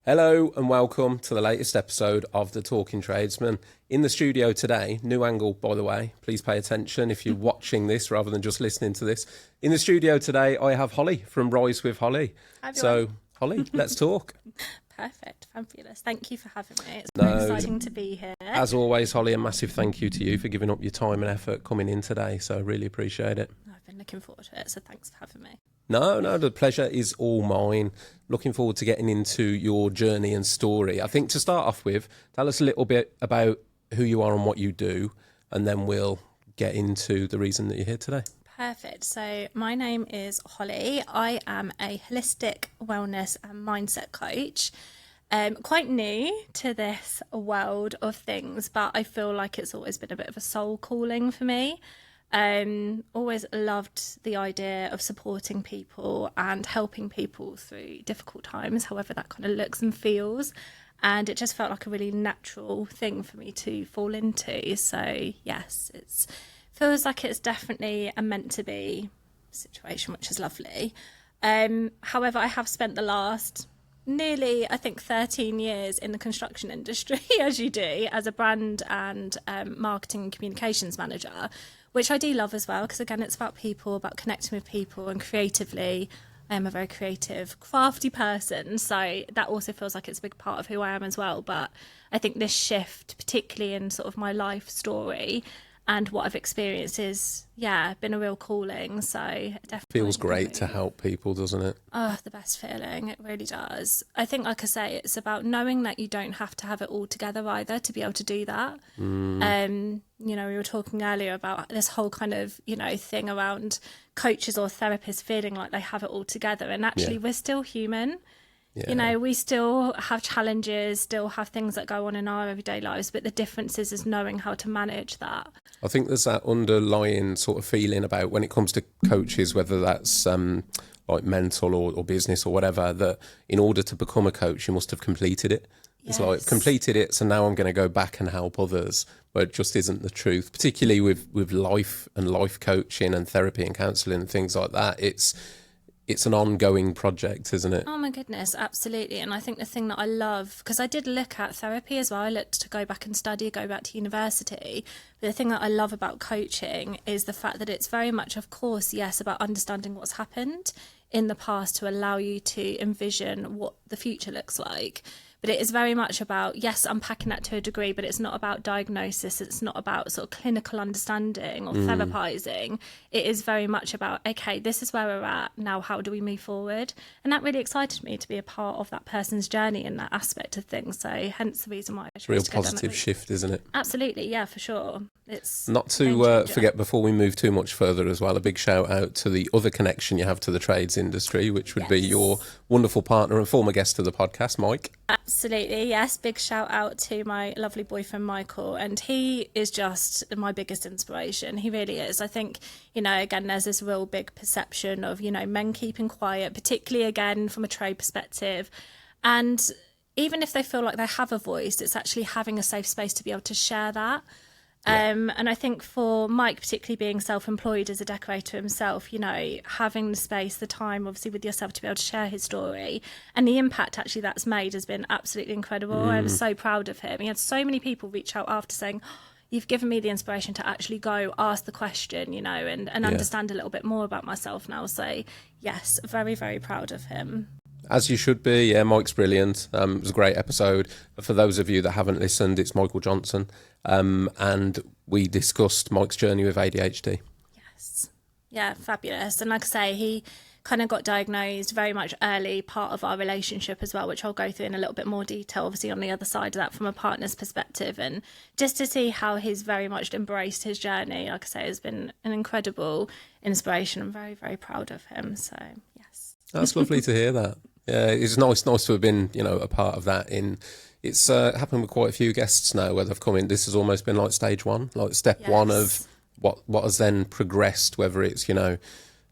Hello and welcome to the latest episode of The Talking Tradesman. In the studio today, new angle by the way, please pay attention if you're watching this rather than just listening to this. In the studio today I have Holly from Rise with Holly. Hi, so Holly, let's talk. Perfect, fabulous. Thank you for having me. It's very exciting to be here. As always, Holly, a massive thank you to you for giving up your time and effort coming in today, so I really appreciate it. I've been looking forward to it, so thanks for having me. No, the pleasure is all mine. Looking forward to getting into your journey and story. I think to start off with, tell us a little bit about who you are and what you do, and then we'll get into the reason that you're here today. Perfect. So my name is Holly. I am a holistic wellness and mindset coach. Quite new to this world of things, but I feel like it's always been a bit of a soul calling for me. Always loved the idea of supporting people and helping people through difficult times, however that kind of looks and feels. And it just felt like a really natural thing for me to fall into. So yes, it feels like it's definitely a meant to be situation, which is lovely. However, I have spent the last nearly, I think, 13 years in the construction industry, as you do, as a brand and marketing and communications manager, which I do love as well, because again, it's about people, about connecting with people, and creatively, I am a very creative, crafty person, so that also feels like it's a big part of who I am as well. But I think this shift, particularly in sort of my life story and what I've experienced, is, been a real calling. So definitely Feels great to help people, doesn't it? Oh, the best feeling. It really does. I think, like I say, it's about knowing that you don't have to have it all together either to be able to do that. We were talking earlier about this whole kind of, thing around coaches or therapists feeling like they have it all together. And actually, we're still human. Yeah. We still have challenges, still have things that go on in our everyday lives, but the difference is knowing how to manage that. I think there's that underlying sort of feeling about when it comes to coaches, whether that's like mental or business or whatever, that in order to become a coach, you must have completed it. It's like, completed it, so now I'm going to go back and help others, but it just isn't the truth, particularly with life and life coaching and therapy and counselling and things like that. It's an ongoing project, isn't it? Oh my goodness, absolutely. And I think the thing that I love, because I did look at therapy as well, I looked to go back and study, go back to university. But the thing that I love about coaching is the fact that it's very much, of course, yes, about understanding what's happened in the past to allow you to envision what the future looks like. But it is very much about, yes, unpacking that to a degree, but it's not about diagnosis. It's not about sort of clinical understanding or therapizing. It is very much about, okay, this is where we're at. Now, how do we move forward? And that really excited me to be a part of that person's journey in that aspect of things. So hence the reason why I chose Real to go down that positive route. shift, isn't it? Absolutely, yeah, for sure. It's not to forget, before we move too much further as well, a big shout out to the other connection you have to the trades industry, which would be your wonderful partner and former guest of the podcast, Mike. Absolutely, yes. Big shout out to my lovely boyfriend, Michael. And he is just my biggest inspiration. He really is. I think, again, there's this real big perception of, men keeping quiet, particularly, again, from a trade perspective. And even if they feel like they have a voice, it's actually having a safe space to be able to share that. And I think for Mike, particularly being self-employed as a decorator himself, having the space, the time, obviously with yourself to be able to share his story and the impact actually that's made has been absolutely incredible. I'm so proud of him. He had so many people reach out after saying, you've given me the inspiration to actually go ask the question, and understand a little bit more about myself now. So yes, very, very proud of him. As you should be. Yeah, Mike's brilliant. It was a great episode. For those of you that haven't listened, it's Michael Johnson. And we discussed Mike's journey with ADHD. Yes. Yeah, fabulous. And like I say, he kind of got diagnosed very much early part of our relationship as well, which I'll go through in a little bit more detail, obviously on the other side of that from a partner's perspective. And just to see how he's very much embraced his journey, like I say, has been an incredible inspiration. I'm very, very proud of him. So, yes. That's lovely to hear that. Yeah, it's nice to have been, a part of that. It's happened with quite a few guests now where they've come in. This has almost been like stage one, like step one of what has then progressed, whether it's,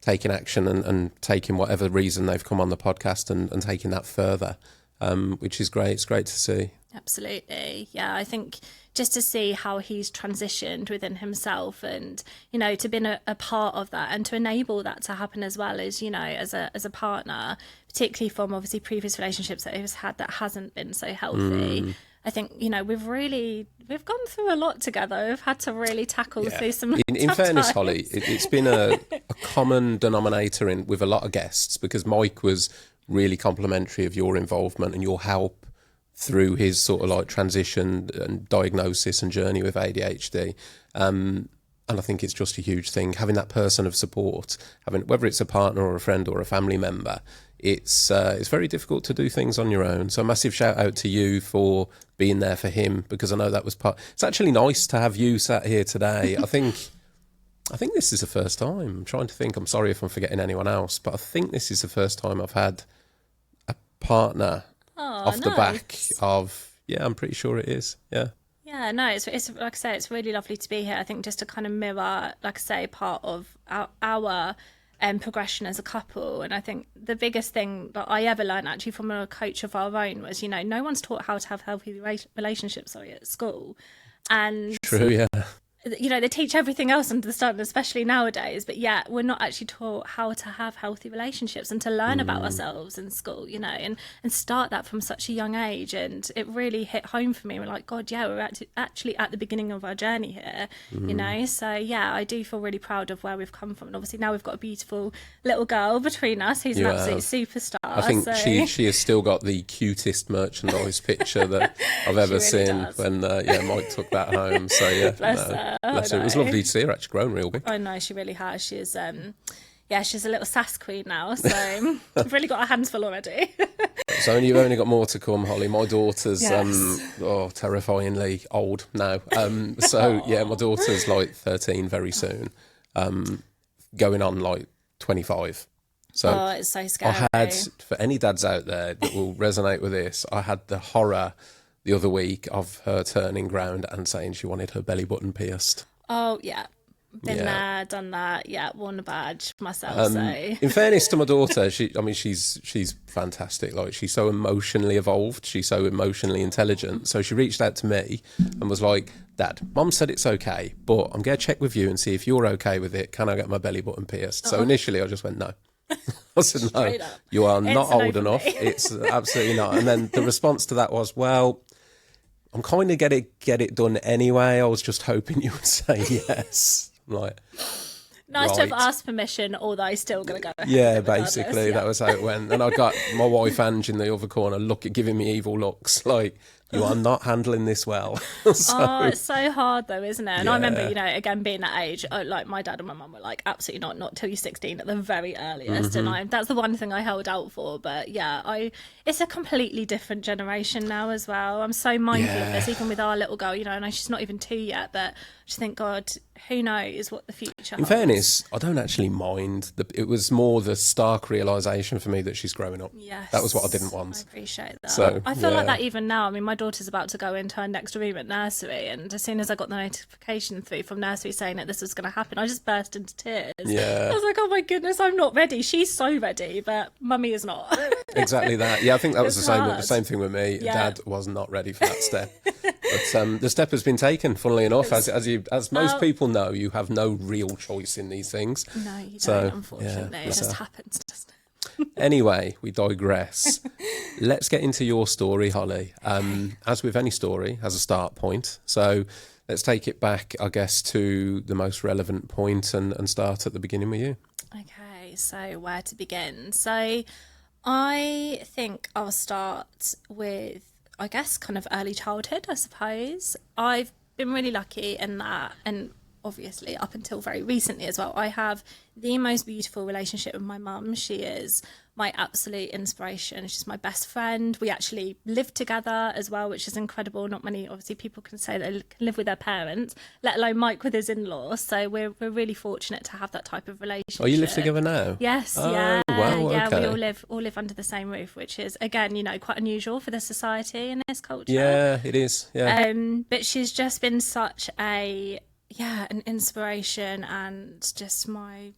taking action and taking whatever reason they've come on the podcast and taking that further, which is great. It's great to see. Absolutely. Yeah, I think just to see how he's transitioned within himself and, you know, to be a part of that and to enable that to happen as well as, you know, as a partner, particularly from obviously previous relationships that he's had that hasn't been so healthy. I think, you know, we've gone through a lot together. We've had to really tackle through some in tough fairness, times. Holly, it's been a common denominator with a lot of guests, because Mike was really complimentary of your involvement and your help through his sort of like transition and diagnosis and journey with ADHD. And I think it's just a huge thing, having that person of support, whether it's a partner or a friend or a family member. It's very difficult to do things on your own. So a massive shout out to you for being there for him, because I know that was part. It's actually nice to have you sat here today. I think this is the first time. I'm trying to think. I'm sorry if I'm forgetting anyone else, but I think this is the first time I've had a partner off the back of. Yeah, I'm pretty sure it is. Yeah. Yeah, no, it's like I say, it's really lovely to be here. I think just to kind of mirror, like I say, part of our progression as a couple. And I think the biggest thing that I ever learned actually from a coach of our own was, you know, no one's taught how to have healthy relationships at school. And True, yeah. you know, they teach everything else under the sun, especially nowadays, but yet we're not actually taught how to have healthy relationships and to learn about ourselves in school, you know, and start that from such a young age. And it really hit home for me. We're like, God, yeah, we're actually at the beginning of our journey here, you know. So yeah, I do feel really proud of where we've come from. And obviously now we've got a beautiful little girl between us who's an absolute superstar. I think she has still got the cutest merchandise picture that I've ever seen does. When Mike took that home. So yeah, bless her. Bless her. It was lovely to see her actually grown real big. I know, she really has. She's she's a little sass queen now, so we've really got our hands full already. So you've only got more to come, Holly. My daughter's terrifyingly old now. My daughter's like 13 very soon, going on like 25. So it's so scary. I had, for any dads out there that will resonate with this, I had the horror the other week of her turning round and saying she wanted her belly button pierced. Oh, yeah. Been there, done that. Yeah, worn a badge myself. In fairness to my daughter, she's fantastic. Like, she's so emotionally evolved. She's so emotionally intelligent. So she reached out to me and was like, Dad, Mum said it's okay, but I'm going to check with you and see if you're okay with it. Can I get my belly button pierced? So initially I just went, no. I said, no, you are not old enough. It's absolutely not. And then the response to that was, well, I'm kind of get it done anyway. I was just hoping you would say yes. I'm like, nice to have asked permission, although I'm still going to go. Yeah, basically, that was how it went. And I got my wife Ange in the other corner giving me evil looks like, you are not handling this well. It's so hard though, isn't it? And I remember, you know, again, being that age, like my dad and my mum were like, absolutely not till you're 16 at the very earliest. And that's the one thing I held out for. But yeah, it's a completely different generation now as well. I'm so mindful of this, even with our little girl, you know, and she's not even 2 yet, but I just think, God, who knows what the future holds. In fairness, I don't actually mind. It was more the stark realisation for me that she's growing up. Yes. That was what I didn't want. I appreciate that. So, I feel like that even now. I mean, my daughter's about to go into her next room at nursery, and as soon as I got the notification through from nursery saying that this was going to happen, I just burst into tears. Yeah. I was like, oh my goodness, I'm not ready. She's so ready, but mummy is not. Exactly that. Yeah, I think that was the same thing with me. Yeah. Dad was not ready for that step. But the step has been taken, funnily enough. As most people know, you have no real choice in these things. No, you don't, unfortunately. It just happens, doesn't it? Anyway, we digress. Let's get into your story, Holly. As with any story, has a start point. So let's take it back, I guess, to the most relevant point and start at the beginning with you. Okay, so where to begin? So I think I'll start with, I guess, kind of early childhood, I suppose. I've been really lucky in that, and obviously up until very recently as well, I have the most beautiful relationship with my mum. She is my absolute inspiration. She's my best friend. We actually live together as well, which is incredible. Not many, obviously, people can say they can live with their parents, let alone Mike with his in-laws. So we're really fortunate to have that type of relationship. Oh, you live together now? Yes, oh, yeah. Wow, yeah, okay. we all live under the same roof, which is, again, you know, quite unusual for the society and this culture. Yeah, it is. Yeah. But she's just been such an inspiration and just my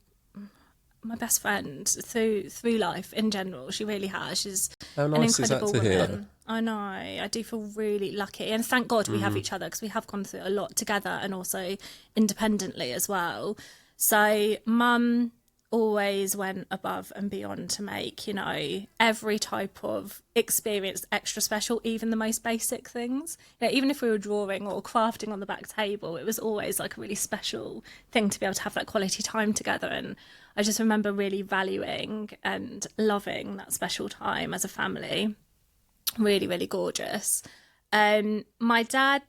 best friend through life in general. She really has. She's How nice an incredible is that to woman. hear? I know. I do feel really lucky. And thank God we have each other, because we have gone through a lot together and also independently as well. So mum always went above and beyond to make, you know, every type of experience extra special, even the most basic things. You know, even if we were drawing or crafting on the back table, it was always like a really special thing to be able to have that quality time together. And I just remember really valuing and loving that special time as a family. Really, really gorgeous. My dad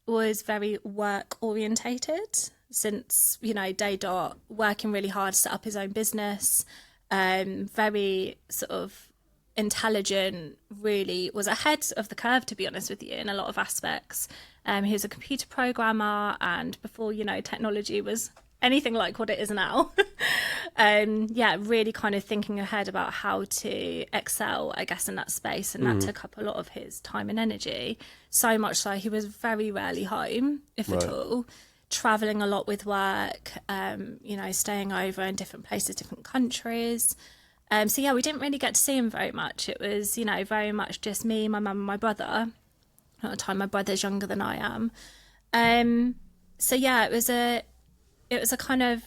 was very work orientated since, you know, day dot, working really hard to set up his own business. Very sort of intelligent, really was ahead of the curve, to be honest with you, in a lot of aspects. He was a computer programmer, and before, you know, technology was anything like what it is now. Yeah, really kind of thinking ahead about how to excel, I guess, in that space. And that took up a lot of his time and energy. So much so he was very rarely home, if at all. Traveling a lot with work, you know, staying over in different places, different countries. So yeah, we didn't really get to see him very much. It was, you know, very much just me, my mum and my brother. At the time, my brother's younger than I am. So yeah, it was a kind of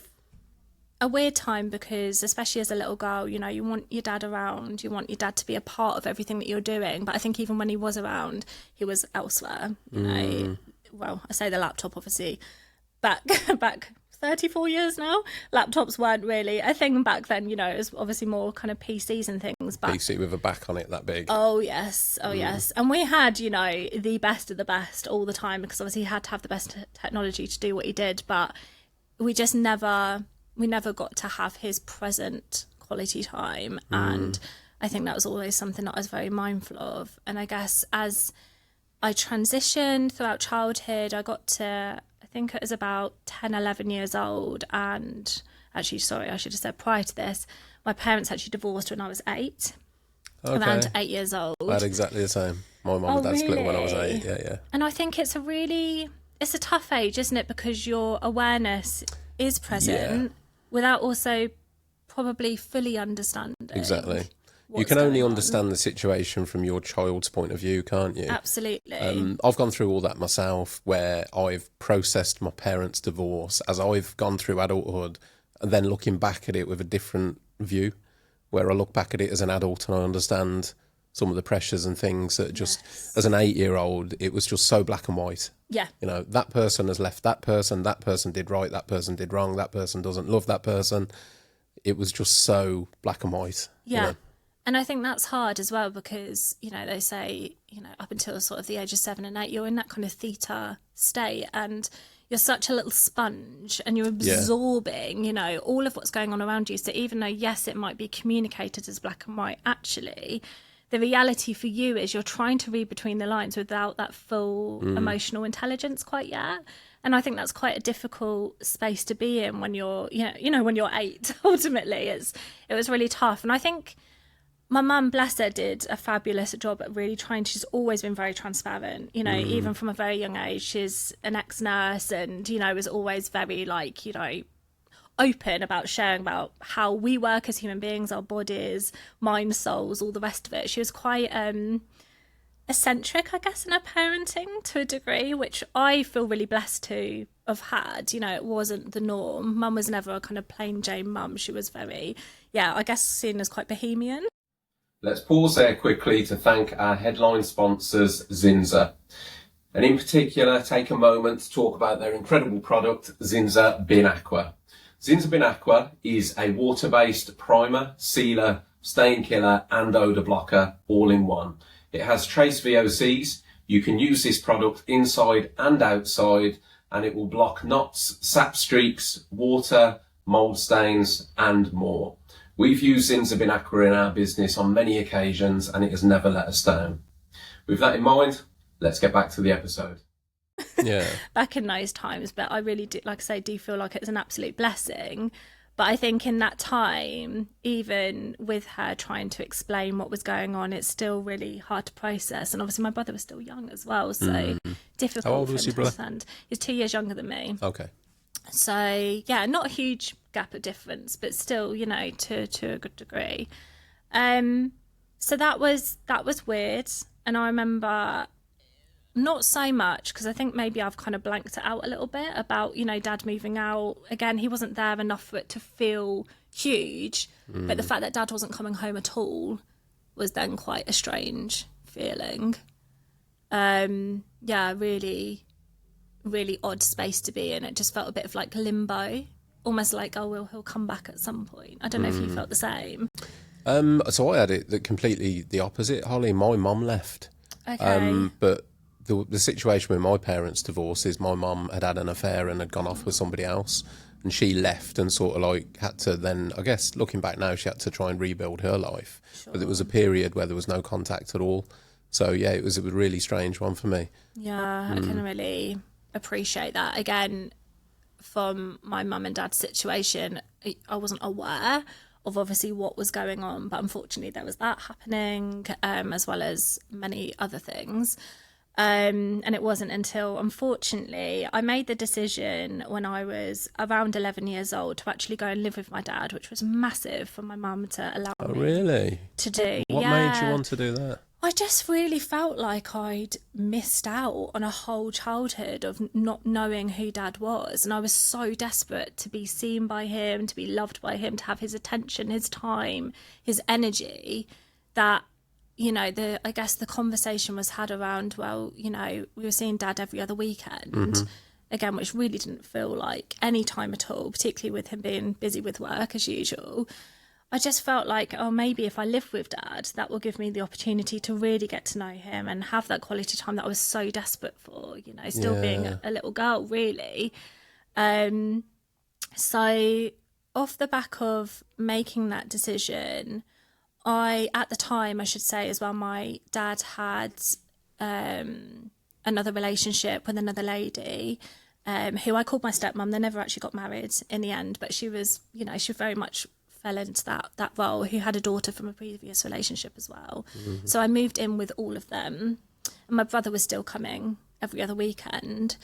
a weird time, because especially as a little girl, you know, you want your dad around, you want your dad to be a part of everything that you're doing. But I think even when he was around, he was elsewhere, you know. Well, I say the laptop, obviously, back 34 years now, laptops weren't really a thing back then, you know. It was obviously more kind of PCs and things. But PC with a back on it that big. Oh yes. And we had, you know, the best of the best all the time, because obviously he had to have the best technology to do what he did. But we just never got to have his present quality time. And I think that was always something that I was very mindful of. And I guess as I transitioned throughout childhood, I got to, I think it was about 10, 11 years old. And actually, sorry, I should have said prior to this, my parents actually divorced when I was 8. Okay. Around 8 years old. I had exactly the same. My mum and dad split when I was 8, yeah. And I think it's a tough age, isn't it? Because your awareness is present without also probably fully understanding. Exactly. You can only understand the situation from your child's point of view, can't you? Absolutely. I've gone through all that myself, where I've processed my parents' divorce as I've gone through adulthood, and then looking back at it with a different view, where I look back at it as an adult and I understand some of the pressures and things that just, as an 8-year-old, it was just so black and white. Yeah. You know, that person has left that person did right, that person did wrong, that person doesn't love that person. It was just so black and white. Yeah. You know? And I think that's hard as well, because, you know, they say, you know, up until sort of the age of 7 and 8, you're in that kind of theta state, and you're such a little sponge, and you're absorbing, you know, all of what's going on around you. So even though, yes, it might be communicated as black and white, actually, the reality for you is you're trying to read between the lines without that full emotional intelligence quite yet. And I think that's quite a difficult space to be in when you're, you know, when you're 8. Ultimately, it was really tough. And I think my mum, bless her, did a fabulous job at really trying. She's always been very transparent, you know, even from a very young age. She's an ex-nurse, and, you know, was always very, like, you know, open about sharing about how we work as human beings, our bodies, minds, souls, all the rest of it. She was quite eccentric, I guess, in her parenting to a degree, which I feel really blessed to have had. You know, it wasn't the norm. Mum was never a kind of plain Jane mum. She was very, I guess, seen as quite bohemian. Let's pause there quickly to thank our headline sponsors, Zinza. And in particular, take a moment to talk about their incredible product, Zinza Bin Aqua. Zinza Bin Aqua is a water-based primer, sealer, stain killer and odour blocker all in one. It has trace VOCs. You can use this product inside and outside, and it will block knots, sap streaks, water, mould stains and more. We've used Zinza Bin Aqua in our business on many occasions, and it has never let us down. With that in mind, let's get back to the episode. Yeah. Back in those times, but I really do, like I say, do feel like it's an absolute blessing. But I think in that time, even with her trying to explain what was going on, it's still really hard to process. And obviously my brother was still young as well, so difficult. How old was your brother? He's 2 years younger than me. Okay. So yeah, not a huge gap of difference, but still, you know, to a good degree. So that was weird. And I remember not so much, because I think maybe I've kind of blanked it out a little bit about, you know, Dad moving out. Again, he wasn't there enough for it to feel huge, but the fact that Dad wasn't coming home at all was then quite a strange feeling. Yeah, really, really odd space to be in. It just felt a bit of like limbo, almost like, oh, well, he'll come back at some point. I don't know if you felt the same. So I had it completely the opposite, Holly. My mum left. Okay. But the situation with my parents' divorce is my mum had an affair and had gone off with somebody else, and she left and sort of like had to then, I guess looking back now, she had to try and rebuild her life. Sure. But there was a period where there was no contact at all. So yeah, it was a really strange one for me. Yeah, I can really appreciate that. Again, from my mum and dad's situation, I wasn't aware of obviously what was going on, but unfortunately there was that happening, as well as many other things. And it wasn't until, unfortunately, I made the decision when I was around 11 years old to actually go and live with my dad, which was massive for my mum to allow me Really? to do. What made you want to do that? I just really felt like I'd missed out on a whole childhood of not knowing who Dad was. And I was so desperate to be seen by him, to be loved by him, to have his attention, his time, his energy, that, you know, I guess the conversation was had around, well, you know, we were seeing Dad every other weekend, again, which really didn't feel like any time at all, particularly with him being busy with work as usual. I just felt like, oh, maybe if I live with Dad, that will give me the opportunity to really get to know him and have that quality time that I was so desperate for, you know, still being a little girl, really. So off the back of making that decision, at the time, I should say as well, my dad had another relationship with another lady, who I called my stepmom. They never actually got married in the end, but she was, you know, she very much fell into that role, who had a daughter from a previous relationship as well. So I moved in with all of them, and my brother was still coming every other weekend.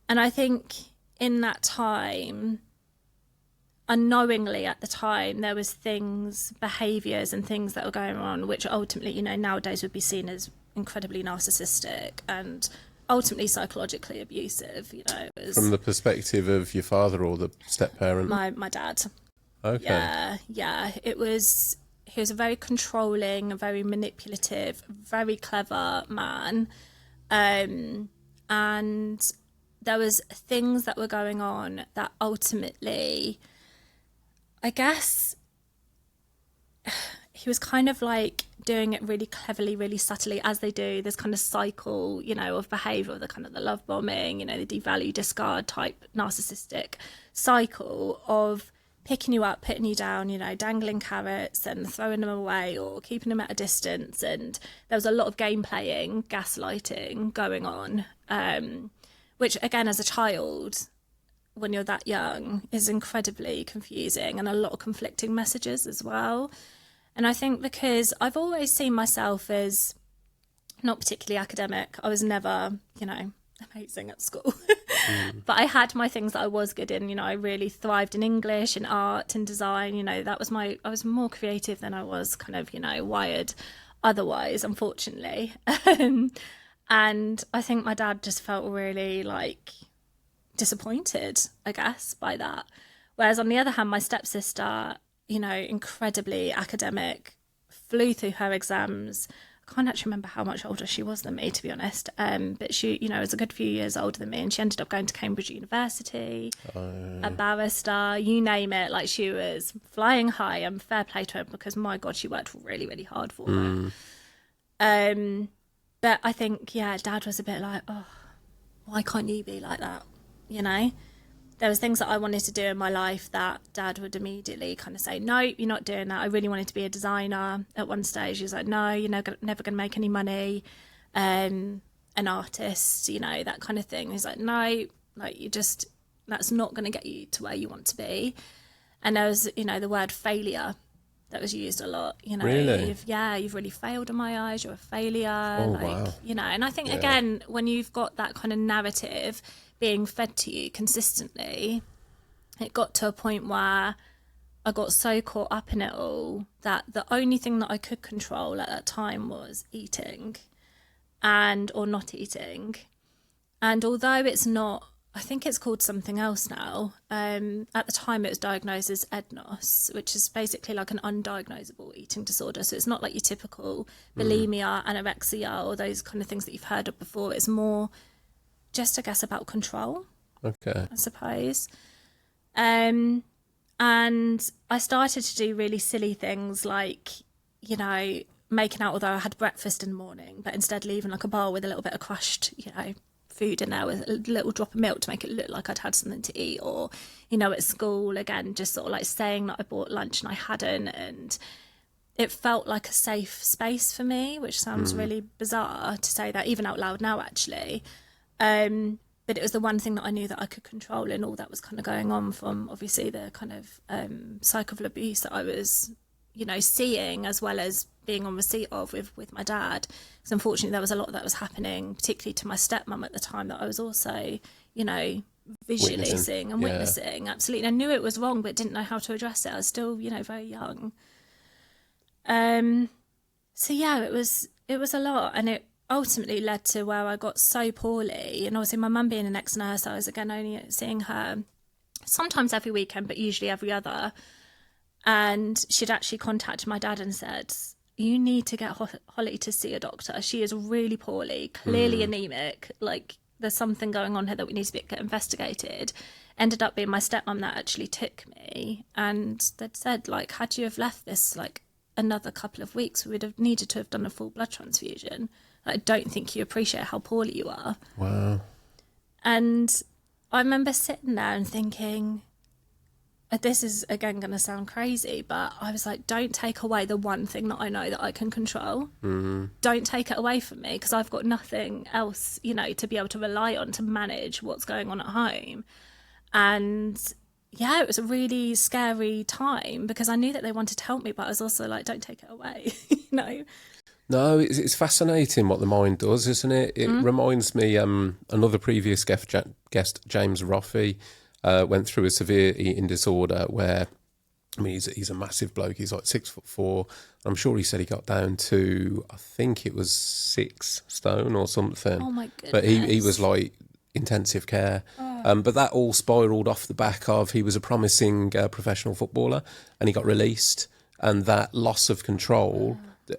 And I think in that time, unknowingly at the time, there was behaviours and things that were going on, which ultimately, you know, nowadays would be seen as incredibly narcissistic and ultimately psychologically abusive. You know, it was From the perspective of your father or the step-parent? my dad. Okay. Yeah. He was a very controlling, very manipulative, very clever man. And there was things that were going on that ultimately, I guess, he was kind of like doing it really cleverly, really subtly, as they do. This kind of cycle, you know, of behaviour, the kind of the love bombing, you know, the devalue, discard type narcissistic cycle of picking you up, putting you down, you know, dangling carrots and throwing them away or keeping them at a distance. And there was a lot of game playing, gaslighting going on, which again, as a child, when you're that young, is incredibly confusing, and a lot of conflicting messages as well. And I think because I've always seen myself as not particularly academic, I was never, you know, amazing at school. But I had my things that I was good in. You know, I really thrived in English and art and design. You know, I was more creative than I was kind of, you know, wired otherwise, unfortunately. And I think my dad just felt really like disappointed, I guess, by that. Whereas on the other hand, my stepsister, you know, incredibly academic, flew through her exams. I can't actually remember how much older she was than me, to be honest. But she, you know, was a good few years older than me, and she ended up going to Cambridge University, a barrister, you name it. Like, she was flying high, and fair play to her, because my God, she worked really, really hard for it. But I think, yeah, Dad was a bit like, oh, why can't you be like that? You know? There was things that I wanted to do in my life that Dad would immediately kind of say, no, you're not doing that. I really wanted to be a designer at one stage. He was like, no, you're never going to make any money. An artist, you know, that kind of thing. He's like, no, like, that's not going to get you to where you want to be. And there was, you know, the word failure that was used a lot. You know, Really? You've really failed in my eyes. You're a failure. Oh, like, wow. You know, and I think, again, when you've got that kind of narrative being fed to you consistently, it got to a point where I got so caught up in it all that the only thing that I could control at that time was eating. or not eating. And although it's not, I think it's called something else now. At the time, it was diagnosed as EDNOS, which is basically like an undiagnosable eating disorder. So it's not like your typical bulimia, anorexia, or those kind of things that you've heard of before. It's more just, I guess, about control. Okay. I suppose. And I started to do really silly things like, you know, making out, although I had breakfast in the morning, but instead leaving like a bowl with a little bit of crushed, you know, food in there with a little drop of milk to make it look like I'd had something to eat. Or, you know, at school, again, just sort of like saying that I bought lunch and I hadn't. And it felt like a safe space for me, which sounds really bizarre to say that even out loud now, actually. But it was the one thing that I knew that I could control in all that was kind of going on, from obviously the kind of cycle of abuse that I was, you know, seeing, as well as being on receipt of with my dad. Because unfortunately there was a lot that was happening, particularly to my stepmum at the time, that I was also, you know, visually seeing and witnessing. Absolutely. And I knew it was wrong, but didn't know how to address it. I was still, you know, very young. So yeah, it was a lot, and it ultimately led to where I got so poorly. And obviously my mum being an ex-nurse, I was again only seeing her sometimes every weekend, but usually every other. And she'd actually contacted my dad and said, you need to get Holly to see a doctor. She is really poorly, clearly anemic. Like, there's something going on here that we need to get investigated. Ended up being my stepmom that actually took me. And they'd said, like, had you have left this, like, another couple of weeks, we would have needed to have done a full blood transfusion. I don't think you appreciate how poorly you are. Wow. And I remember sitting there and thinking, this is again going to sound crazy, but I was like, don't take away the one thing that I know that I can control. Don't take it away from me, because I've got nothing else, you know, to be able to rely on to manage what's going on at home. And yeah, it was a really scary time, because I knew that they wanted to help me, but I was also like, don't take it away, you know. No, it's fascinating what the mind does, isn't it? It reminds me, another previous guest, James Roffey, went through a severe eating disorder where, I mean, he's a massive bloke. He's like 6'4". I'm sure he said he got down to, I think it was 6 stone or something. Oh my goodness. But he was like intensive care. But that all spiralled off the back of, he was a promising professional footballer, and he got released. And that loss of control,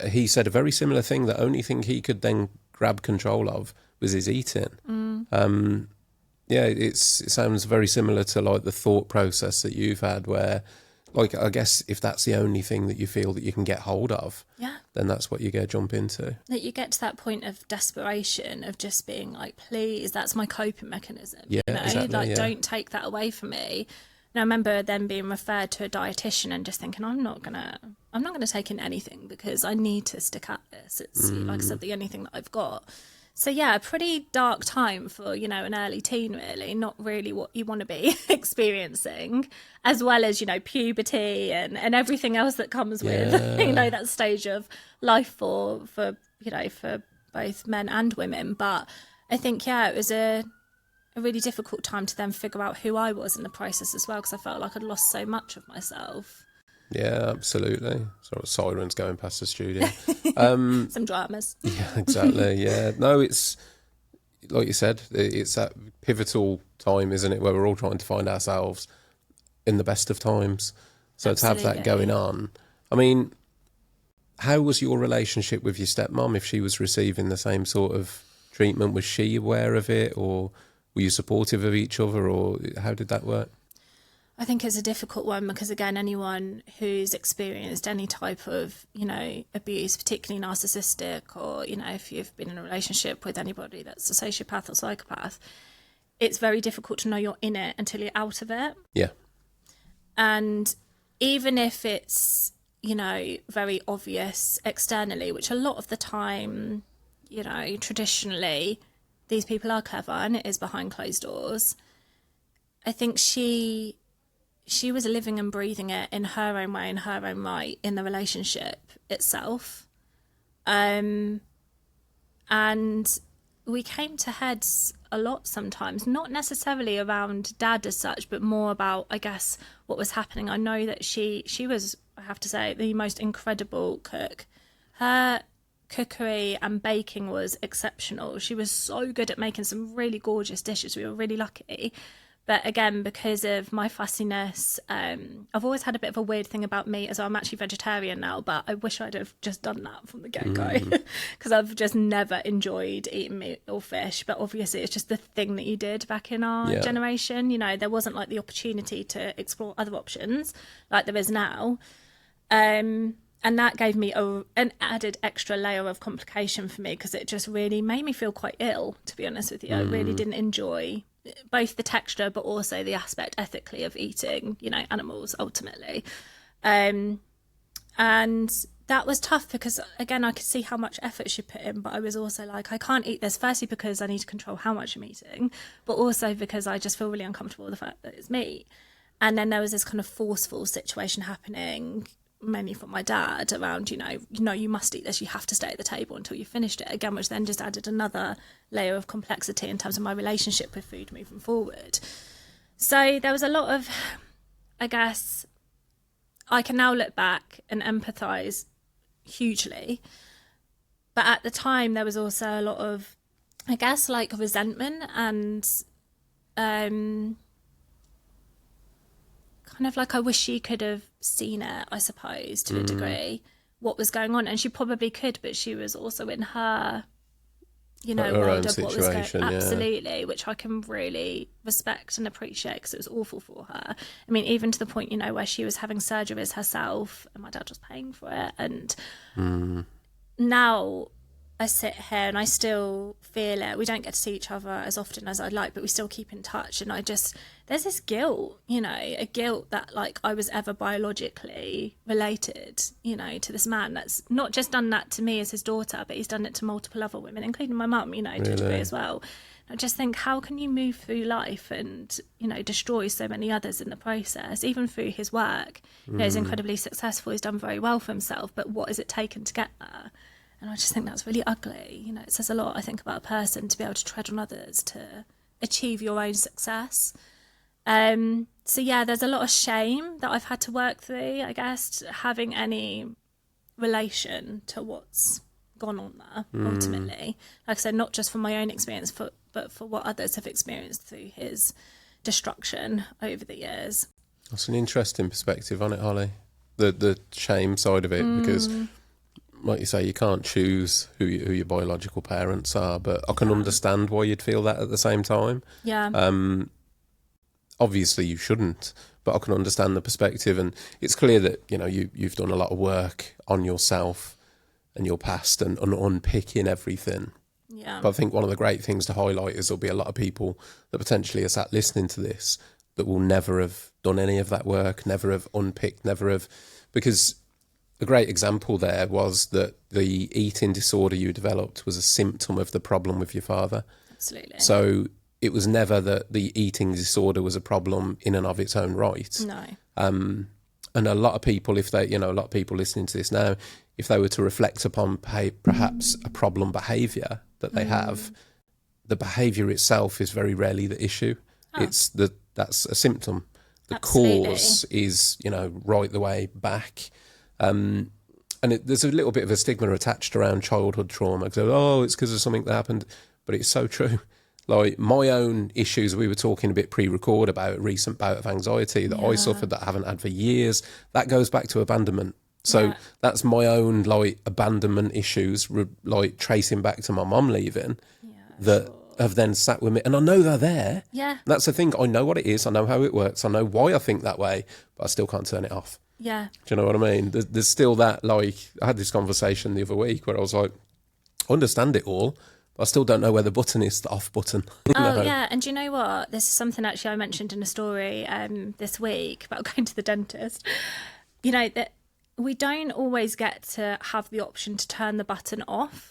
he said a very similar thing, the only thing he could then grab control of was his eating. Yeah, it sounds very similar to like the thought process that you've had, where, like, I guess if that's the only thing that you feel that you can get hold of, then that's what you go jump into. That you get to that point of desperation, of just being like, please, that's my coping mechanism. Yeah, you know? exactly, like, don't take that away from me. And I remember then being referred to a dietitian and just thinking, I'm not gonna take in anything, because I need to stick at this. It's like I said, the only thing that I've got. So yeah, a pretty dark time for, you know, an early teen, really. Not really what you want to be experiencing, as well as, you know, puberty and everything else that comes with, you know, that stage of life for you know, for both men and women. But I think, yeah, it was a really difficult time to then figure out who I was in the process as well, because I felt like I'd lost so much of myself. Yeah, absolutely. Sort of sirens going past the studio. Some dramas. Yeah, exactly. Yeah. No, it's like you said, it's that pivotal time, isn't it, where we're all trying to find ourselves in the best of times. So Absolutely. to have that going on. I mean, how was your relationship with your stepmom? If she was receiving the same sort of treatment, was she aware of it, or were you supportive of each other, or how did that work? I think it's a difficult one, because again, anyone who's experienced any type of, you know, abuse, particularly narcissistic, or, you know, if you've been in a relationship with anybody that's a sociopath or psychopath, it's very difficult to know you're in it until you're out of it. Yeah. And even if it's, you know, very obvious externally, which a lot of the time, you know, traditionally, these people are clever and it is behind closed doors. I think she was living and breathing it in her own way, in her own right, in the relationship itself. And we came to heads a lot sometimes, not necessarily around dad as such, but more about, I guess, what was happening. I know that she was, I have to say, the most incredible cook. Her cookery and baking was exceptional. She was so good at making some really gorgeous dishes. We were really lucky. But again, because of my fussiness, I've always had a bit of a weird thing about meat as well. I'm actually vegetarian now, but I wish I'd have just done that from the get-go because I've just never enjoyed eating meat or fish. But obviously it's just the thing that you did back in our generation. You know, there wasn't like the opportunity to explore other options like there is now. And that gave me an added extra layer of complication for me because it just really made me feel quite ill, to be honest with you. I really didn't enjoy both the texture but also the aspect ethically of eating, you know, animals ultimately. And that was tough because, again, I could see how much effort she put in, but I was also like, I can't eat this, firstly because I need to control how much I'm eating, but also because I just feel really uncomfortable with the fact that it's meat. And then there was this kind of forceful situation happening, mainly from my dad, around, you know, you must eat this, you have to stay at the table until you finished it, again, which then just added another layer of complexity in terms of my relationship with food moving forward. So there was a lot of, I guess, I can now look back and empathise hugely, but at the time there was also a lot of, I guess, like resentment and kind of like I wish she could have seen it, I suppose, to a degree, what was going on. And she probably could, but she was also in her, you know, world of what was going on. Absolutely, which I can really respect and appreciate because it was awful for her. I mean, even to the point, you know, where she was having surgeries herself and my dad was paying for it. And now I sit here and I still feel it. We don't get to see each other as often as I'd like, but we still keep in touch. And there's this guilt, you know, a guilt that like I was ever biologically related, you know, to this man that's not just done that to me as his daughter, but he's done it to multiple other women, including my mum, you know, to a degree as well. I just think, how can you move through life and, you know, destroy so many others in the process, even through his work? You know, he's incredibly successful, he's done very well for himself, but what has it taken to get there? And I just think that's really ugly. You know, it says a lot, I think, about a person to be able to tread on others to achieve your own success. So yeah, there's a lot of shame that I've had to work through, I guess, having any relation to what's gone on there, ultimately. Like I said, not just from my own experience, but for what others have experienced through his destruction over the years. That's an interesting perspective on it, Holly. The shame side of it, because like you say, you can't choose who your biological parents are, but I can understand why you'd feel that at the same time. Yeah. Obviously you shouldn't, but I can understand the perspective, and it's clear that, you know, you've done a lot of work on yourself and your past and unpicking everything. Yeah. But I think one of the great things to highlight is there'll be a lot of people that potentially are sat listening to this that will never have done any of that work, never have unpicked, because a great example there was that the eating disorder you developed was a symptom of the problem with your father. Absolutely. So it was never that the eating disorder was a problem in and of its own right. No. And a lot of people, if they, you know, a lot of people listening to this now, if they were to reflect upon perhaps a problem behaviour that they have, the behaviour itself is very rarely the issue. That's a symptom. The cause is, you know, right the way back. And there's a little bit of a stigma attached around childhood trauma. So, it's because of something that happened. But it's so true. Like my own issues, we were talking a bit pre-record about a recent bout of anxiety that I suffered that I haven't had for years. That goes back to abandonment. So that's my own like abandonment issues, like tracing back to my mum leaving have then sat with me. And I know they're there. Yeah. That's the thing. I know what it is. I know how it works. I know why I think that way, but I still can't turn it off. Yeah. Do you know what I mean? There's still that, like, I had this conversation the other week where I was like, I understand it all, but I still don't know where the button is, the off button. Yeah. And do you know what? This is something actually I mentioned in a story this week about going to the dentist. You know, that we don't always get to have the option to turn the button off.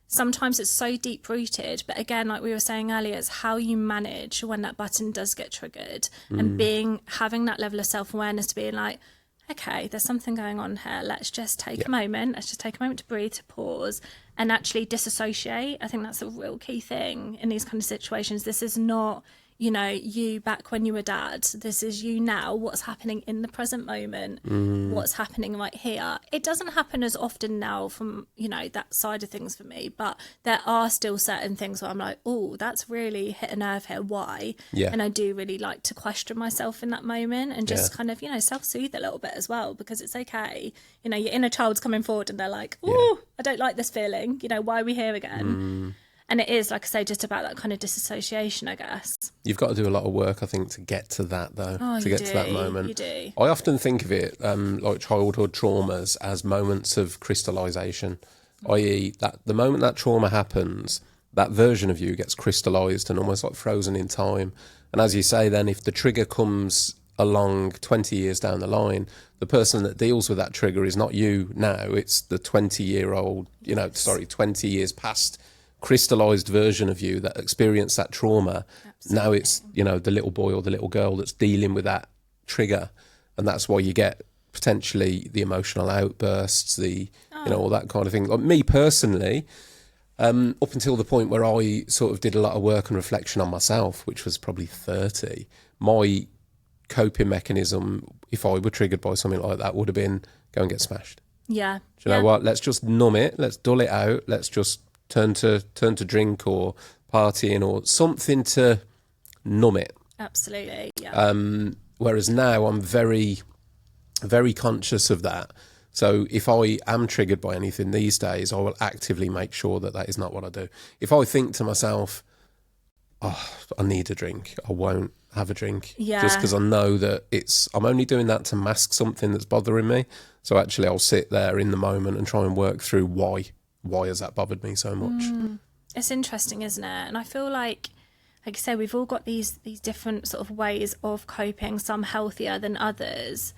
Sometimes it's so deep rooted, but again, like we were saying earlier, it's how you manage when that button does get triggered, and having that level of self-awareness to being like, okay, there's something going on here. Let's just take a moment. Let's just take a moment to breathe, to pause, and actually disassociate. I think that's a real key thing in these kind of situations. This is not, you know, you back when you were dad, this is you now, what's happening in the present moment, what's happening right here. It doesn't happen as often now from, you know, that side of things for me, but there are still certain things where I'm like, oh, that's really hit a nerve here, why? Yeah. And I do really like to question myself in that moment and just kind of, you know, self-soothe a little bit as well, because it's okay. You know, your inner child's coming forward and they're like, oh, I don't like this feeling, you know, why are we here again? And it is, like I say, just about that kind of disassociation, I guess. You've got to do a lot of work, I think, to get to that, though, to get to that moment. You do. I often think of it like childhood traumas as moments of crystallisation, i.e. that the moment that trauma happens, that version of you gets crystallised and almost like frozen in time. And as you say, then, if the trigger comes along 20 years down the line, the person that deals with that trigger is not you now, it's the 20-year-old, 20 years past crystallized version of you that experienced that trauma. Absolutely. Now it's, you know, the little boy or the little girl that's dealing with that trigger, and that's why you get potentially the emotional outbursts, you know, all that kind of thing. Like me personally, up until the point where I sort of did a lot of work and reflection on myself, which was probably 30, my coping mechanism, if I were triggered by something like that, would have been go and get smashed. Yeah. Do you know what? Let's just numb it. Let's dull it out. Let's just turn to drink or partying or something to numb it. Absolutely, yeah. Whereas now I'm very, very conscious of that. So if I am triggered by anything these days, I will actively make sure that that is not what I do. If I think to myself, oh, I need a drink, I won't have a drink. Yeah. Just because I know that I'm only doing that to mask something that's bothering me. So actually I'll sit there in the moment and try and work through why has that bothered me so much. It's interesting, isn't it? And I feel like I say, we've all got these different sort of ways of coping, some healthier than others.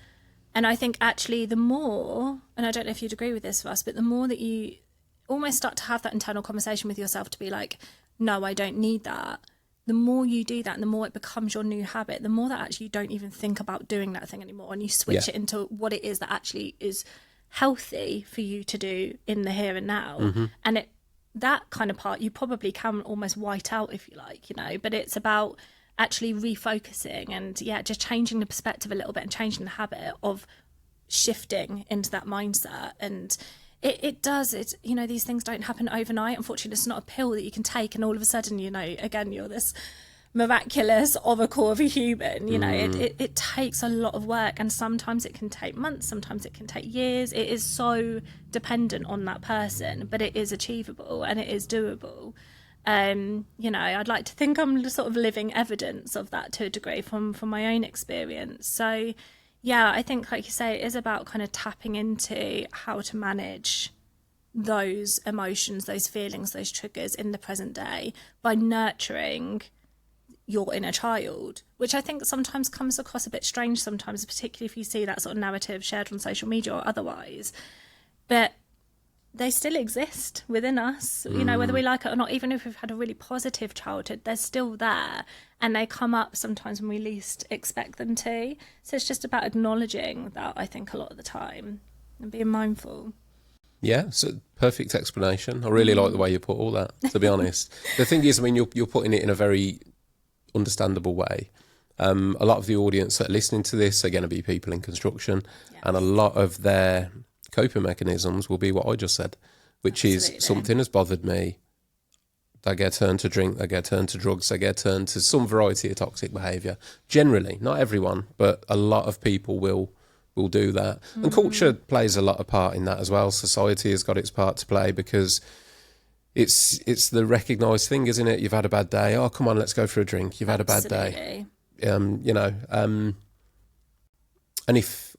And I think actually the more, and I don't know if you'd agree with this, Russ, but the more that you almost start to have that internal conversation with yourself to be like, no, I don't need that. The more you do that and the more it becomes your new habit, the more that actually you don't even think about doing that thing anymore, and you switch it into what it is that actually is healthy for you to do in the here and now. And that kind of part you probably can almost white out, if you like, you know, but it's about actually refocusing and just changing the perspective a little bit and changing the habit of shifting into that mindset. And it does, you know, these things don't happen overnight. Unfortunately, it's not a pill that you can take and all of a sudden, you know, again, you're this miraculous oracle of a human. You know, it takes a lot of work, and sometimes it can take months, sometimes it can take years. It is so dependent on that person, but it is achievable and it is doable. You know, I'd like to think I'm sort of living evidence of that to a degree from my own experience. So yeah, I think, like you say, it is about kind of tapping into how to manage those emotions, those feelings, those triggers in the present day by nurturing your inner child, which I think sometimes comes across a bit strange sometimes, particularly if you see that sort of narrative shared on social media or otherwise. But they still exist within us, you know, whether we like it or not. Even if we've had a really positive childhood, they're still there, and they come up sometimes when we least expect them to. So it's just about acknowledging that, I think, a lot of the time, and being mindful. Yeah, it's a perfect explanation. I really like the way you put all that, to be honest. The thing is, I mean, you're putting it in a very understandable way. A lot of the audience that are listening to this are going to be people in construction, and a lot of their coping mechanisms will be what I just said, which is something has bothered me. They get turned to drink, they get turned to drugs, they get turned to some variety of toxic behaviour. Generally, not everyone, but a lot of people will do that. And culture plays a lot of part in that as well. Society has got its part to play, because it's the recognised thing, isn't it? You've had a bad day. Oh, come on, let's go for a drink. You've had a bad day. You know, and if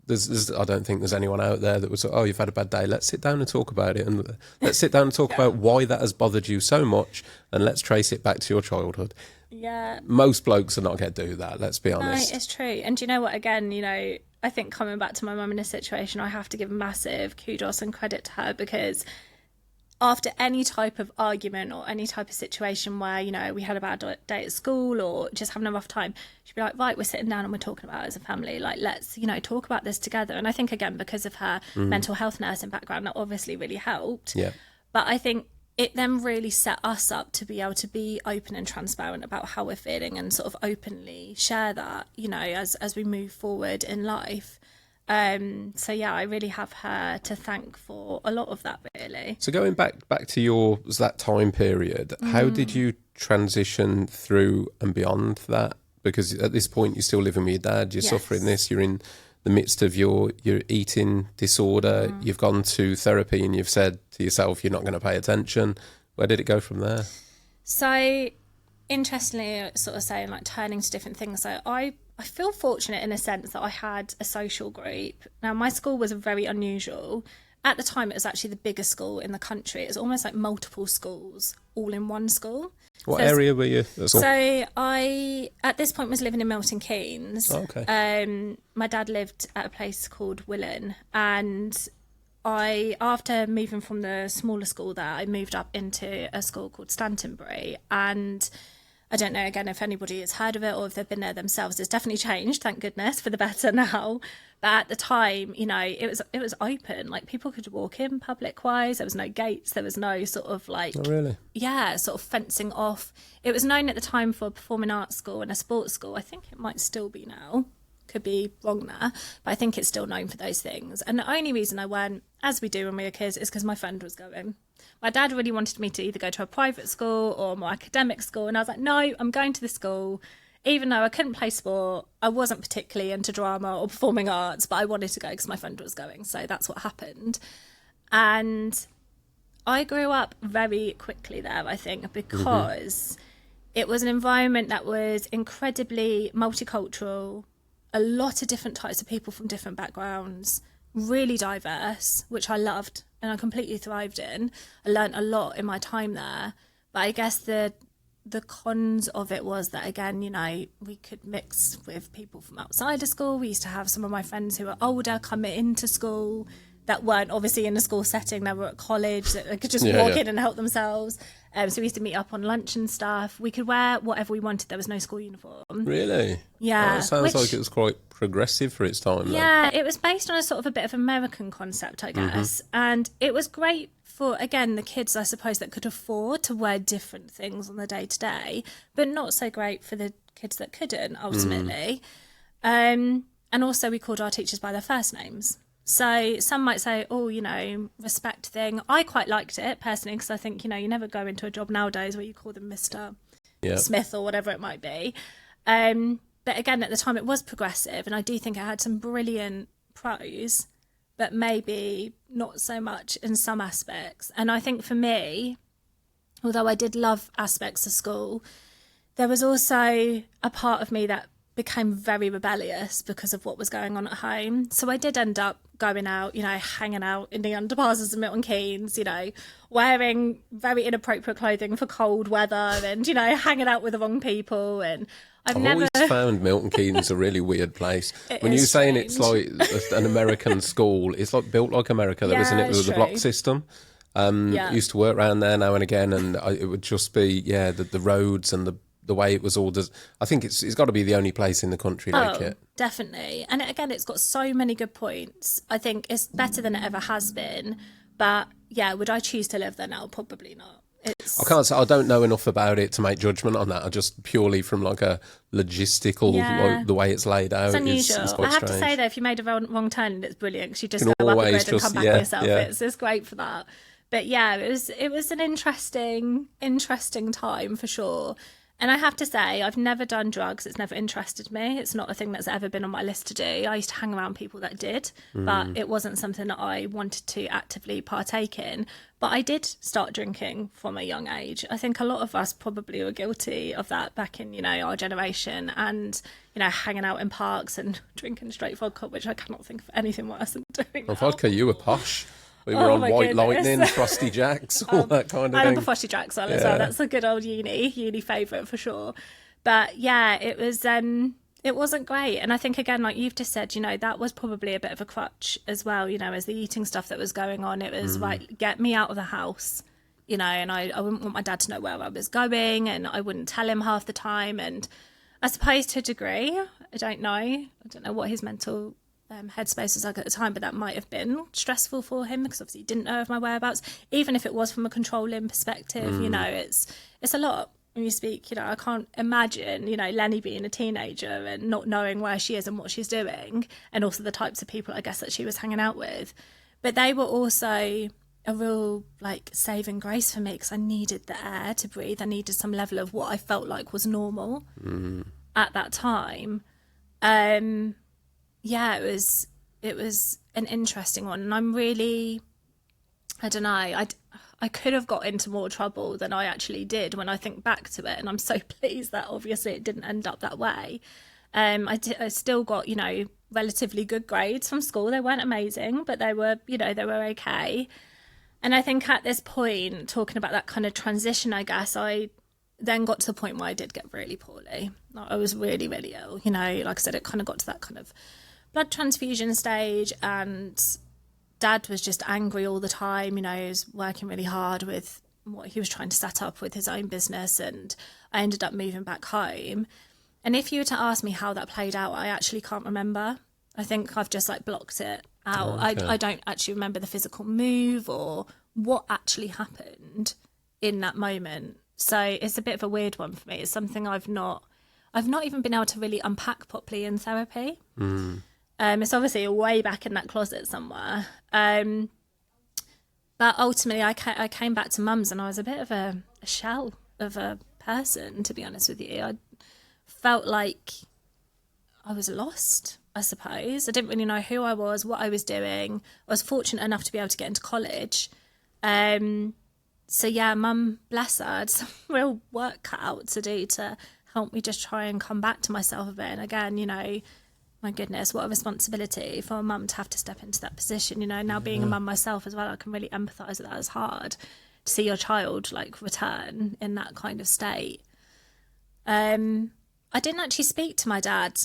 there's I don't think there's anyone out there that was, oh, you've had a bad day, let's sit down and talk about it, and let's sit down and talk about why that has bothered you so much, and let's trace it back to your childhood. Yeah. Most blokes are not going to do that, let's be honest. No, it's true. And do you know what, again, you know, I think coming back to my mum in this situation, I have to give massive kudos and credit to her, because after any type of argument or any type of situation where, you know, we had a bad day at school or just having a rough time, she'd be like, right, we're sitting down and we're talking about it as a family. Like, let's, you know, talk about this together. And I think, again, because of her mental health nursing background, that obviously really helped. Yeah. But I think it then really set us up to be able to be open and transparent about how we're feeling and sort of openly share that, you know, as we move forward in life. So yeah, I really have her to thank for a lot of that, really. So going back to that time period, how did you transition through and beyond that? Because at this point you're still living with your dad, you're suffering this, you're in the midst of your eating disorder, you've gone to therapy and you've said to yourself you're not going to pay attention. Where did it go from there? So interestingly, sort of saying like turning to different things. So I feel fortunate in a sense that I had a social group. Now my school was very unusual. At the time it was actually the biggest school in the country. It was almost like multiple schools all in one school. What area were you at? So I, at this point, was living in Milton Keynes. Oh, okay. My dad lived at a place called Willen, and after moving from the smaller school there, I moved up into a school called Stantonbury, and I don't know, again, if anybody has heard of it or if they've been there themselves. It's definitely changed, thank goodness, for the better now. But at the time, you know, it was open. Like, people could walk in public-wise. There was no gates. There was no sort of like... Oh, really? Yeah, sort of fencing off. It was known at the time for a performing arts school and a sports school. I think it might still be now. Could be wrong there. But I think it's still known for those things. And the only reason I went, as we do when we were kids, is because my friend was going. My dad really wanted me to either go to a private school or more academic school. And I was like, no, I'm going to this school. Even though I couldn't play sport, I wasn't particularly into drama or performing arts, but I wanted to go because my friend was going. So that's what happened. And I grew up very quickly there, I think, because it was an environment that was incredibly multicultural, a lot of different types of people from different backgrounds, really diverse, which I loved and I completely thrived in. I learnt a lot in my time there. But I guess the cons of it was that, again, you know, we could mix with people from outside of school. We used to have some of my friends who were older come into school that weren't obviously in a school setting. They were at college, that they could just walk in and help themselves. So we used to meet up on lunch and stuff. We could wear whatever we wanted. There was no school uniform. Really? Yeah. That sounds like it was quite progressive for its time. Yeah, it was based on a sort of a bit of American concept, I guess. And it was great for, again, the kids, I suppose, that could afford to wear different things on the day-to-day, but not so great for the kids that couldn't, ultimately. And also we called our teachers by their first names. So some might say, oh, you know, respect thing. I quite liked it, personally, because I think, you know, you never go into a job nowadays where you call them Mr. Smith or whatever it might be. But again, at the time, it was progressive, and I do think it had some brilliant pros, but maybe not so much in some aspects. And I think for me, although I did love aspects of school, there was also a part of me that became very rebellious because of what was going on at home. So I did end up going out, you know, hanging out in the underpasses of Milton Keynes, you know, wearing very inappropriate clothing for cold weather and, you know, hanging out with the wrong people. And I've never always found Milton Keynes a really weird place. When you're saying it's like an American school, it's like built like America, though, isn't it? With the block system. Used to work around there now and again, and it would just be, the roads and the way it was all. I think it's got to be the only place in the country like it. Definitely. And again, it's got so many good points. I think it's better than it ever has been. But yeah, would I choose to live there now? Probably not. I can't say, I don't know enough about it to make judgment on that. I just purely from like a logistical, like the way it's laid out. It's unusual. It's quite I have strange. to say though, if you made a wrong turn, it's brilliant because you just You go can up the always grid and come just- back yeah, yourself. yeah. It's great for that. But yeah, it was an interesting time for sure. And I have to say, I've never done drugs. It's never interested me. It's not a thing that's ever been on my list to do. I used to hang around people that did, but it wasn't something that I wanted to actively partake in. But I did start drinking from a young age. I think a lot of us probably were guilty of that back in, you know, our generation and, you know, hanging out in parks and drinking straight vodka, which I cannot think of anything worse than doing now. Vodka, you were posh. We were on my White goodness. Lightning, Frosty Jacks, all that kind of I thing. remember Frosty Jacks on as well. That's a good old uni favourite for sure. But yeah, it wasn't great. And I think, again, like you've just said, you know, that was probably a bit of a crutch as well, you know, as the eating stuff that was going on. It was right, get me out of the house, you know, and I wouldn't want my dad to know where I was going and I wouldn't tell him half the time. And I suppose to a degree, I don't know what his mental headspace was like at the time, but that might have been stressful for him because obviously he didn't know of my whereabouts, even if it was from a controlling perspective. You know, it's a lot when you speak. You know, I can't imagine, you know, Lenny being a teenager and not knowing where she is and what she's doing, and also the types of people I guess that she was hanging out with. But they were also a real like saving grace for me because I needed the air to breathe. I needed some level of what I felt like was normal at that time. Yeah, it was an interesting one, and I'm really, I don't know, I could have got into more trouble than I actually did when I think back to it, and I'm so pleased that obviously it didn't end up that way. I still got, you know, relatively good grades from school. They weren't amazing, but they were, you know, they were okay. And I think at this point, talking about that kind of transition, I guess, I then got to the point where I did get really poorly. I was really, really ill. You know, like I said, it kind of got to that kind of blood transfusion stage, and Dad was just angry all the time. You know, he was working really hard with what he was trying to set up with his own business, and I ended up moving back home. And if you were to ask me how that played out, I actually can't remember. I think I've just like blocked it out. Okay. I don't actually remember the physical move or what actually happened in that moment. So it's a bit of a weird one for me. It's something I've not even been able to really unpack properly in therapy. It's obviously way back in that closet somewhere. But ultimately, I came back to mum's, and I was a bit of a shell of a person, to be honest with you. I felt like I was lost, I suppose. I didn't really know who I was, what I was doing. I was fortunate enough to be able to get into college. So yeah, mum, bless her, had some real work cut out to do to help me just try and come back to myself a bit. And again, you know, my goodness, what a responsibility for a mum to have to step into that position. You know, now being a mum myself as well, I can really empathise with that. It's hard to see your child like return in that kind of state. I didn't actually speak to my dad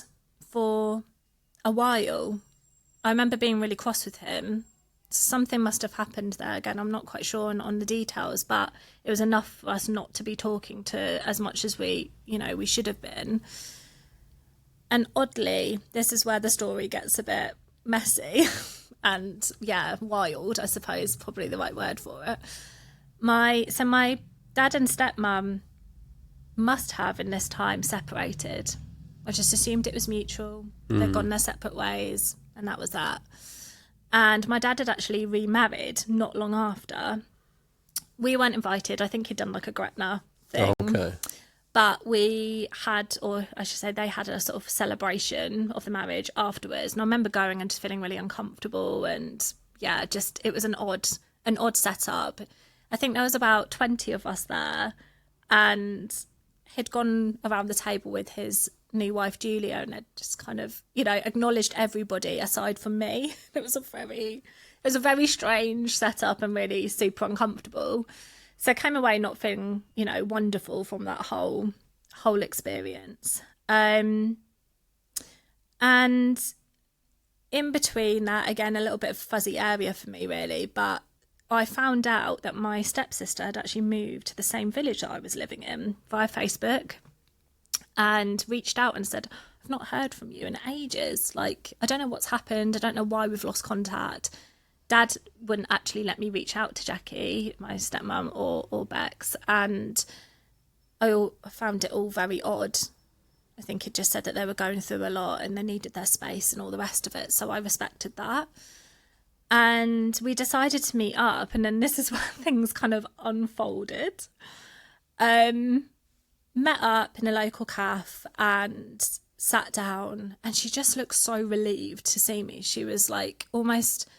for a while. I remember being really cross with him. Something must have happened there. Again, I'm not quite sure on the details, but it was enough for us not to be talking to as much as we should have been. And oddly, this is where the story gets a bit messy and, yeah, wild, I suppose, probably the right word for it. My dad and stepmum must have, in this time, separated. I just assumed it was mutual. They'd gone their separate ways, and that was that. And my dad had actually remarried not long after. We weren't invited. I think he'd done like a Gretna thing. Oh, okay. But we had, or I should say they had a sort of celebration of the marriage afterwards. And I remember going and just feeling really uncomfortable. And yeah, just it was an odd setup. I think there was about 20 of us there. And he'd gone around the table with his new wife Julia, and had just kind of, you know, acknowledged everybody aside from me. It was a very strange setup and really super uncomfortable. So I came away not feeling, you know, wonderful from that whole experience. And in between that, again, a little bit of fuzzy area for me really, but I found out that my stepsister had actually moved to the same village that I was living in via Facebook, and reached out and said, I've not heard from you in ages. Like, I don't know what's happened. I don't know why we've lost contact. Dad wouldn't actually let me reach out to Jackie, my stepmom, or Bex. And I found it all very odd. I think it just said that they were going through a lot and they needed their space and all the rest of it. So I respected that. And we decided to meet up. And then this is where things kind of unfolded. Met up in a local cafe and sat down, and she just looked so relieved to see me. She was like almost,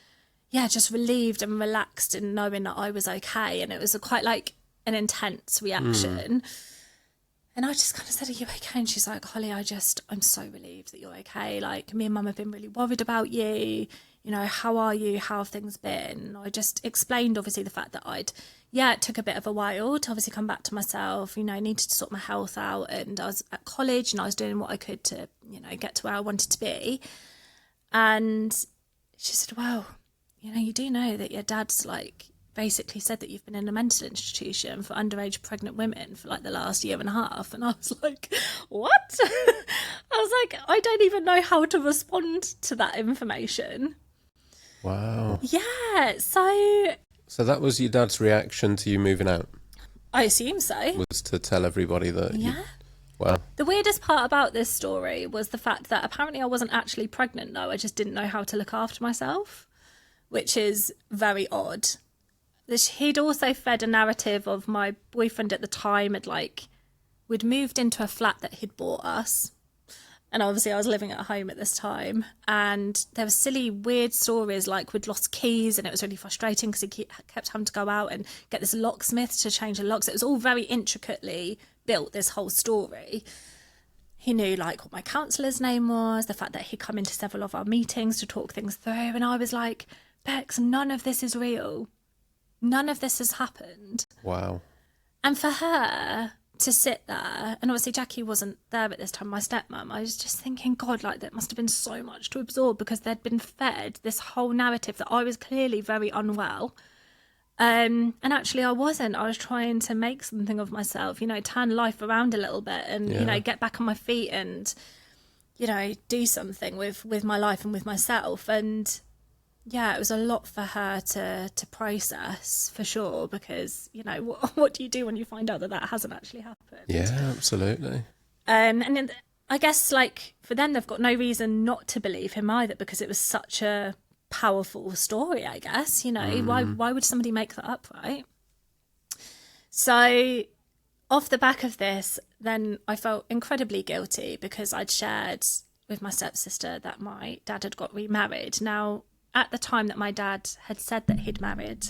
yeah, just relieved and relaxed in knowing that I was okay. And it was quite like an intense reaction. And I just kind of said, are you okay? And she's like, Holly, I'm so relieved that you're okay. Like, me and mum have been really worried about you. You know, how are you? How have things been? I just explained, obviously, the fact that it took a bit of a while to obviously come back to myself. You know, I needed to sort my health out, and I was at college and I was doing what I could to, you know, get to where I wanted to be. And she said, well, you know, you do know that your dad's like, basically said that you've been in a mental institution for underage pregnant women for like the last year and a half. And I was like, what? I was like, I don't even know how to respond to that information. Wow. Yeah, so that was your dad's reaction to you moving out? I assume so. Was to tell everybody that Wow. The weirdest part about this story was the fact that apparently I wasn't actually pregnant, though. I just didn't know how to look after myself, which is very odd. He'd also fed a narrative of my boyfriend at the time we'd moved into a flat that he'd bought us. And obviously I was living at home at this time. And there were silly, weird stories like we'd lost keys and it was really frustrating because he kept having to go out and get this locksmith to change the locks. It was all very intricately built, this whole story. He knew what my counsellor's name was, the fact that he'd come into several of our meetings to talk things through. And I was like, Bex, none of this is real. None of this has happened. Wow. And for her to sit there, and obviously Jackie wasn't there at this time, my stepmom, I was just thinking, God, that must have been so much to absorb because they'd been fed this whole narrative that I was clearly very unwell. And actually I wasn't. I was trying to make something of myself, turn life around a little bit and, get back on my feet and, do something with my life and with myself. And yeah, it was a lot for her to process, for sure, because, what do you do when you find out that hasn't actually happened? Yeah, absolutely. And then I guess, for them, they've got no reason not to believe him either because it was such a powerful story, I guess. Why would somebody make that up, right? So off the back of this, then I felt incredibly guilty because I'd shared with my stepsister that my dad had got remarried. Now, at the time that my dad had said that he'd married,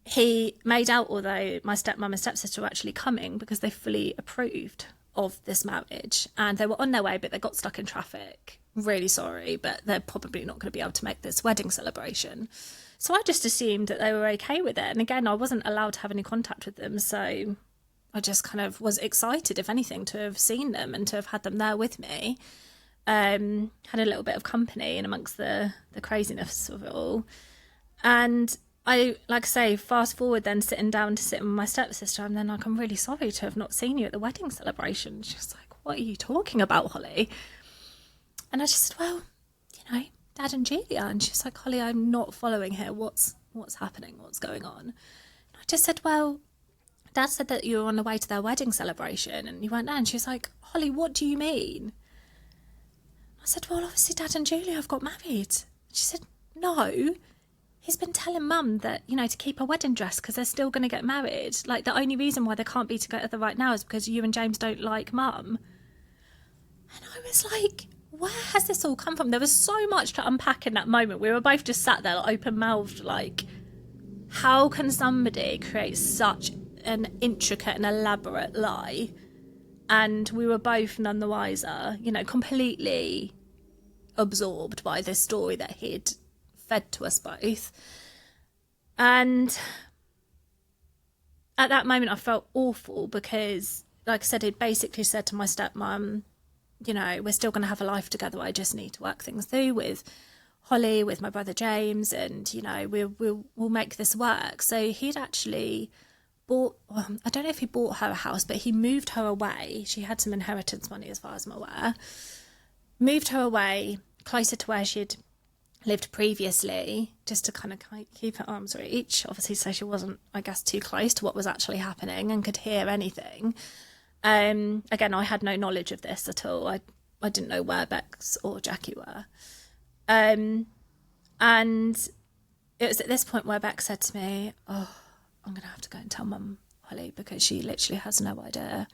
he made out, although my stepmom and stepsister were actually coming because they fully approved of this marriage and they were on their way, but they got stuck in traffic. Really sorry, but they're probably not going to be able to make this wedding celebration. So I just assumed that they were okay with it. And again, I wasn't allowed to have any contact with them. So I just kind of was excited, if anything, to have seen them and to have had them there with me. Had a little bit of company in amongst the craziness of it all. And I, fast forward then sitting down to sit with my stepsister, and then I'm really sorry to have not seen you at the wedding celebration. She's like, what are you talking about, Holly? And I just said, well, Dad and Julia. And she's like, Holly, I'm not following here. What's happening? What's going on? And I just said, well, Dad said that you were on the way to their wedding celebration and you weren't there. And she's like, Holly, what do you mean? I said, well, obviously Dad and Julia have got married. She said, no, he's been telling Mum that, to keep her wedding dress because they're still going to get married. The only reason why they can't be together right now is because you and James don't like Mum. And I was like, where has this all come from? There was so much to unpack in that moment. We were both just sat there open-mouthed, how can somebody create such an intricate and elaborate lie? And we were both none the wiser, completely absorbed by this story that he'd fed to us both. And at that moment, I felt awful because, like I said, he'd basically said to my stepmom, we're still going to have a life together. I just need to work things through with Holly, with my brother James, and, we'll make this work. So he'd actually I don't know if he bought her a house, but he moved her away. She had some inheritance money, as far as I'm aware. Moved her away closer to where she'd lived previously, just to kind of keep her arms reach, obviously, so she wasn't, I guess, too close to what was actually happening and could hear anything. Again, I had no knowledge of this at all. I didn't know where Bex or Jackie were. And it was at this point where Bex said to me, oh, I'm going to have to go and tell Mum, Holly, because she literally has no idea.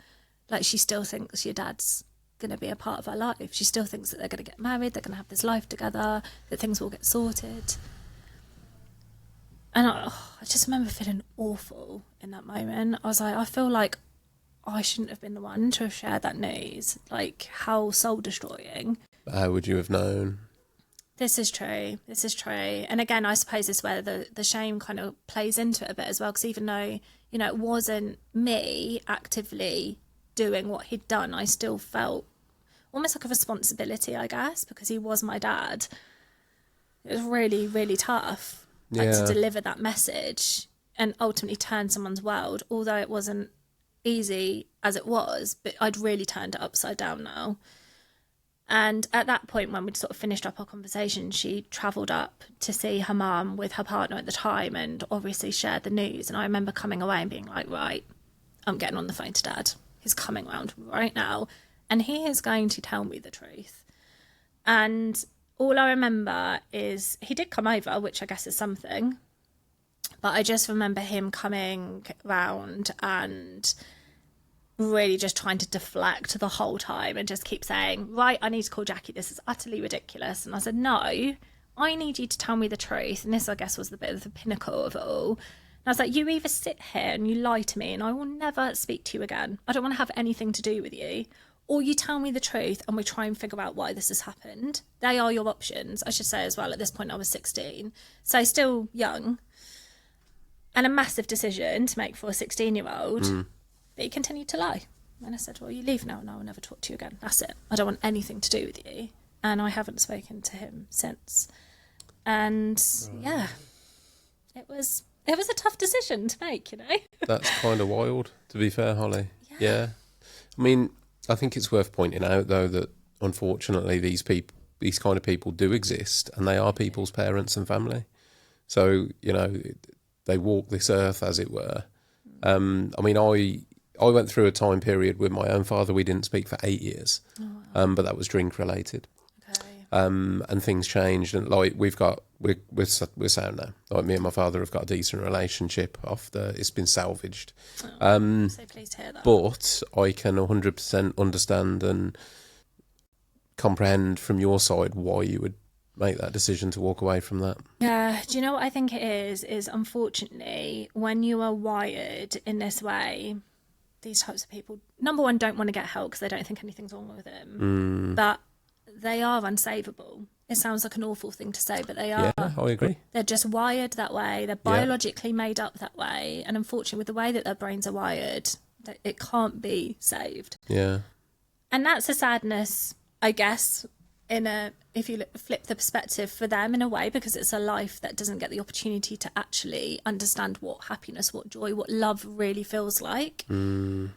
She still thinks your dad's going to be a part of her life. She still thinks that they're going to get married, they're going to have this life together, that things will get sorted. And I just remember feeling awful in that moment. I was like, I feel like I shouldn't have been the one to have shared that news. How soul-destroying. How would you have known? This is true. And again, I suppose it's where the shame kind of plays into it a bit as well, because even though, it wasn't me actively doing what he'd done, I still felt almost like a responsibility, I guess, because he was my dad. It was really, really tough. like to Yeah. deliver that message and ultimately turn someone's world, although it wasn't easy as it was, but I'd really turned it upside down now. And at that point, when we'd sort of finished up our conversation, she travelled up to see her mum with her partner at the time and obviously shared the news. And I remember coming away and being like, right, I'm getting on the phone to Dad. He's coming round right now and he is going to tell me the truth. And all I remember is he did come over, which I guess is something. But I just remember him coming round and really just trying to deflect the whole time and just keep saying, right, I need to call Jackie. This is utterly ridiculous. And I said, no, I need you to tell me the truth. And this, I guess, was the bit of the pinnacle of it all. And I was like, you either sit here and you lie to me and I will never speak to you again. I don't want to have anything to do with you. Or you tell me the truth and we try and figure out why this has happened. They are your options. I should say as well, at this point I was 16. So still young. And a massive decision to make for a 16-year-old. But he continued to lie. And I said, well, you leave now and I will never talk to you again. That's it. I don't want anything to do with you. And I haven't spoken to him since. And yeah, it was a tough decision to make, you know. That's kind of wild, to be fair, Holly. Yeah. I mean, I think it's worth pointing out, though, that unfortunately these kind of people do exist and they are people's parents and family. So, you know, they walk this earth, as it were. I mean, I went through a time period with my own father. We didn't speak for 8 years, but that was drink related. Okay. And things changed, and like we're sound now. Like me and my father have got a decent relationship. It's been salvaged. So pleased to hear that. But I can 100% understand and comprehend from your side why you would make that decision to walk away from that. Yeah, do you know what I think it is unfortunately when you are wired in this way, these types of people, number one, don't want to get help because they don't think anything's wrong with them, but they are unsavable. It sounds like an awful thing to say, but they are. Yeah, I agree. They're just wired that way. They're biologically made up that way, and unfortunately with the way that their brains are wired, it can't be saved. Yeah. And that's a sadness, I guess, if you flip the perspective for them in a way, because it's a life that doesn't get the opportunity to actually understand what happiness, what joy, what love really feels like. You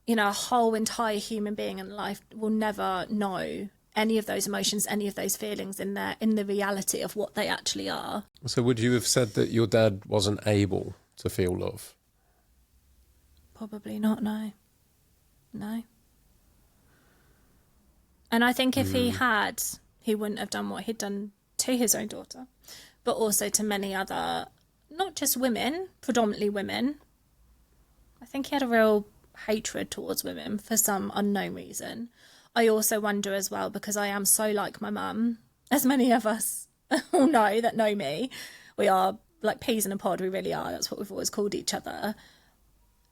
know, a whole entire human being in life will never know any of those emotions, any of those feelings in the reality of what they actually are. So would you have said that your dad wasn't able to feel love? Probably not, no. And I think if he had, he wouldn't have done what he'd done to his own daughter, but also to many other, not just women, predominantly women. I think he had a real hatred towards women for some unknown reason. I also wonder as well, because I am so like my mum, as many of us all know that know me, we are like peas in a pod, we really are. That's what we've always called each other.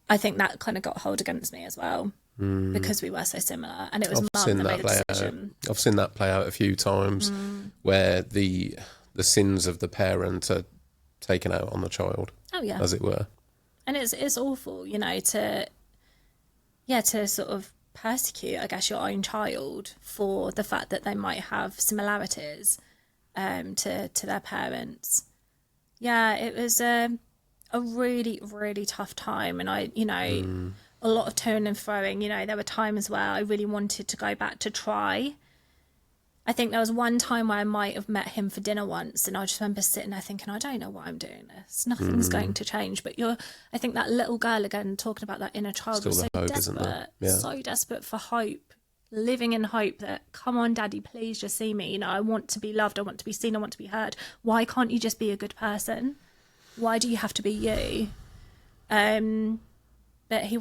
I think that kind of got hold against me as well. Because we were so similar, and it was mum that made the decision. I've seen that play out a few times, where the sins of the parent are taken out on the child. Oh yeah, as it were. And it's awful, you know, to sort of persecute, I guess, your own child for the fact that they might have similarities to their parents. Yeah, it was a really, really tough time, and I, you know. A lot of toing and throwing, you know, there were times where I really wanted to go back to try. I think there was one time where I might have met him for dinner once, and I just remember sitting there thinking, I don't know why I'm doing this. Nothing's going to change. But I think that little girl, again, talking about that inner child, Still was so hope, desperate, yeah. so desperate for hope, living in hope that, come on, Daddy, please just see me. You know, I want to be loved, I want to be seen, I want to be heard. Why can't you just be a good person? Why do you have to be you? But he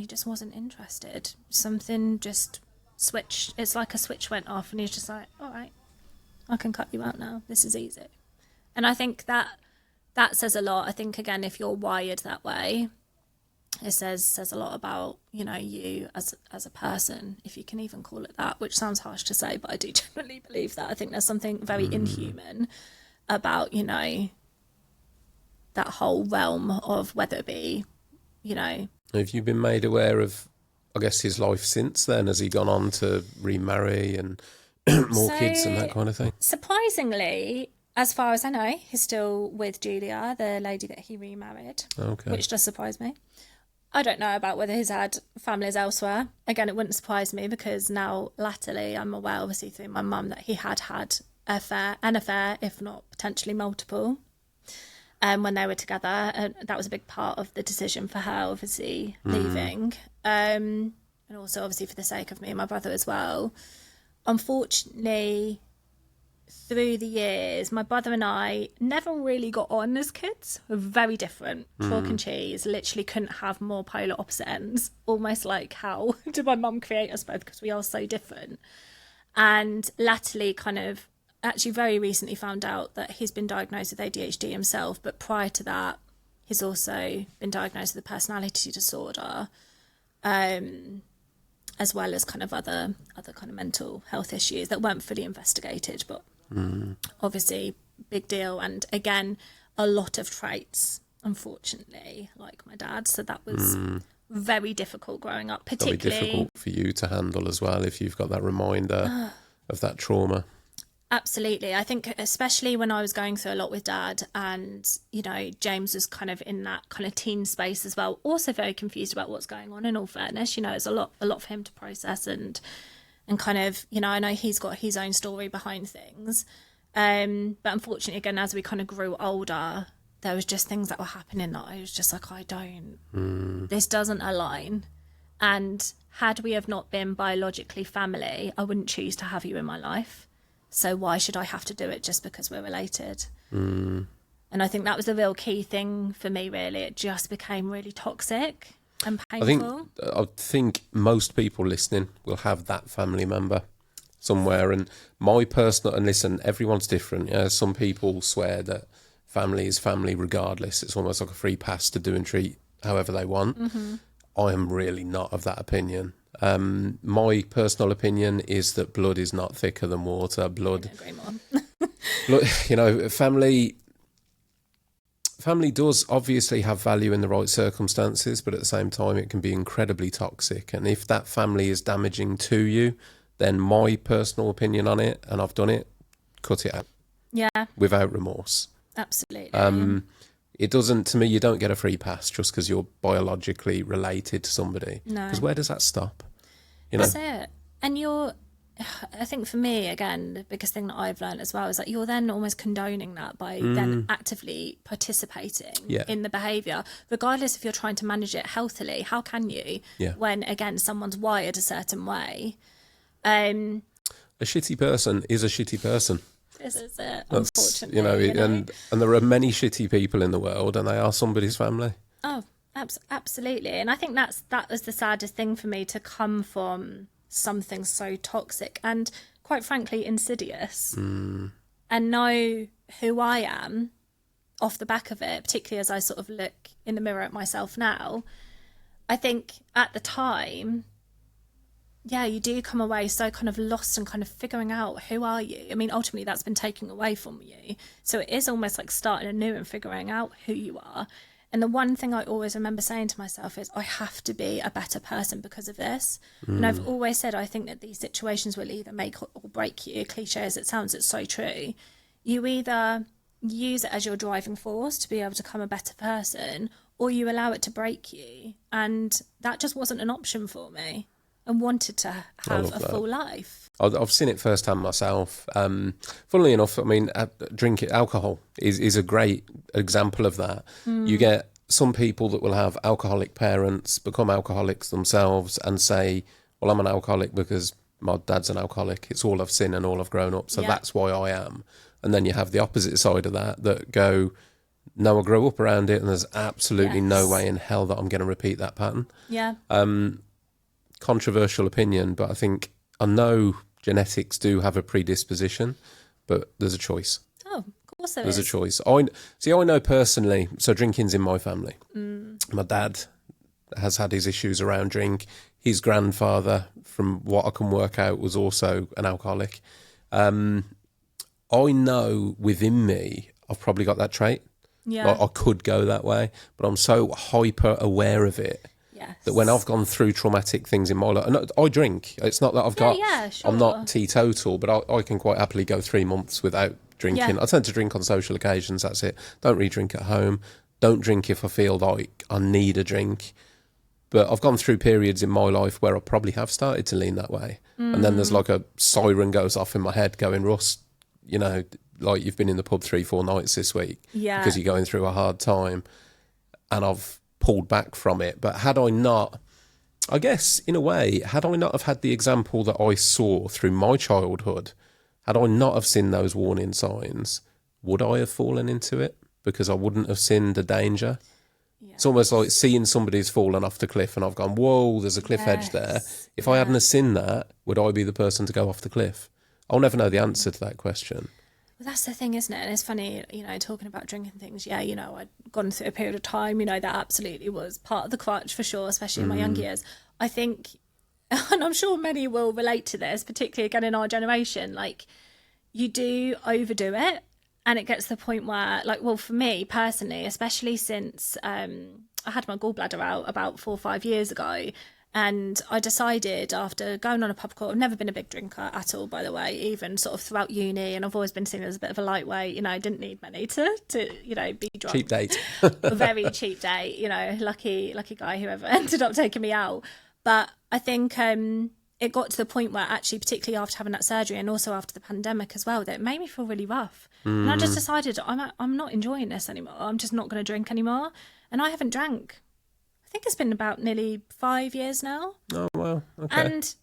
just wasn't interested. Something just switched. It's like a switch went off and he's just like, all right, I can cut you out now. This is easy. And I think that says a lot. I think, again, if you're wired that way, it says a lot about, you know, you as a person, if you can even call it that, which sounds harsh to say, but I do generally believe that. I think there's something very inhuman about, you know, that whole realm of whether it be, you know. Have you been made aware of, I guess, his life since then? Has he gone on to remarry and more kids and that kind of thing? Surprisingly, As far as I know, he's still with Julia, the lady that he remarried, Okay. which does surprise me. I don't know about whether he's had families elsewhere. Again, it wouldn't surprise me because now, latterly, I'm aware, obviously, through my mum, that he had an affair, if not potentially multiple, when they were together. And that was a big part of the decision for her, obviously, leaving. And also, obviously, for the sake of me and my brother as well. Unfortunately, through the years, my brother and I never really got on as kids. We're very different. Chalk and cheese, literally couldn't have more polar opposite ends. Almost like how did my mum create us both, because we are so different. And latterly, kind of, actually very recently found out that he's been diagnosed with ADHD himself. But prior to that, he's also been diagnosed with a personality disorder, as well as kind of other kind of mental health issues that weren't fully investigated, but obviously big deal. And again, a lot of traits, unfortunately, like my dad. So that was very difficult growing up, particularly. It'll be difficult for you to handle as well if you've got that reminder of that trauma. Absolutely. I think especially when I was going through a lot with Dad, and, you know, James was kind of in that kind of teen space as well, also very confused about what's going on, in all fairness. You know, it's a lot for him to process, and kind of, you know, I know he's got his own story behind things. But unfortunately, again, as we kind of grew older, there was just things that were happening that I was just like, this doesn't align. And had we have not been biologically family, I wouldn't choose to have you in my life. So why should I have to do it just because we're related? And I think that was the real key thing for me, really. It just became really toxic and painful. I think most people listening will have that family member somewhere. And my personal, and listen, everyone's different. Yeah? Some people swear that family is family regardless. It's almost like a free pass to do and treat however they want. I am really not of that opinion. My personal opinion is that blood is not thicker than water. Blood, you know, family does obviously have value in the right circumstances, but at the same time, it can be incredibly toxic. And if that family is damaging to you, then my personal opinion on it, and I've done it, cut it out. Yeah. Without remorse. Absolutely. It doesn't, to me, you don't get a free pass just because you're biologically related to somebody. No. Because where does that stop? You know? That's it. And I think for me, again, the biggest thing that I've learned as well is that you're then almost condoning that by then actively participating in the behaviour, regardless if you're trying to manage it healthily. How can you when, again, someone's wired a certain way? A shitty person is a shitty person. This is it, unfortunately. You know, and there are many shitty people in the world, and they are somebody's family. Oh, absolutely. And I think that was the saddest thing for me, to come from something so toxic and, quite frankly, insidious, and know who I am off the back of it, particularly as I sort of look in the mirror at myself now. I think at the time, you do come away so kind of lost and kind of figuring out, who are you? I mean, ultimately that's been taken away from you. So it is almost like starting anew and figuring out who you are. And the one thing I always remember saying to myself is, I have to be a better person because of this. And I've always said, I think that these situations will either make or break you. Cliche as it sounds, it's so true. You either use it as your driving force to be able to become a better person, or you allow it to break you. And that just wasn't an option for me. And wanted to have a full life. I've seen it firsthand myself. Funnily enough, I mean, alcohol is a great example of that. You get some people that will have alcoholic parents, become alcoholics themselves, and say, well, I'm an alcoholic because my dad's an alcoholic. It's all I've seen and all I've grown up, so that's why I am. And then you have the opposite side of that go, no, I grew up around it, and there's absolutely no way in hell that I'm going to repeat that pattern. Yeah. Controversial opinion, but I know genetics do have a predisposition, but there's a choice. Oh, of course there is. There's a choice. I know personally, so drinking's in my family. My dad has had his issues around drink. His grandfather, from what I can work out, was also an alcoholic. I know within me, I've probably got that trait. Yeah. Like, I could go that way, but I'm so hyper aware of it. That when I've gone through traumatic things in my life, and I drink. It's not that I've got, sure. I'm not teetotal, but I can quite happily go 3 months without drinking. I tend to drink on social occasions, that's it. Don't really drink at home. Don't drink if I feel like I need a drink. But I've gone through periods in my life where I probably have started to lean that way. And then there's like a siren goes off in my head going, Russ, you know, like you've been in the pub 3-4 nights this week because you're going through a hard time. And I've pulled back from it. But had I not, I guess in a way, had I not have had the example that I saw through my childhood, had I not have seen those warning signs, would I have fallen into it? Because I wouldn't have seen the danger. Yeah. It's almost like seeing somebody's fallen off the cliff and I've gone, whoa, there's a cliff edge there. If I hadn't have seen that, would I be the person to go off the cliff? I'll never know the answer to that question. Well, that's the thing, isn't it? And it's funny, you know, talking about drinking things. Yeah, you know, I'd gone through a period of time, you know, that absolutely was part of the crutch for sure, especially in my young years. I think, and I'm sure many will relate to this, particularly again in our generation, like you do overdo it. And it gets to the point where, like, well, for me personally, especially since I had my gallbladder out about 4 or 5 years ago, and I decided after going on a pub crawl, I've never been a big drinker at all, by the way, even sort of throughout uni, and I've always been seen as a bit of a lightweight. You know, I didn't need money to you know, be drunk. Cheap date. A very cheap date, you know, lucky guy whoever ended up taking me out. But I think it got to the point where actually, particularly after having that surgery and also after the pandemic as well, that it made me feel really rough. And I just decided I'm not enjoying this anymore. I'm just not going to drink anymore. And I haven't drank. I think it's been about nearly 5 years now. Oh, well, okay. And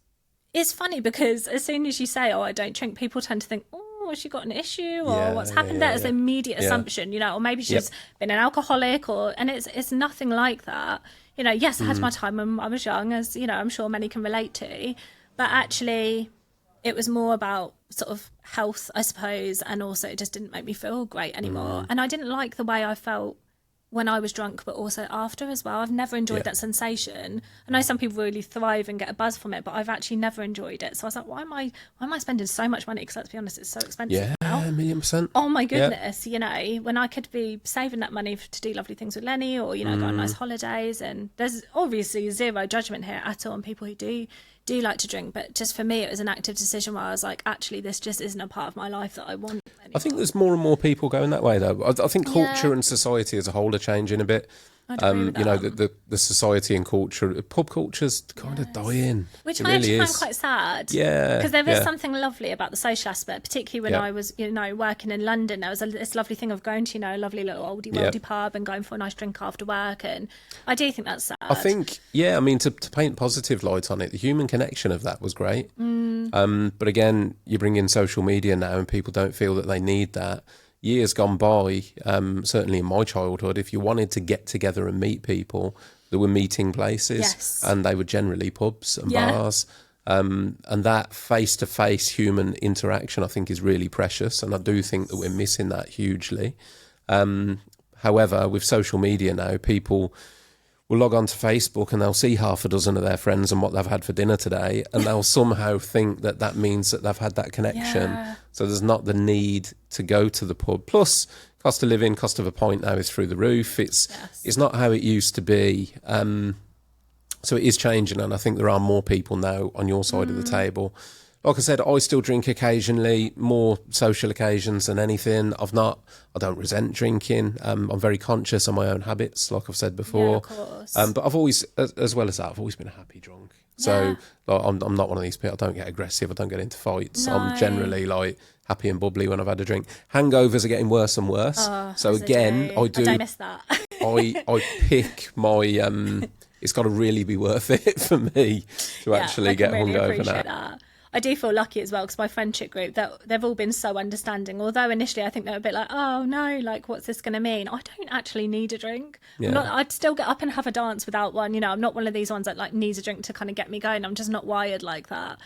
it's funny because as soon as you say, oh, I don't drink, people tend to think, oh, has she got an issue or what's happened there? It's an immediate assumption, you know, or maybe she's been an alcoholic and it's nothing like that. You know, yes, I had my time when I was young, as, you know, I'm sure many can relate to. But actually, it was more about sort of health, I suppose, and also it just didn't make me feel great anymore. And I didn't like the way I felt when I was drunk, but also after as well. I've never enjoyed that sensation. I know some people really thrive and get a buzz from it, but I've actually never enjoyed it. So I was like, why am I spending so much money? Because let's be honest, it's so expensive now. 1,000,000%. Oh my goodness, you know, when I could be saving that money to do lovely things with Lenny or, you know, go on nice holidays. And there's obviously zero judgment here at all on people who do like to drink, but just for me it was an active decision where I was like, actually this just isn't a part of my life that I want anymore. I think there's more and more people going that way though. I think culture and society as a whole are changing a bit. You know, the society and culture, pub culture's kind of dying. Which it I really actually is. find quite sad. Yeah. Because there is something lovely about the social aspect, particularly when I was, you know, working in London. There was this lovely thing of going to, you know, a lovely little oldie worldy pub and going for a nice drink after work. And I do think that's sad. I think, I mean, to paint positive light on it, the human connection of that was great. But again, you bring in social media now and people don't feel that they need that. Years gone by, certainly in my childhood, if you wanted to get together and meet people, there were meeting places and they were generally pubs and bars. And that face-to-face human interaction, I think, is really precious. And I do think that we're missing that hugely. However, with social media now, people will log on to Facebook and they'll see half a dozen of their friends and what they've had for dinner today, and they'll somehow think that that means that they've had that connection. So there's not the need to go to the pub. Plus, cost of living, cost of a pint now is through the roof. It's not how it used to be. So it is changing, and I think there are more people now on your side of the table. Like I said, I still drink occasionally, more social occasions than anything. I don't resent drinking. I'm very conscious of my own habits, like I've said before. Of course. But I've always, as well as that, I've always been a happy drunk. So like, I'm not one of these people. I don't get aggressive. I don't get into fights. No. I'm generally like happy and bubbly when I've had a drink. Hangovers are getting worse and worse. So again, I don't miss that. I pick my... it's got to really be worth it for me to actually get really hungover now. That. I do feel lucky as well because my friendship group, they've all been so understanding. Although initially I think they were a bit like, oh no, like what's this going to mean? I don't actually need a drink. I'd still get up and have a dance without one. You know, I'm not one of these ones that like needs a drink to kind of get me going. I'm just not wired like that.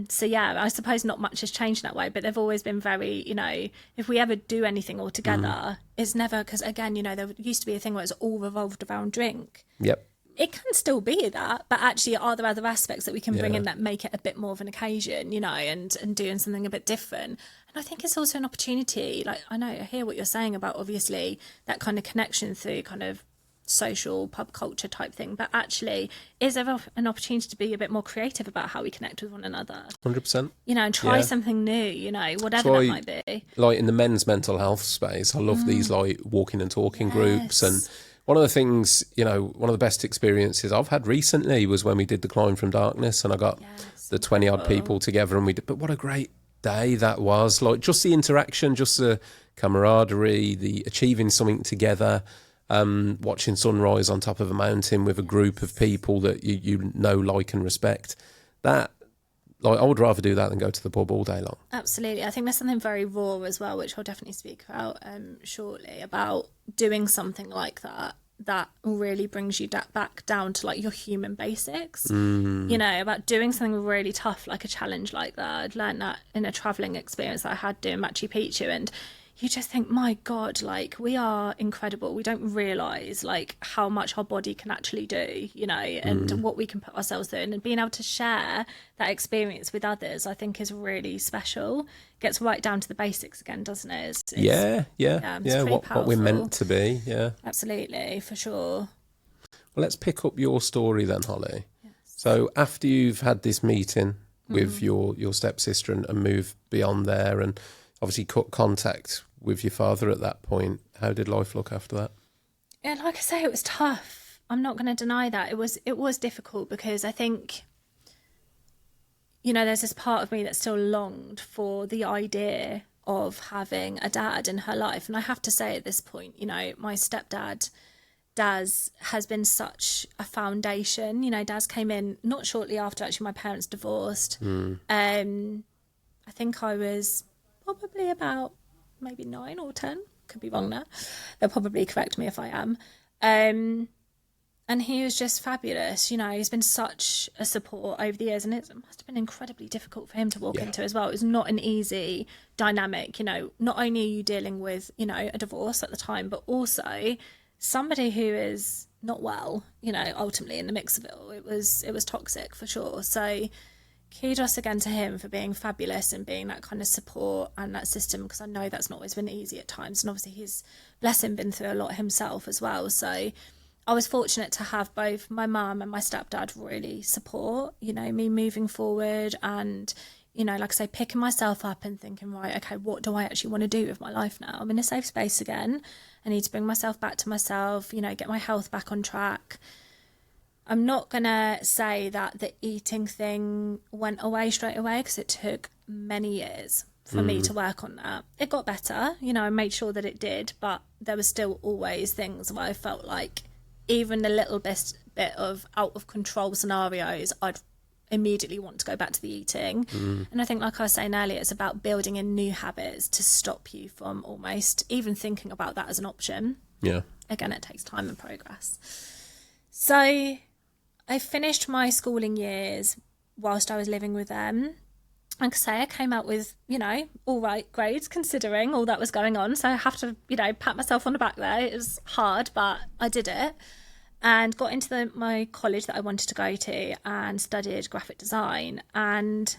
So yeah, I suppose not much has changed that way, but they've always been very, you know, if we ever do anything all together, it's never, because again, you know, there used to be a thing where it's all revolved around drink. Yep. It can still be that, but actually are there other aspects that we can bring in that make it a bit more of an occasion, you know, and doing something a bit different. And I think it's also an opportunity. Like, I hear what you're saying about obviously that kind of connection through kind of social pub culture type thing, but actually is there an opportunity to be a bit more creative about how we connect with one another? 100%. You know, and try something new, you know, whatever that might be. Like in the men's mental health space, I love these like walking and talking groups. And one of the things, you know, one of the best experiences I've had recently was when we did the Climb from Darkness, and I got the 20 odd people together, and we did, but what a great day that was. Like just the interaction, just the camaraderie, the achieving something together. Watching sunrise on top of a mountain with a group of people that you know, like and respect. That, like, I would rather do that than go to the pub all day long. Absolutely. I think there's something very raw as well, which I'll definitely speak about shortly, about doing something like that really brings you back down to like your human basics. You know, about doing something really tough, like a challenge like that. I'd learned that in a travelling experience that I had doing Machu Picchu, and you just think, my God, like, we are incredible. We don't realise, like, how much our body can actually do, you know, and what we can put ourselves through. And being able to share that experience with others, I think, is really special. Gets right down to the basics again, doesn't it? What we're meant to be, Absolutely, for sure. Well, let's pick up your story then, Holly. Yes. So after you've had this meeting with your stepsister and move beyond there, and obviously cut contact with your father at that point, how did life look after that? Yeah, like I say, it was tough. I'm not going to deny that. It was difficult, because I think, you know, there's this part of me that still longed for the idea of having a dad in her life. And I have to say at this point, you know, my stepdad, Daz, has been such a foundation. You know, Daz came in not shortly after actually my parents divorced. I think I was probably about maybe 9 or 10, could be wrong there. They'll probably correct me if I am. And he was just fabulous. You know, he's been such a support over the years, and it must have been incredibly difficult for him to walk into as well. It was not an easy dynamic. You know, not only are you dealing with, you know, a divorce at the time, but also somebody who is not well, you know, ultimately in the mix of it all. It was toxic for sure. So kudos again to him for being fabulous and being that kind of support and that system, because I know that's not always been easy at times, and obviously he's, bless him, been through a lot himself as well. So I was fortunate to have both my mum and my stepdad really support, you know, me moving forward, and, you know, like I say, picking myself up and thinking, right, okay, what do I actually want to do with my life now? I'm in a safe space again. I need to bring myself back to myself, you know, get my health back on track. I'm not going to say that the eating thing went away straight away, because it took many years for me to work on that. It got better, you know, I made sure that it did, but there was still always things where I felt like even a little bit of out of control scenarios, I'd immediately want to go back to the eating. And I think, like I was saying earlier, it's about building in new habits to stop you from almost even thinking about that as an option. Yeah. Again, it takes time and progress. So I finished my schooling years whilst I was living with them. Like I say, I came out with, you know, all right grades considering all that was going on. So I have to, you know, pat myself on the back there. It was hard, but I did it, and got into my college that I wanted to go to and studied graphic design. And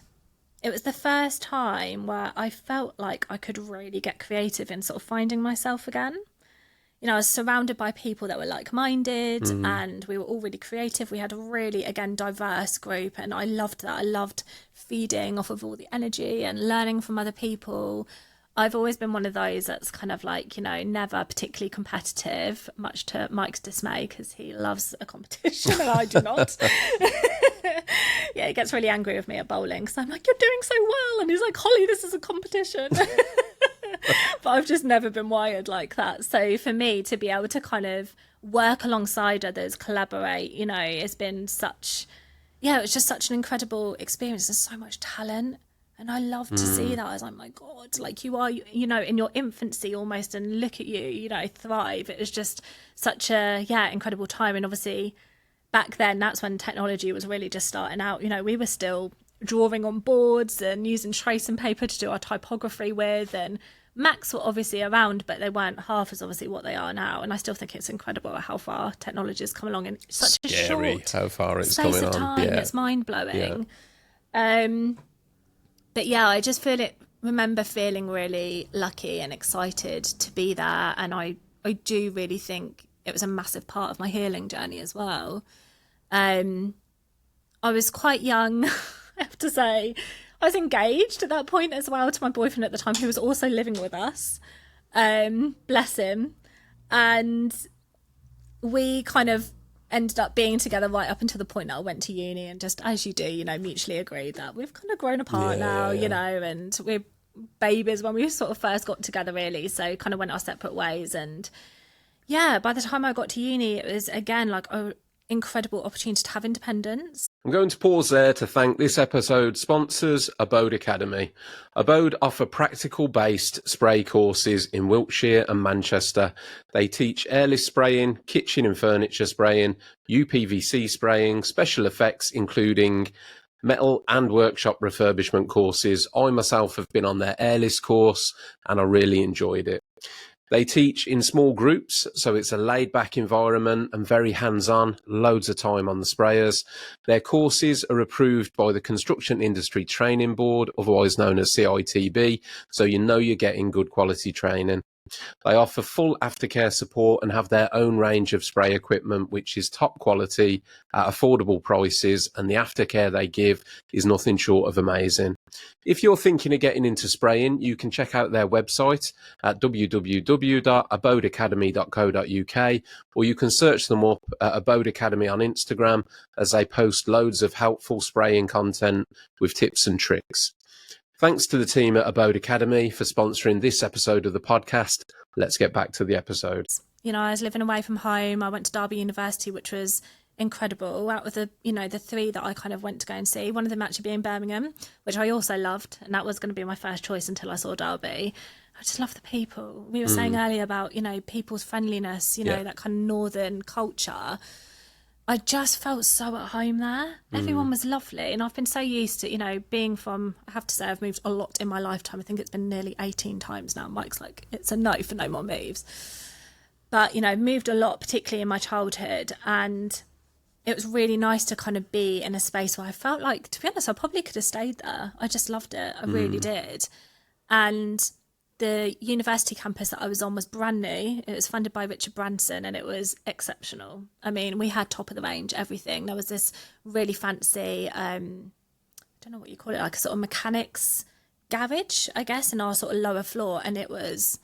it was the first time where I felt like I could really get creative in sort of finding myself again. You know, I was surrounded by people that were like-minded, and we were all really creative. We had a really, again, diverse group, and I loved that. I loved feeding off of all the energy and learning from other people. I've always been one of those that's kind of like, you know, never particularly competitive, much to Mike's dismay, because he loves a competition and I do not. Yeah, he gets really angry with me at bowling, because I'm like, you're doing so well. And he's like, Holly, this is a competition. But I've just never been wired like that. So for me to be able to kind of work alongside others, collaborate, you know, it's been such, yeah, it was just such an incredible experience. There's so much talent, and I love to see that. I was like, my God, like, you are, you know, in your infancy almost, and look at you, you know, thrive. It was just such a, yeah, incredible time. And obviously back then, that's when technology was really just starting out. You know, we were still drawing on boards and using tracing paper to do our typography with, and Macs were obviously around, but they weren't half as obviously what they are now. And I still think it's incredible how far technology has come along in such a short how far it's space coming of time. on. Yeah. It's mind-blowing. But yeah, I just remember feeling really lucky and excited to be there. And I do really think it was a massive part of my healing journey as well. I was quite young, I have to say. I was engaged at that point as well to my boyfriend at the time, who was also living with us. Bless him. And we kind of ended up being together right up until the point that I went to uni, and just as you do, you know, mutually agreed that we've kind of grown apart now, you know, and we're babies when we sort of first got together, really. So kind of went our separate ways. And yeah, by the time I got to uni, it was again like an incredible opportunity to have independence. I'm going to pause there to thank this episode's sponsors, Abode Academy. Abode offer practical-based spray courses in Wiltshire and Manchester. They teach airless spraying, kitchen and furniture spraying, UPVC spraying, special effects including metal and workshop refurbishment courses. I myself have been on their airless course and I really enjoyed it. They teach in small groups, so it's a laid-back environment and very hands-on, loads of time on the sprayers. Their courses are approved by the Construction Industry Training Board, otherwise known as CITB, so you know you're getting good quality training. They offer full aftercare support and have their own range of spray equipment, which is top quality at affordable prices, and the aftercare they give is nothing short of amazing. If you're thinking of getting into spraying, you can check out their website at www.abodeacademy.co.uk, or you can search them up at Abode Academy on Instagram, as they post loads of helpful spraying content with tips and tricks. Thanks to the team at Abode Academy for sponsoring this episode of the podcast. Let's get back to the episode. You know, I was living away from home. I went to Derby University, which was incredible. Out of the, you know, the three that I kind of went to go and see, one of them actually being Birmingham, which I also loved. And that was going to be my first choice until I saw Derby. I just love the people. We were saying earlier about, you know, people's friendliness, you know, that kind of northern culture. I just felt so at home there. Everyone was lovely. And I've been so used to, you know, being from, I have to say, I've moved a lot in my lifetime. I think it's been nearly 18 times now. Mike's like, it's a no for no more moves. But, you know, I've moved a lot, particularly in my childhood. And it was really nice to kind of be in a space where I felt like, to be honest, I probably could have stayed there. I just loved it. I really did. And the university campus that I was on was brand new. It was funded by Richard Branson and it was exceptional. I mean, we had top of the range, everything. There was this really fancy, I don't know what you call it, like a sort of mechanics garage, I guess, in our sort of lower floor. And it was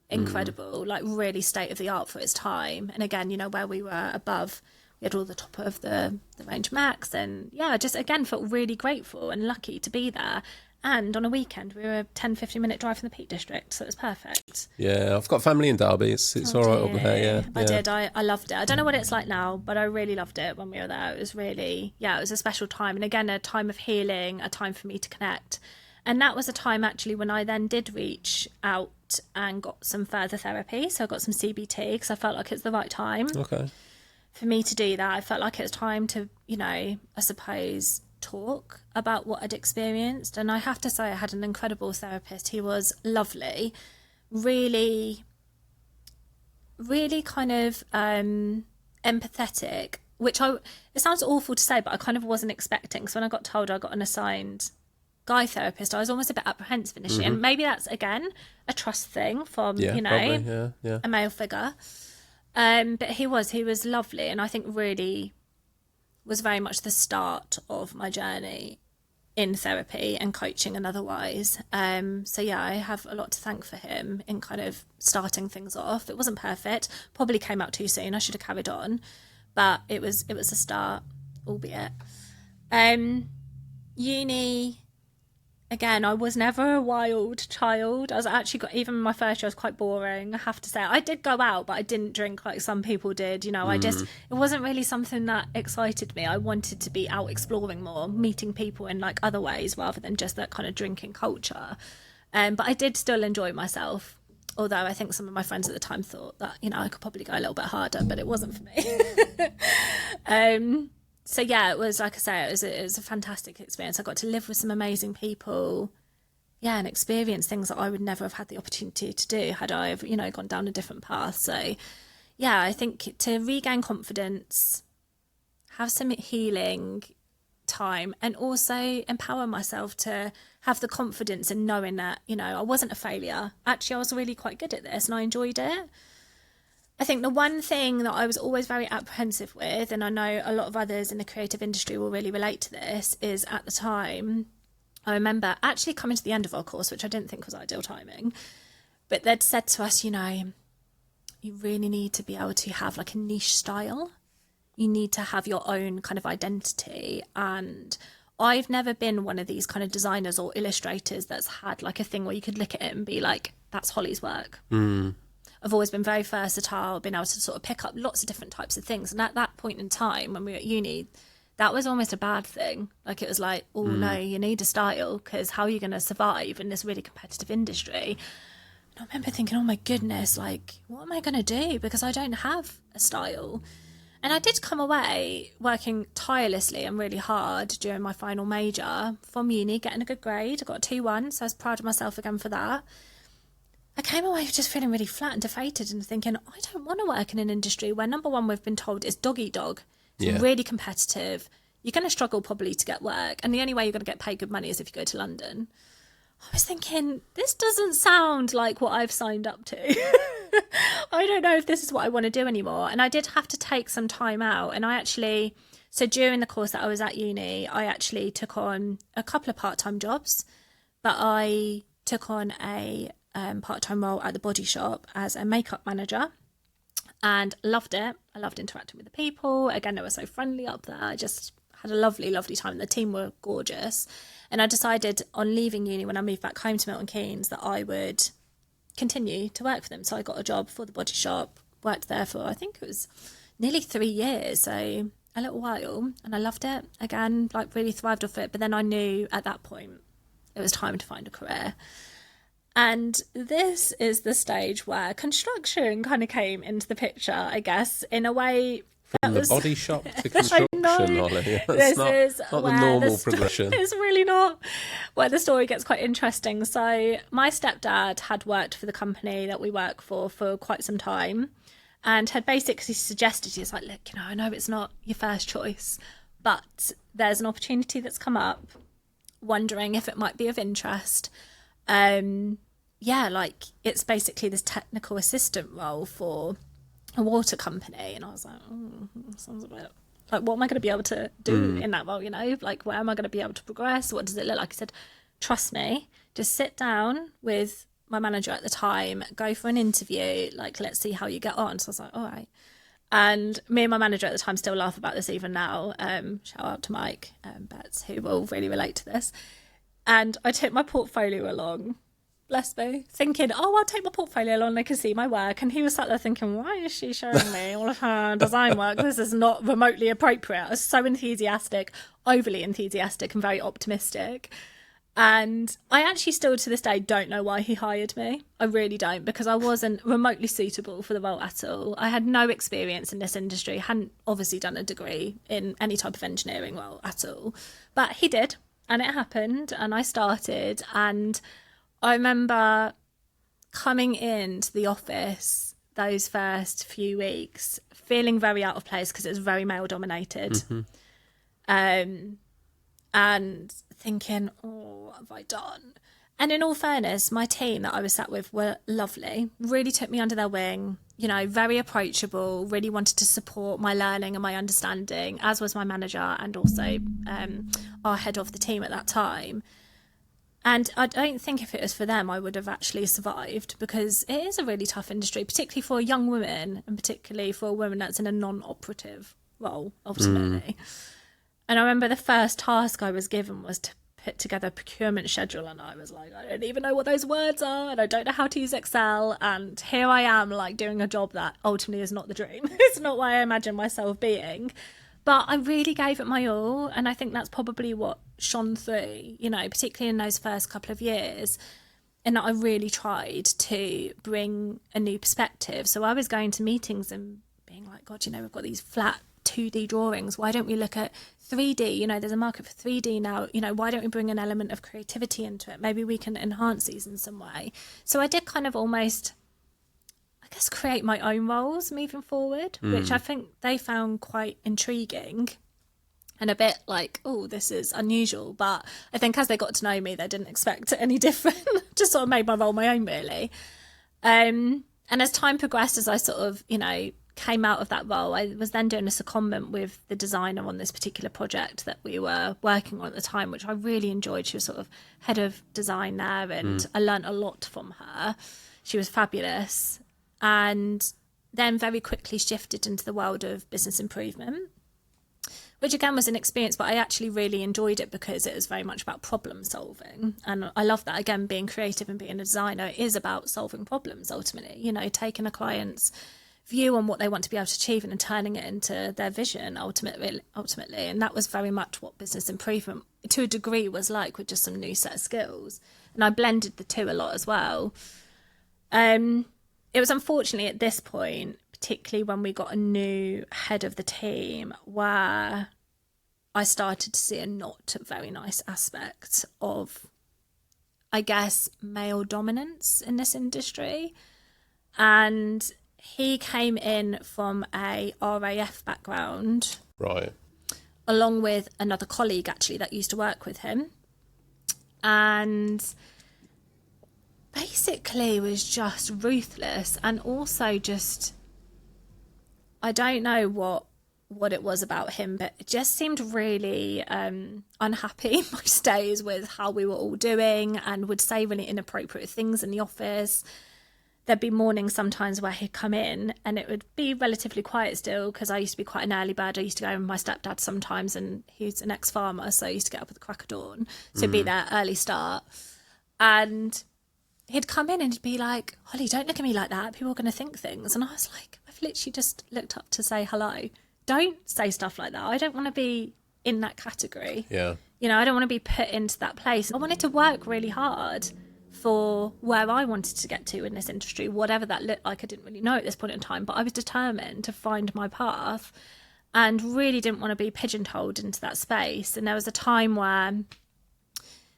incredible, like really state of the art for its time. And again, you know, where we were above, we had all the top of the range Macs. And yeah, I just again felt really grateful and lucky to be there. And on a weekend, we were a 10-15 minute drive from the Peak District, so it was perfect. Yeah, I've got family in Derby. It's all right up there, yeah. I did. I loved it. I don't know what it's like now, but I really loved it when we were there. It was really, it was a special time. And again, a time of healing, a time for me to connect. And that was a time actually when I then did reach out and got some further therapy. So I got some CBT because I felt like it's the right time for me to do that. I felt like it was time to, you know, I suppose, talk about what I'd experienced. And I have to say I had an incredible therapist. He was lovely, really kind of empathetic, which it sounds awful to say, but I kind of wasn't expecting. So when I got told I got an assigned guy therapist, I was almost a bit apprehensive initially. And maybe that's again a trust thing from you know, a male figure, but he was lovely, and I think really was very much the start of my journey in therapy and coaching and otherwise. So yeah, I have a lot to thank for him in kind of starting things off. It wasn't perfect, probably came out too soon. I should have carried on, but it was a start, albeit. Uni, again, I was never a wild child. I was actually even my first year was quite boring, I have to say. I did go out, but I didn't drink like some people did, you know. It wasn't really something that excited me. I wanted to be out exploring more, meeting people in like other ways rather than just that kind of drinking culture. But I did still enjoy myself, although I think some of my friends at the time thought that, you know, I could probably go a little bit harder, but it wasn't for me. So yeah, it was, like I say, it was a fantastic experience. I got to live with some amazing people, and experience things that I would never have had the opportunity to do had I, you know, gone down a different path. So yeah, I think to regain confidence, have some healing time, and also empower myself to have the confidence in knowing that, you know, I wasn't a failure. Actually, I was really quite good at this and I enjoyed it. I think the one thing that I was always very apprehensive with, and I know a lot of others in the creative industry will really relate to this, is at the time, I remember actually coming to the end of our course, which I didn't think was ideal timing, but they'd said to us, you know, you really need to be able to have like a niche style. You need to have your own kind of identity. And I've never been one of these kind of designers or illustrators that's had like a thing where you could look at it and be like, that's Holly's work. I've always been very versatile, been able to sort of pick up lots of different types of things. And at that point in time, when we were at uni, that was almost a bad thing. Like, it was like, oh no, you need a style, because how are you going to survive in this really competitive industry? And I remember thinking, oh my goodness, like, what am I going to do? Because I don't have a style. And I did come away working tirelessly and really hard during my final major from uni, getting a good grade. I got a 2-1, so I was proud of myself again for that. I came away just feeling really flat and deflated and thinking, I don't want to work in an industry where, number one, we've been told is dog eat dog. It's really competitive. You're going to struggle probably to get work. And the only way you're going to get paid good money is if you go to London. I was thinking, this doesn't sound like what I've signed up to. I don't know if this is what I want to do anymore. And I did have to take some time out. And I actually, so during the course that I was at uni, I actually took on a couple of part-time jobs. But I took on a part-time role at the Body Shop as a makeup manager and loved it. I loved interacting with the people. Again, they were so friendly up there. I just had a lovely, lovely time. The team were gorgeous. And I decided on leaving uni when I moved back home to Milton Keynes that I would continue to work for them. So I got a job for the Body Shop, worked there for, I think it was nearly 3 years, so a little while. And I loved it. Again, like really thrived off it. But then I knew at that point it was time to find a career. And this is the stage where construction kind of came into the picture, I guess, in a way. From the Body Shop to construction, Holly. That's not the normal progression. It's really not, where the story gets quite interesting. So my stepdad had worked for the company that we work for quite some time, and had basically suggested, he's like, look, you know, I know it's not your first choice, but there's an opportunity that's come up, wondering if it might be of interest. Like it's basically this technical assistant role for a water company. And I was like, sounds a bit like, what am I going to be able to do in that role? You know, like, where am I going to be able to progress? What does it look like? I said, trust me, just sit down with my manager at the time, go for an interview, like, let's see how you get on. So I was like, all right. And me and my manager at the time still laugh about this even now. Shout out to Mike Betts, who will really relate to this. And I took my portfolio along, bless me, thinking, oh, I'll take my portfolio along, they can see my work. And he was sat there thinking, why is she showing me all of her design work? This is not remotely appropriate. I was so enthusiastic, overly enthusiastic and very optimistic. And I actually still to this day don't know why he hired me. I really don't, because I wasn't remotely suitable for the role at all. I had no experience in this industry, hadn't obviously done a degree in any type of engineering role at all. But he did, and it happened, and I started. And I remember coming into the office those first few weeks, feeling very out of place because it was very male dominated. And thinking, oh, what have I done? And in all fairness, my team that I was sat with were lovely, really took me under their wing, you know, very approachable, really wanted to support my learning and my understanding, as was my manager and also our head of the team at that time. And I don't think if it was for them, I would have actually survived, because it is a really tough industry, particularly for a young woman, and particularly for a woman that's in a non-operative role, ultimately. And I remember the first task I was given was to put together a procurement schedule, and I was like, I don't even know what those words are, and I don't know how to use Excel, and here I am, like, doing a job that ultimately is not the dream. It's not what I imagine myself being. But I really gave it my all, and I think that's probably what shone through, you know, particularly in those first couple of years, and that I really tried to bring a new perspective. So I was going to meetings and being like, God, you know, we've got these flat 2D drawings. Why don't we look at 3D? You know, there's a market for 3D now. You know, why don't we bring an element of creativity into it? Maybe we can enhance these in some way. So I did kind of almost, I guess, create my own roles moving forward, which I think they found quite intriguing and a bit like, oh, this is unusual. But I think as they got to know me, they didn't expect any different. Just sort of made my role my own, really. And And as time progressed, as I sort of, came out of that role, I was then doing a secondment with the designer on this particular project that we were working on at the time, which I really enjoyed. She was sort of head of design there, and I learned a lot from her. She was fabulous. And then very quickly shifted into the world of business improvement, which again was an experience, but I actually really enjoyed it because it was very much about problem solving. And I love that. Again, being creative and being a designer is about solving problems ultimately, taking a client's view on what they want to be able to achieve and turning it into their vision ultimately. And that was very much what business improvement to a degree was like, with just some new set of skills. And I blended the two a lot as well. It was unfortunately at this point, particularly when we got a new head of the team, where I started to see a not very nice aspect of, I guess, male dominance in this industry. And he came in from a RAF background. Right. Along with another colleague, actually, that used to work with him. And basically was just ruthless, and also just, I don't know what it was about him, but it just seemed really unhappy most days with how we were all doing, and would say really inappropriate things in the office. There'd be mornings sometimes where he'd come in and it would be relatively quiet still, because I used to be quite an early bird. I used to go with my stepdad sometimes, and he's an ex-farmer, so I used to get up at the crack of dawn, so be there early start. And he'd come in and he'd be like, Holly, don't look at me like that. People are going to think things. And I was like, I've literally just looked up to say hello. Don't say stuff like that. I don't want to be in that category. Yeah. I don't want to be put into that place. I wanted to work really hard for where I wanted to get to in this industry, whatever that looked like. I didn't really know at this point in time, but I was determined to find my path and really didn't want to be pigeonholed into that space. And there was a time where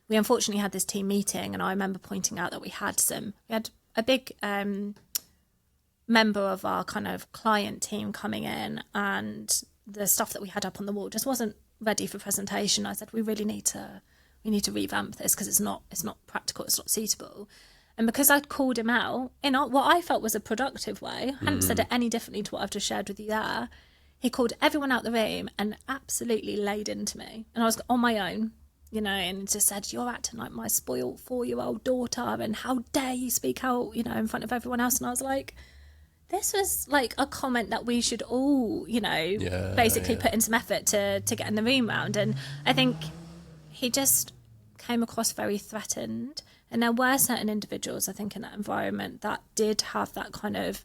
we unfortunately had this team meeting, and I remember pointing out that we had a big member of our kind of client team coming in, and the stuff that we had up on the wall just wasn't ready for presentation. I said, we need to revamp this because it's not practical, it's not suitable. And because I'd called him out in what I felt was a productive way, I hadn't said it any differdifferently to what I've just shared with you there, he called everyone out the room and absolutely laid into me. And I was on my own, and just said, you're acting like my spoiled 4-year-old daughter, and how dare you speak out, in front of everyone else. And I was like, this was like a comment that we should all, basically put in some effort to get in the room round. And I think he just came across very threatened. And there were certain individuals, I think, in that environment that did have that kind of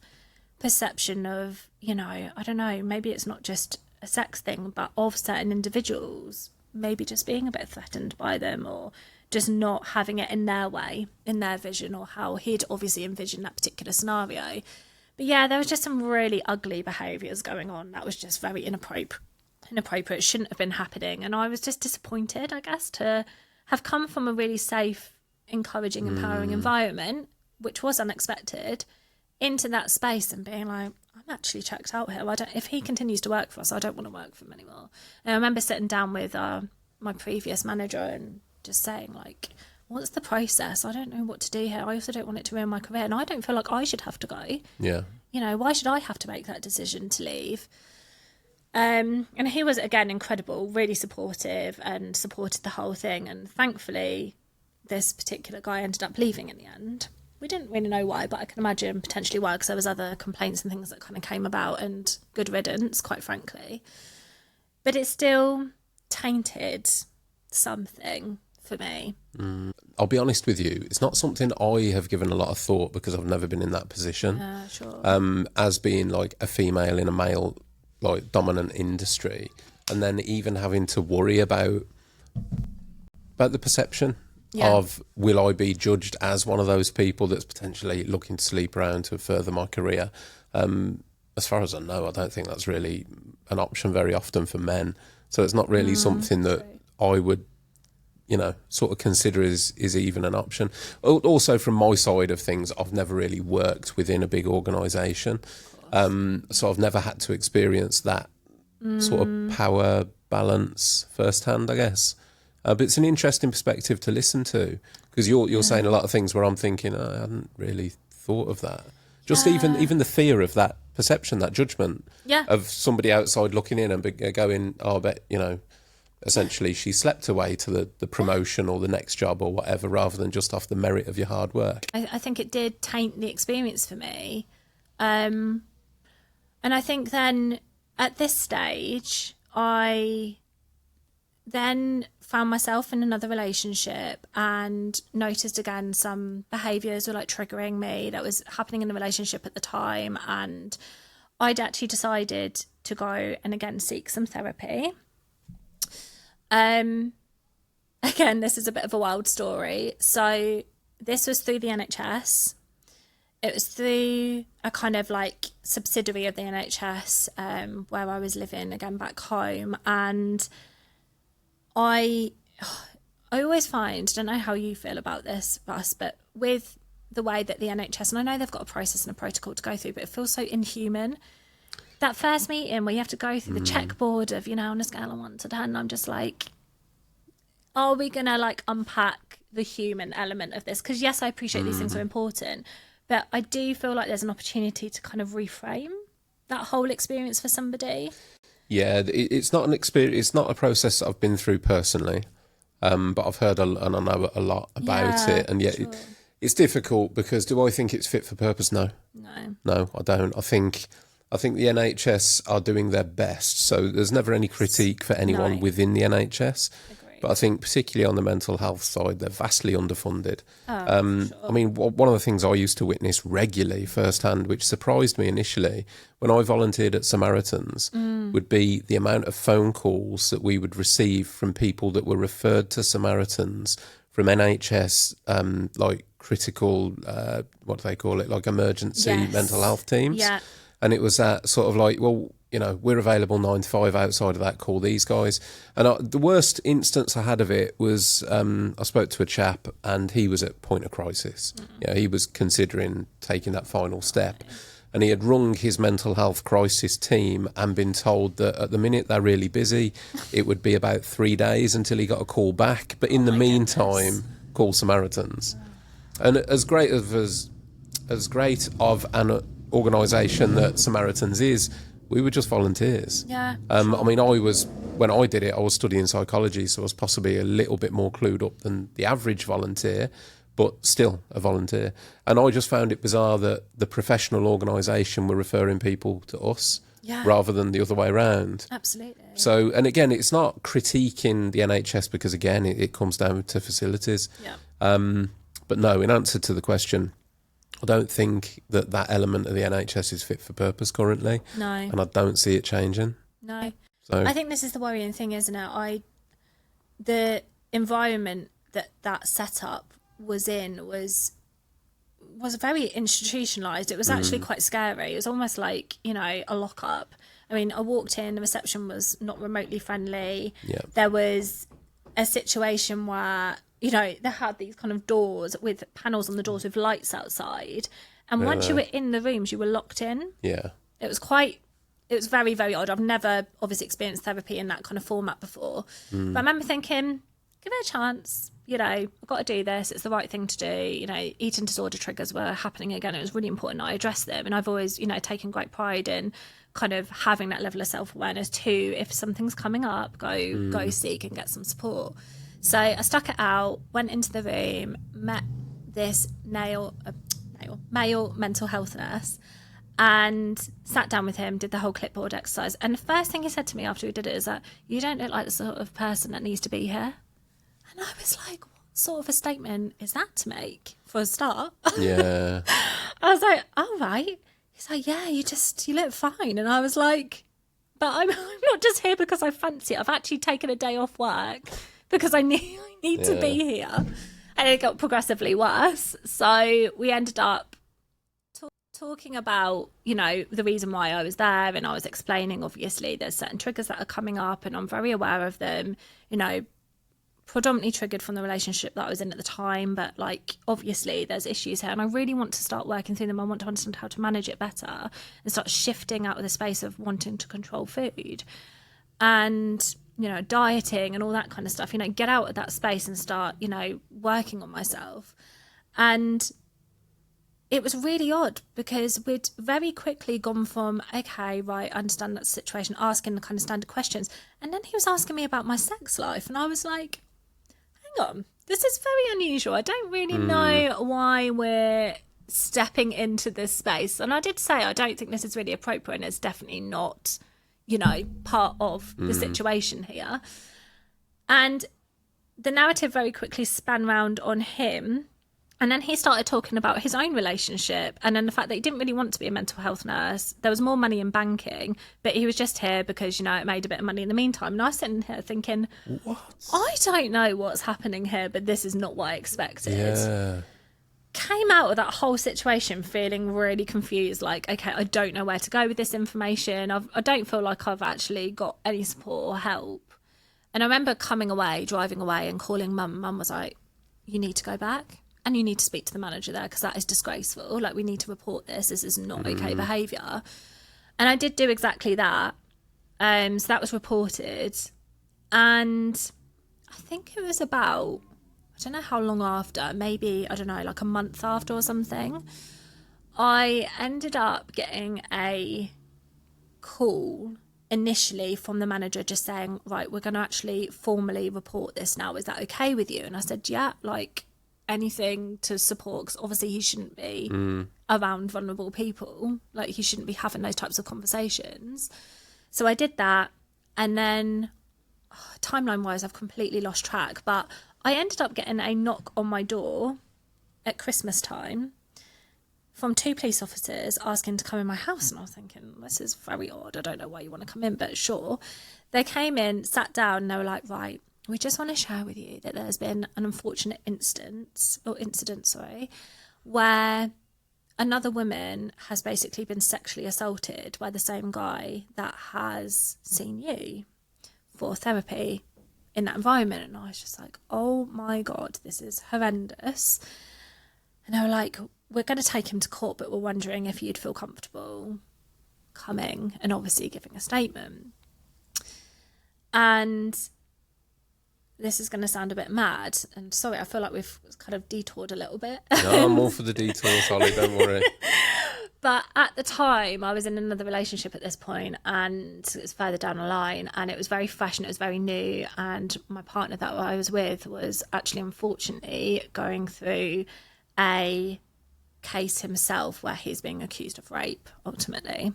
perception of, I don't know, maybe it's not just a sex thing, but of certain individuals maybe just being a bit threatened by them, or just not having it in their way, in their vision, or how he'd obviously envisioned that particular scenario. But yeah, there was just some really ugly behaviours going on that was just very inappropriate, shouldn't have been happening. And I was just disappointed, I guess, to have come from a really safe, encouraging, empowering environment, which was unexpected, into that space and being like, I'm actually checked out here. If he continues to work for us, I don't want to work for him anymore. And I remember sitting down with my previous manager and just saying, like, what's the process? I don't know what to do here. I also don't want it to ruin my career, and I don't feel like I should have to go. Yeah. Why should I have to make that decision to leave? And he was, again, incredible, really supportive, and supported the whole thing. And thankfully, this particular guy ended up leaving in the end. We didn't really know why, but I can imagine potentially why, because there was other complaints and things that kind of came about, and good riddance, quite frankly. But it still tainted something for me. I'll be honest with you, it's not something I have given a lot of thought, because I've never been in that position. Sure. As being like a female in a male like dominant industry, and then even having to worry about the perception of, will I be judged as one of those people that's potentially looking to sleep around to further my career? As far as I know, I don't think that's really an option very often for men. So it's not really something that I would, sort of consider is even an option. Also, from my side of things, I've never really worked within a big organisation. So I've never had to experience that sort of power balance firsthand, I guess. But it's an interesting perspective to listen to, because you're saying a lot of things where I'm thinking, I hadn't really thought of that. Just even the fear of that perception, that judgment of somebody outside looking in and going, oh, I bet, essentially she slept away to the promotion or the next job or whatever, rather than just off the merit of your hard work. I think it did taint the experience for me. And I think then at this stage, I then found myself in another relationship and noticed again some behaviours were like triggering me that was happening in the relationship at the time. And I'd actually decided to go and again seek some therapy. Again, this is a bit of a wild story. So this was through the NHS. It was through a kind of like subsidiary of the NHS where I was living again back home. And I always find, I don't know how you feel about this, Russ, but with the way that the NHS, and I know they've got a process and a protocol to go through, but it feels so inhuman. That first meeting where you have to go through the checkboard of, on a scale of 1 to 10, I'm just like, are we going to like unpack the human element of this? Because yes, I appreciate these things are important, but I do feel like there's an opportunity to kind of reframe that whole experience for somebody. Yeah, it's not an experience. It's not a process that I've been through personally, but I've heard and I know a lot about it. And yet it's difficult because do I think it's fit for purpose? No, I don't. I think the NHS are doing their best. So there's never any critique for anyone within the NHS. But I think particularly on the mental health side, they're vastly underfunded. I mean, one of the things I used to witness regularly firsthand, which surprised me initially, when I volunteered at Samaritans, would be the amount of phone calls that we would receive from people that were referred to Samaritans from NHS, like critical, what do they call it, like emergency mental health teams. Yeah. And it was that sort of like, well, we're available 9 to 5 outside of that, call these guys. And the worst instance I had of it was I spoke to a chap and he was at point of crisis. He was considering taking that final step. And he had rung his mental health crisis team and been told that at the minute they're really busy, it would be about 3 days until he got a call back. But in the meantime, call Samaritans. And as great of an organisation that Samaritans is, we were just volunteers. Yeah. I mean, when I did it, I was studying psychology, so I was possibly a little bit more clued up than the average volunteer, but still a volunteer. And I just found it bizarre that the professional organisation were referring people to us rather than the other way around. Absolutely. So, and again, it's not critiquing the NHS because, again, it comes down to facilities. Yeah. But no, in answer to the question, I don't think that element of the NHS is fit for purpose currently. No. And I don't see it changing. No. So I think this is the worrying thing, isn't it? The environment that setup was in was very institutionalised. It was actually quite scary. It was almost like, a lockup. I mean, I walked in, the reception was not remotely friendly. Yeah. There was a situation where they had these kind of doors with panels on the doors with lights outside. And once you were in the rooms, you were locked in. Yeah. It was very, very odd. I've never obviously experienced therapy in that kind of format before. But I remember thinking, give it a chance. I've got to do this. It's the right thing to do. Eating disorder triggers were happening again. It was really important I address them. And I've always, taken great pride in kind of having that level of self-awareness too. If something's coming up, go seek and get some support. So I stuck it out, went into the room, met this male mental health nurse and sat down with him, did the whole clipboard exercise. And the first thing he said to me after we did it is that, you don't look like the sort of person that needs to be here. And I was like, what sort of a statement is that to make for a start? Yeah. I was like, all right. He's like, yeah, you look fine. And I was like, but I'm not just here because I fancy it. I've actually taken a day off work because I need to be here. And it got progressively worse. So we ended up talking about, the reason why I was there. And I was explaining, obviously, there's certain triggers that are coming up and I'm very aware of them, predominantly triggered from the relationship that I was in at the time. But obviously there's issues here and I really want to start working through them. I want to understand how to manage it better and start shifting out of the space of wanting to control food. And dieting and all that kind of stuff, get out of that space and start, working on myself. And it was really odd because we'd very quickly gone from, okay, right, I understand that situation, asking the kind of standard questions. And then he was asking me about my sex life. And I was like, hang on, this is very unusual. I don't really know why we're stepping into this space. And I did say, I don't think this is really appropriate. And it's definitely not, you know, part of the situation here. And the narrative very quickly span round on him. And then he started talking about his own relationship and then the fact that he didn't really want to be a mental health nurse. There was more money in banking, but he was just here because, you know, it made a bit of money in the meantime. And I was sitting here thinking, what? I don't know what's happening here, but this is not what I expected. Yeah. Came out of that whole situation feeling really confused, like, okay, I don't know where to go with this information. I don't feel like I've actually got any support or help. And I remember coming away, driving away and calling mum. Mum was like, you need to go back. And you need to speak to the manager there because that is disgraceful. Like, we need to report this. This is not okay behaviour. And I did do exactly that. So that was reported. And I think it was about, I don't know how long after, maybe, I don't know, like a month after or something, I ended up getting a call initially from the manager just saying, right, we're going to actually formally report this now. Is that okay with you? And I said, yeah, like, anything to support, because obviously he shouldn't be around vulnerable people, like he shouldn't be having those types of conversations. So I did that, and then timeline wise I've completely lost track, but I ended up getting a knock on my door at Christmas time from 2 police officers asking to come in my house, and I was thinking, this is very odd, I don't know why you want to come in, but sure. They came in, sat down, and they were like, right, we just want to share with you that there's been an unfortunate incident, where another woman has basically been sexually assaulted by the same guy that has seen you for therapy in that environment. And I was just like, oh my God, this is horrendous. And they were like, we're going to take him to court, but we're wondering if you'd feel comfortable coming and obviously giving a statement. And this is going to sound a bit mad, and sorry, I feel like we've kind of detoured a little bit. No, I'm all for the detours, Holly, don't worry. But at the time, I was in another relationship at this point, and it was further down the line, and it was very fresh and it was very new. And my partner that I was with was actually, unfortunately, going through a case himself where he's being accused of rape, ultimately.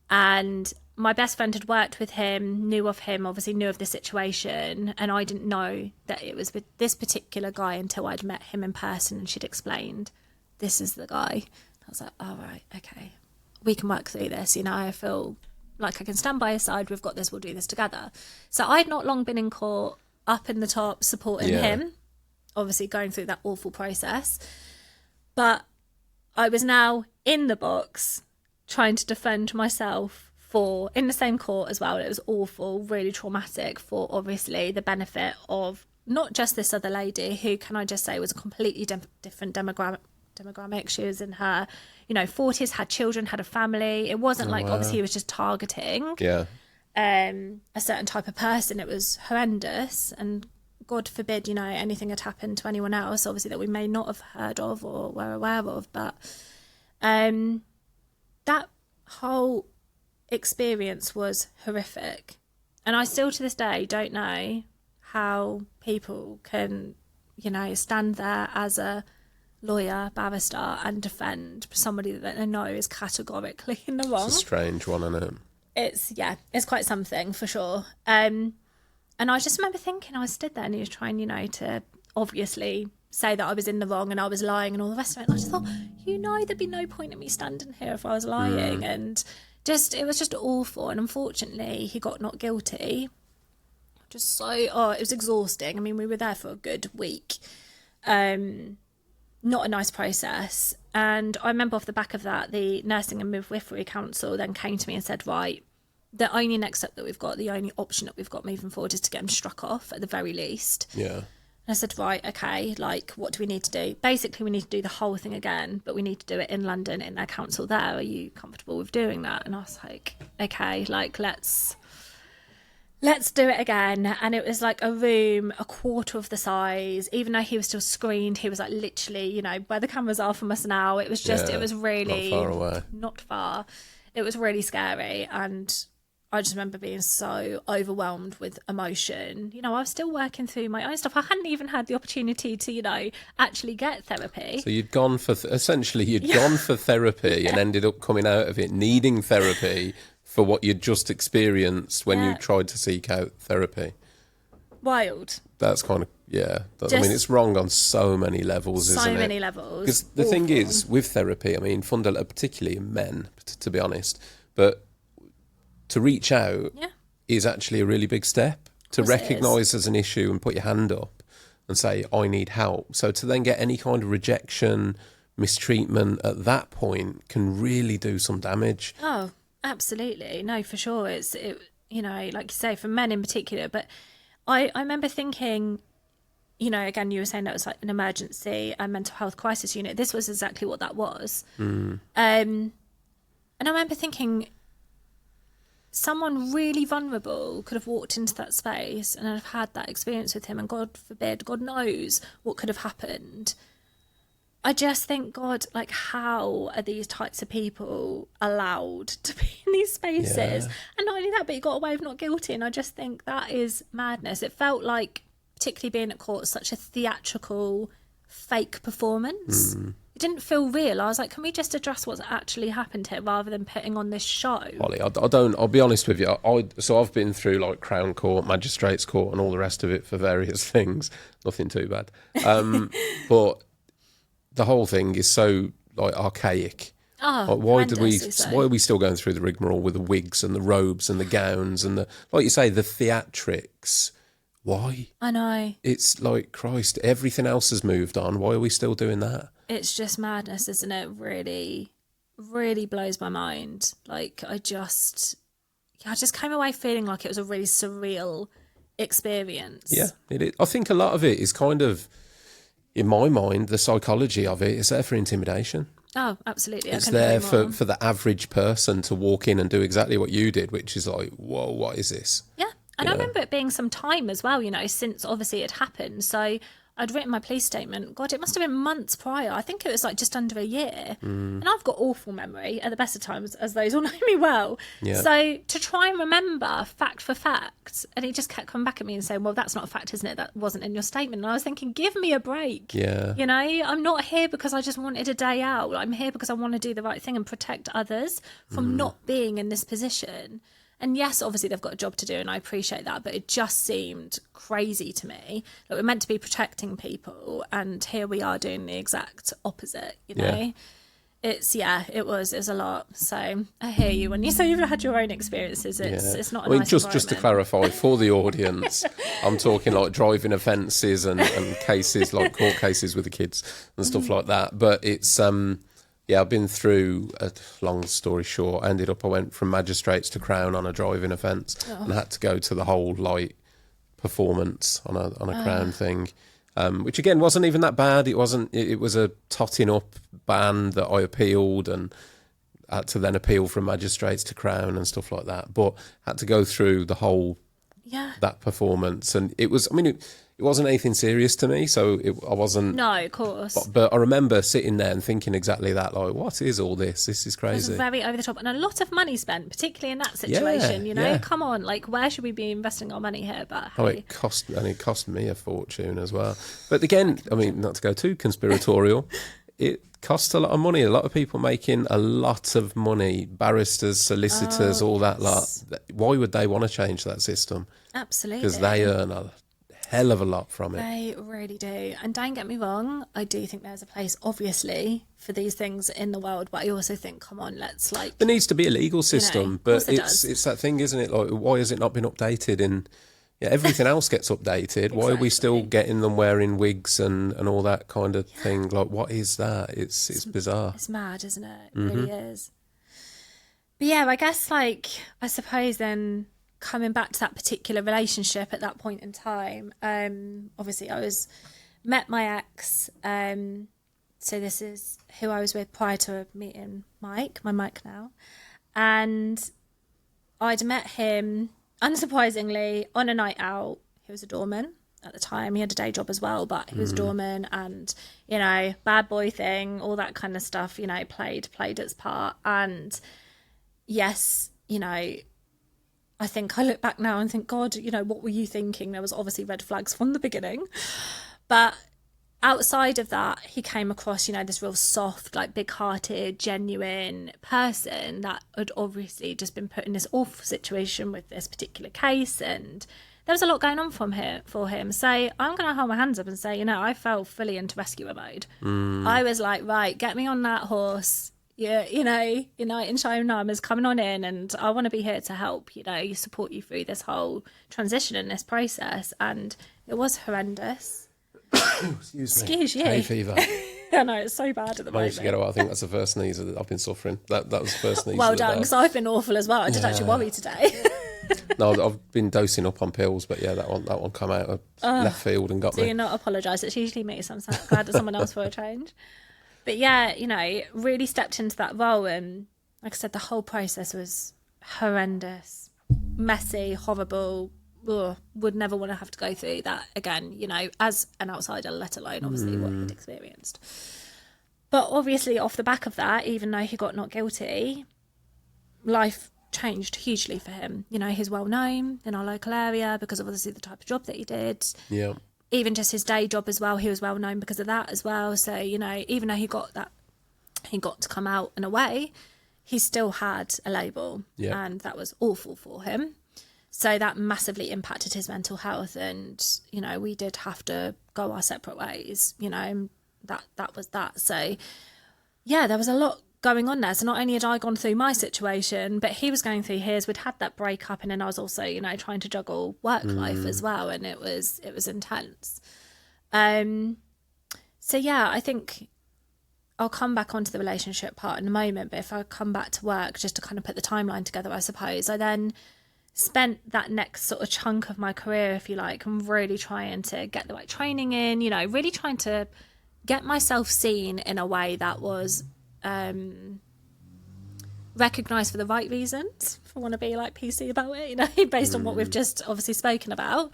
And my best friend had worked with him, knew of him, obviously knew of the situation, and I didn't know that it was with this particular guy until I'd met him in person, and she'd explained, this is the guy. I was like, all right, okay, we can work through this, you know, I feel like I can stand by his side, we've got this, we'll do this together. So I'd not long been in court, up in the top, supporting him, obviously going through that awful process, but I was now in the box trying to defend myself in the same court as well. It was awful, really traumatic, for obviously the benefit of not just this other lady who, can I just say, was a completely different demographic. She was in her, 40s, had children, had a family. It wasn't obviously he was just targeting a certain type of person. It was horrendous, and God forbid, anything had happened to anyone else, obviously, that we may not have heard of or were aware of. But that whole experience was horrific, and I still to this day don't know how people can stand there as a lawyer, barrister, and defend somebody that they know is categorically in the wrong. It's a strange one, isn't it? It's quite something for sure. And I just remember thinking, I stood there and he was trying to obviously say that I was in the wrong and I was lying and all the rest of it, and I just thought, there'd be no point in me standing here if I was lying. And it was just awful. And unfortunately he got not guilty. It was exhausting. I mean, we were there for a good week. Not a nice process. And I remember off the back of that, the Nursing and Midwifery Council then came to me and said, right, the only next step that we've got, the only option that we've got moving forward is to get him struck off at the very least. Yeah. And I said, right, okay, what do we need to do? Basically, we need to do the whole thing again, but we need to do it in London, in their council there. Are you comfortable with doing that? And I was like, okay, let's let's do it again. And it was like a room a quarter of the size. Even though he was still screened, he was like literally, you know, where the cameras are from us now. It was just, Yeah, it was really not far away. not far. It was really scary. And I just remember being so overwhelmed with emotion. You know, I was still working through my own stuff. I hadn't even had the opportunity to, you know, actually get therapy. So you'd gone for essentially you'd gone for therapy and ended up coming out of it needing therapy for what you'd just experienced when you tried to seek out therapy. Wild. That's kind of, I mean, it's wrong on so many levels, isn't it? So many levels. Because the thing is, with therapy, I mean, particularly in men, to be honest, but to reach out is actually a really big step. To recognise as an issue and put your hand up and say, I need help. So to then get any kind of rejection, mistreatment at that point can really do some damage. Oh, absolutely. No, for sure. You know, like you say, for men in particular. But I remember thinking, you know, again, you were saying that was like an emergency and mental health crisis unit. This was exactly what that was. And I remember thinking, someone really vulnerable could have walked into that space and have had that experience with him, and God forbid, God knows what could have happened. I just think, God, like, how are these types of people allowed to be in these spaces? Yeah. And not only that, but you got away with not guilty. And I just think that is madness. It felt like, particularly being at court, such a theatrical, fake performance. It didn't feel real. I was like, can we just address what's actually happened here rather than putting on this show? Holly, I'll be honest with you. So I've been through like Crown Court, Magistrates Court and all the rest of it for various things. Nothing too bad. But the whole thing is so like archaic. Oh, like, why are we still going through the rigmarole with the wigs and the robes and the gowns and the, like you say, the theatrics? Why? I know. It's like, Christ, everything else has moved on. Why are we still doing that? It's just madness, isn't it? Really, really blows my mind. Like, I just came away feeling like it was a really surreal experience. Yeah, it is. I think a lot of it is kind of, in my mind, the psychology of it is there for intimidation. Oh, absolutely. It's there for the average person to walk in and do exactly what you did, which is like, whoa, what is this? Yeah. And I remember it being some time as well, you know, since obviously it happened. So I'd written my police statement. God, it must have been months prior. I think it was like just under a year. And I've got awful memory at the best of times, as those all know me well. Yeah. So to try and remember fact for fact, and he just kept coming back at me and saying, well, that's not a fact, isn't it? That wasn't in your statement. And I was thinking, give me a break. Yeah. You know, I'm not here because I just wanted a day out. I'm here because I want to do the right thing and protect others from not being in this position. And yes, obviously they've got a job to do and I appreciate that, but it just seemed crazy to me that we're meant to be protecting people and here we are doing the exact opposite, you know? Yeah. It was a lot. So I hear you when you say you've had your own experiences. It's not a nice just to clarify for the audience, I'm talking like driving offences and cases like court cases with the kids and stuff like that. But it's I've been through, a long story short, I went from magistrates to Crown on a driving offence and had to go to the whole like performance on a Crown thing, which again wasn't even that bad. It wasn't. It was a totting up ban that I appealed and had to then appeal from magistrates to Crown and stuff like that. But had to go through the whole that performance, and it was. I mean. It wasn't anything serious to me, so I wasn't... No, of course. But I remember sitting there and thinking exactly that, like, what is all this? This is crazy. It was very over the top. And a lot of money spent, particularly in that situation, you know? Come on, like, where should we be investing our money here? But hey. It cost me a fortune as well. But again, I mean, not to go too conspiratorial, it costs a lot of money. A lot of people making a lot of money, barristers, solicitors, all that lot. Why would they want to change that system? Absolutely. Because they earn a hell of a lot from it. They really do. And don't get me wrong, I do think there's a place, obviously, for these things in the world, but I also think, come on, let's like... There needs to be a legal system, but it's that thing, isn't it? Like, why has it not been updated? And everything else gets updated. Exactly. Why are we still getting them wearing wigs and all that kind of thing? Like, what is that? It's bizarre. It's mad, isn't it? It really is. But yeah, I guess, like, I suppose then... coming back to that particular relationship at that point in time, obviously I met my ex, so this is who I was with prior to meeting my Mike now, and I'd met him unsurprisingly, on a night out, he was a doorman at the time. He had a day job as well, but he was a doorman, and, you know, bad boy thing, all that kind of stuff, you know, played its part. And yes, you know, I think I look back now and think, God, you know, what were you thinking? There was obviously red flags from the beginning. But outside of that, he came across, you know, this real soft, like big-hearted, genuine person that had obviously just been put in this awful situation with this particular case, and there was a lot going on for him. So I'm going to hold my hands up and say, you know, I fell fully into rescuer mode. I was like, right, get me on that horse. Yeah, you know, your knight in shining armor is coming on in, and I want to be here to help, you know, support you through this whole transition and this process. And it was horrendous. Excuse you. Hay fever. I know, it's so bad at the moment. Managed to get away. I think that's the first sneeze that I've been suffering. That was the first sneeze. Well done, because I've been awful as well. I did actually worry today. No, I've been dosing up on pills, but yeah, that one come out of left field and got me. Do not apologise. It's usually me, so I'm glad that someone else for a change. But yeah, you know, really stepped into that role, and like I said, the whole process was horrendous, messy, horrible. Ugh, would never want to have to go through that again, you know, as an outsider, let alone obviously what he'd experienced. But obviously off the back of that, even though he got not guilty, life changed hugely for him. You know, he's well known in our local area because of obviously the type of job that he did. Yeah. Even just his day job as well, he was well known because of that as well. So, you know, even though he got to come out and away, he still had a label, and that was awful for him. So that massively impacted his mental health, and, you know, we did have to go our separate ways, you know, that was that. So yeah, there was a lot going on there. So not only had I gone through my situation, but he was going through his. We'd had that breakup, and then I was also, you know, trying to juggle work life as well, and it was intense. So yeah, I think I'll come back onto the relationship part in a moment, but if I come back to work, just to kind of put the timeline together, I suppose, I then spent that next sort of chunk of my career, if you like, and really trying to get the right training in, you know, really trying to get myself seen in a way that was recognised for the right reasons, if I want to be like PC about it, you know, based on what we've just obviously spoken about,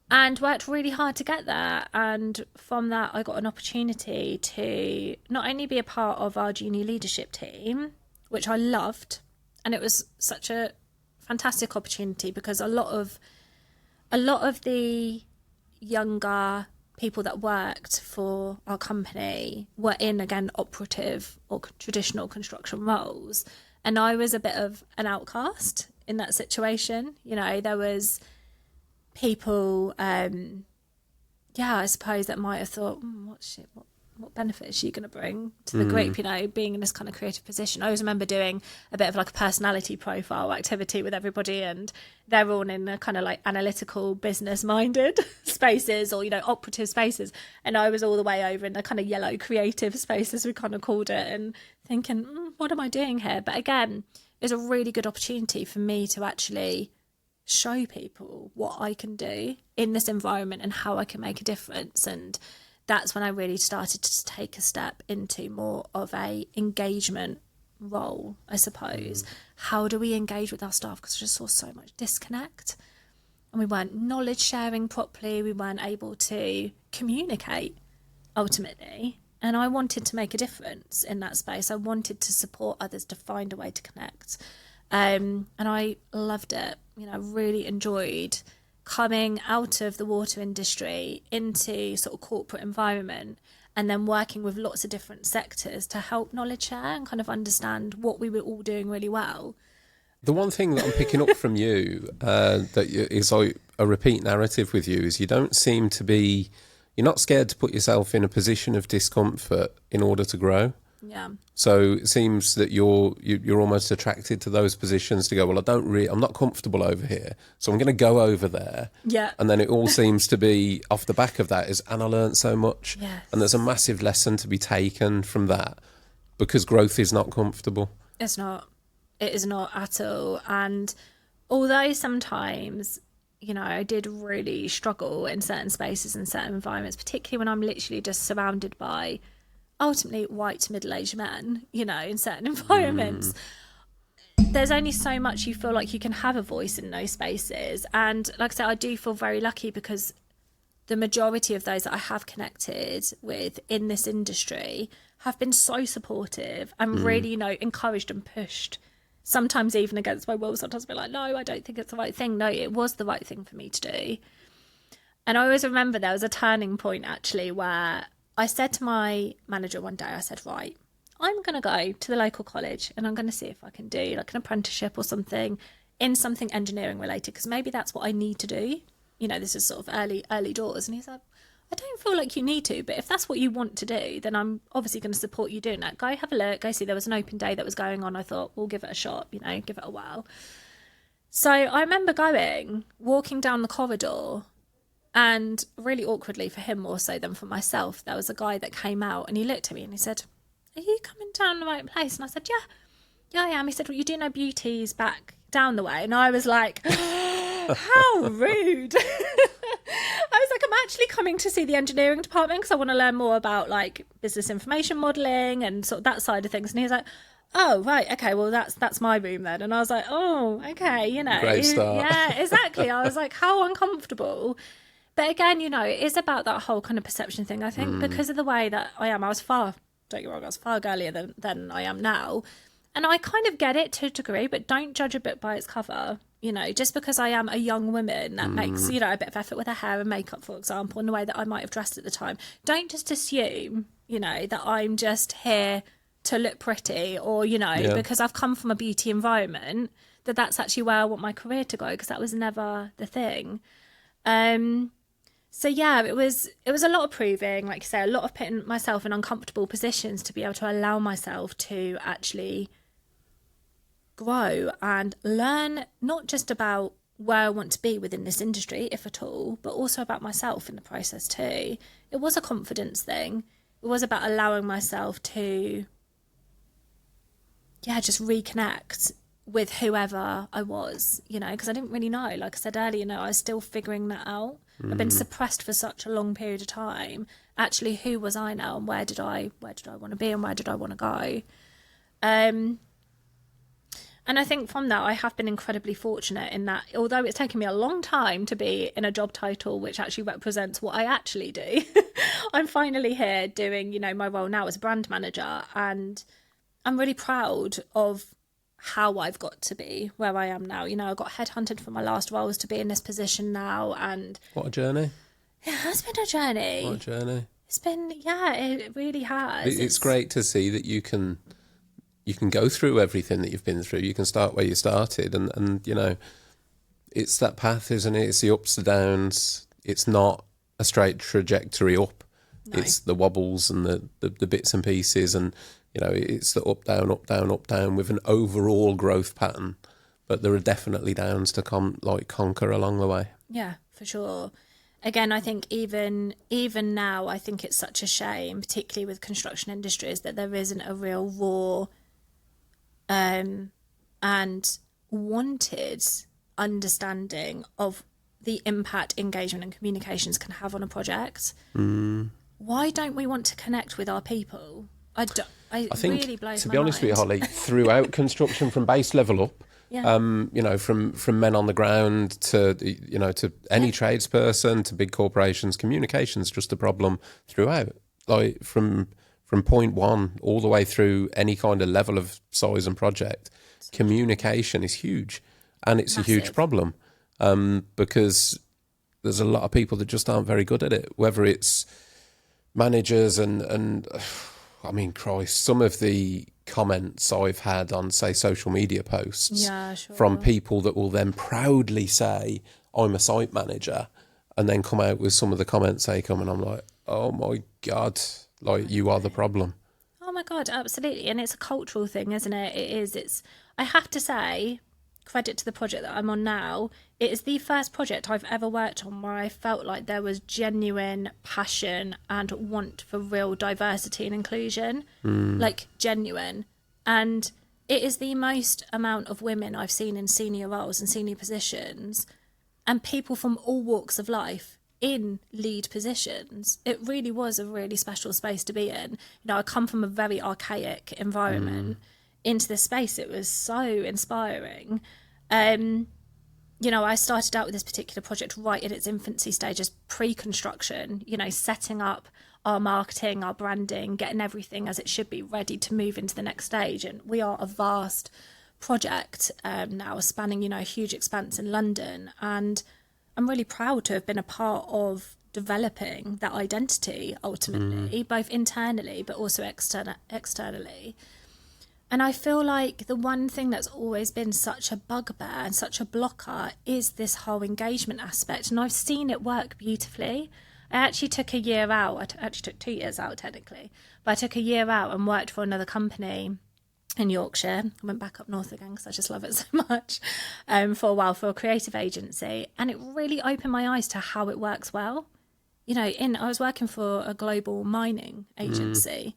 and worked really hard to get there. And from that, I got an opportunity to not only be a part of our junior leadership team, which I loved, and it was such a fantastic opportunity because a lot of the younger people that worked for our company were in, again, operative or traditional construction roles, and I was a bit of an outcast in that situation. You know, there was people I suppose that might have thought, what benefit is she going to bring to the group, you know, being in this kind of creative position. I always remember doing a bit of like a personality profile activity with everybody, and they're all in a kind of like analytical, business-minded spaces, or, you know, operative spaces. And I was all the way over in the kind of yellow creative spaces, we kind of called it, and thinking, what am I doing here? But again, it's a really good opportunity for me to actually show people what I can do in this environment and how I can make a difference. And that's when I really started to take a step into more of a engagement role, I suppose. How do we engage with our staff? Because I just saw so much disconnect, and we weren't knowledge sharing properly. We weren't able to communicate ultimately. And I wanted to make a difference in that space. I wanted to support others to find a way to connect. And I loved it. You know, I really enjoyed coming out of the water industry into sort of corporate environment, and then working with lots of different sectors to help knowledge share and kind of understand what we were all doing really well. The one thing that I'm picking up from you that is like a repeat narrative with you is you don't seem to be, you're not scared to put yourself in a position of discomfort in order to grow. Yeah. So it seems that you're almost attracted to those positions to go, well, I'm not comfortable over here, so I'm going to go over there. Yeah. And then it all seems to be off the back of that and I learned so much. Yes. And there's a massive lesson to be taken from that, because growth is not comfortable. It's not. It is not at all. And although sometimes, you know, I did really struggle in certain spaces and certain environments, particularly when I'm literally just surrounded by ultimately white middle-aged men, you know, in certain environments, there's only so much you feel like you can have a voice in those spaces. And like I said, I do feel very lucky because the majority of those that I have connected with in this industry have been so supportive and really, you know, encouraged and pushed, sometimes even against my will. Sometimes be like, no, I don't think it's the right thing. No, it was the right thing for me to do. And I always remember there was a turning point actually where I said to my manager one day, I said, right, I'm going to go to the local college and I'm going to see if I can do like an apprenticeship or something in something engineering related, because maybe that's what I need to do. You know, this is sort of early doors. And he's like, I don't feel like you need to, but if that's what you want to do, then I'm obviously going to support you doing that. Go have a look, go see. There was an open day that was going on. I thought, we'll give it a shot, you know, give it a whirl. So I remember walking down the corridor, and really awkwardly for him more so than for myself, there was a guy that came out and he looked at me and he said, are you coming down the right place? And I said, yeah, I am. He said, well, you do know Beauty's back down the way. And I was like, how rude. I was like, I'm actually coming to see the engineering department because I want to learn more about like business information modelling and sort of that side of things. And he was like, oh, right, okay, well, that's my room then. And I was like, oh, okay, you know. Great start. Yeah, exactly. I was like, how uncomfortable. But again, you know, it is about that whole kind of perception thing. I think because of the way that I am, don't get me wrong, I was far girlier than I am now. And I kind of get it to a degree, but don't judge a book by its cover. You know, just because I am a young woman that makes, you know, a bit of effort with her hair and makeup, for example, and the way that I might have dressed at the time, don't just assume, you know, that I'm just here to look pretty or, you know, because I've come from a beauty environment, that's actually where I want my career to go, because that was never the thing. So yeah, it was a lot of proving, like you say, a lot of putting myself in uncomfortable positions to be able to allow myself to actually grow and learn, not just about where I want to be within this industry, if at all, but also about myself in the process too. It was a confidence thing. It was about allowing myself to, just reconnect with whoever I was, you know, because I didn't really know. Like I said earlier, you know, I was still figuring that out. I've been suppressed for such a long period of time. Actually, who was I now, and where did I want to be, and where did I want to go? And I think from that, I have been incredibly fortunate in that, although it's taken me a long time to be in a job title which actually represents what I actually do, I'm finally here doing, you know, my role now as a brand manager, and I'm really proud of how I've got to be where I am now. You know, I got headhunted for my last roles to be in this position now, and what a journey. Yeah, it's been a journey. What a journey. It's been, it really has. It's great to see that you can go through everything that you've been through. You can start where you started, and you know, it's that path, isn't it? It's the ups and downs. It's not a straight trajectory up. No. It's the wobbles and the bits and pieces, and you know, it's the up, down, up, down, up, down with an overall growth pattern. But there are definitely downs to conquer along the way. Yeah, for sure. Again, I think even now, I think it's such a shame, particularly with construction industries, that there isn't a real raw and wanted understanding of the impact engagement and communications can have on a project. Why don't we want to connect with our people? I think, really blows my mind. To be honest with you, Holly, throughout construction from base level up, you know, from men on the ground to, you know, to any tradesperson to big corporations, communication's just a problem throughout. Like from point one all the way through any kind of level of size and project, communication is huge, and it's massive. A huge problem because there's a lot of people that just aren't very good at it, whether it's managers and I mean, Christ, some of the comments I've had on, say, social media posts from people that will then proudly say, I'm a site manager, and then come out with some of the comments they come, and I'm like, oh my God, like, you are the problem. Oh my God, absolutely. And it's a cultural thing, isn't it? It is. I have to say, credit to the project that I'm on now, it is the first project I've ever worked on where I felt like there was genuine passion and want for real diversity and inclusion, like genuine. And it is the most amount of women I've seen in senior roles and senior positions, and people from all walks of life in lead positions. It really was a really special space to be in. You know, I come from a very archaic environment into this space, it was so inspiring. I started out with this particular project right in its infancy stages, pre-construction, setting up our marketing, our branding, getting everything as it should be ready to move into the next stage. And we are a vast project now, spanning, a huge expanse in London. And I'm really proud to have been a part of developing that identity ultimately, both internally but also externally. And I feel like the one thing that's always been such a bugbear and such a blocker is this whole engagement aspect. And I've seen it work beautifully. I actually took a year out. I actually took 2 years out technically, but I took a year out and worked for another company in Yorkshire. I went back up north again because I just love it so much, for a while, for a creative agency. And it really opened my eyes to how it works well. I was working for a global mining agency.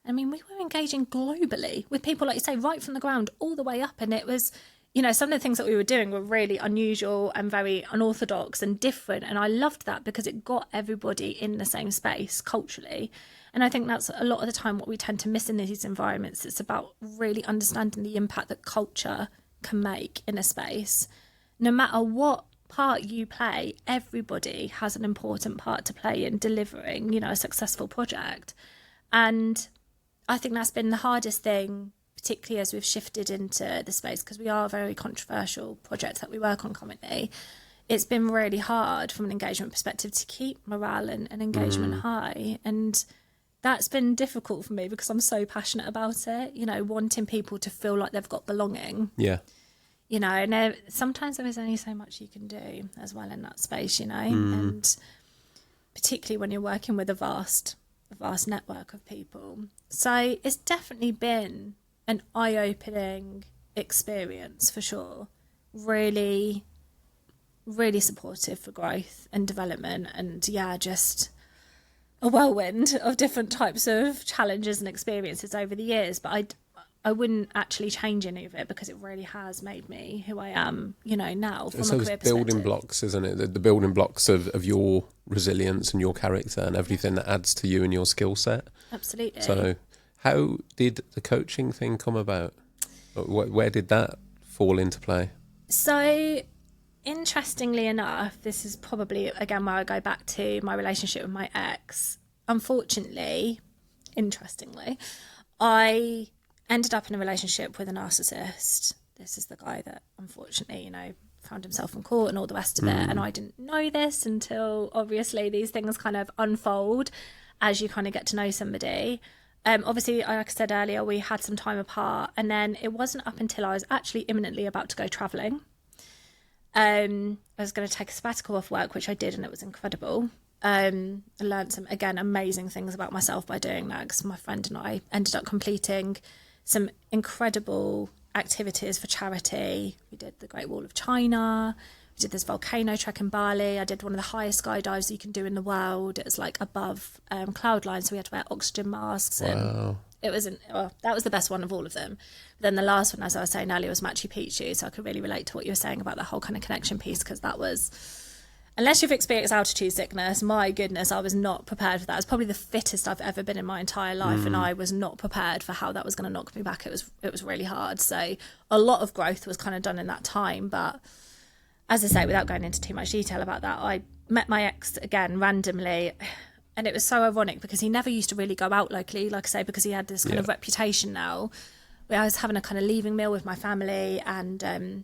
I mean, we were engaging globally with people, like you say, right from the ground all the way up. And it was, some of the things that we were doing were really unusual and very unorthodox and different. And I loved that because it got everybody in the same space culturally. And I think that's a lot of the time what we tend to miss in these environments. It's about really understanding the impact that culture can make in a space. No matter what part you play, everybody has an important part to play in delivering, a successful project. And I think that's been the hardest thing, particularly as we've shifted into the space, because we are a very controversial project that we work on currently. It's been really hard from an engagement perspective to keep morale and engagement high. And that's been difficult for me because I'm so passionate about it, wanting people to feel like they've got belonging. Yeah. And sometimes there is only so much you can do as well in that space, and particularly when you're working with a vast network of people. So it's definitely been an eye-opening experience for sure. Really, really supportive for growth and development, and just a whirlwind of different types of challenges and experiences over the years. But I wouldn't actually change any of it because it really has made me who I am, now from a career perspective. So it's building blocks, isn't it? The building blocks of your resilience and your character and everything that adds to you and your skill set. Absolutely. So how did the coaching thing come about? Where did that fall into play? So interestingly enough, this is probably, again, where I go back to my relationship with my ex. Unfortunately, interestingly, I ended up in a relationship with a narcissist. This is the guy that unfortunately, found himself in court and all the rest of it. And I didn't know this until obviously these things kind of unfold as you kind of get to know somebody. Obviously, like I said earlier, we had some time apart, and then it wasn't up until I was actually imminently about to go travelling. I was going to take a sabbatical off work, which I did, and it was incredible. I learned some, again, amazing things about myself by doing that, because my friend and I ended up completing some incredible activities for charity. We did the Great Wall of China. We did this volcano trek in Bali. I did one of the highest skydives you can do in the world. It was like above cloud line, so we had to wear oxygen masks. Wow. And that was the best one of all of them. But then the last one, as I was saying earlier, was Machu Picchu. So I could really relate to what you were saying about the whole kind of connection piece, because that was, unless you've experienced altitude sickness, my goodness, I was not prepared for that. It was probably the fittest I've ever been in my entire life, and I was not prepared for how that was going to knock me back. It was really hard. So a lot of growth was kind of done in that time. But as I say, without going into too much detail about that, I met my ex again randomly. And it was so ironic because he never used to really go out locally, like I say, because he had this kind of reputation now. I was having a kind of leaving meal with my family, and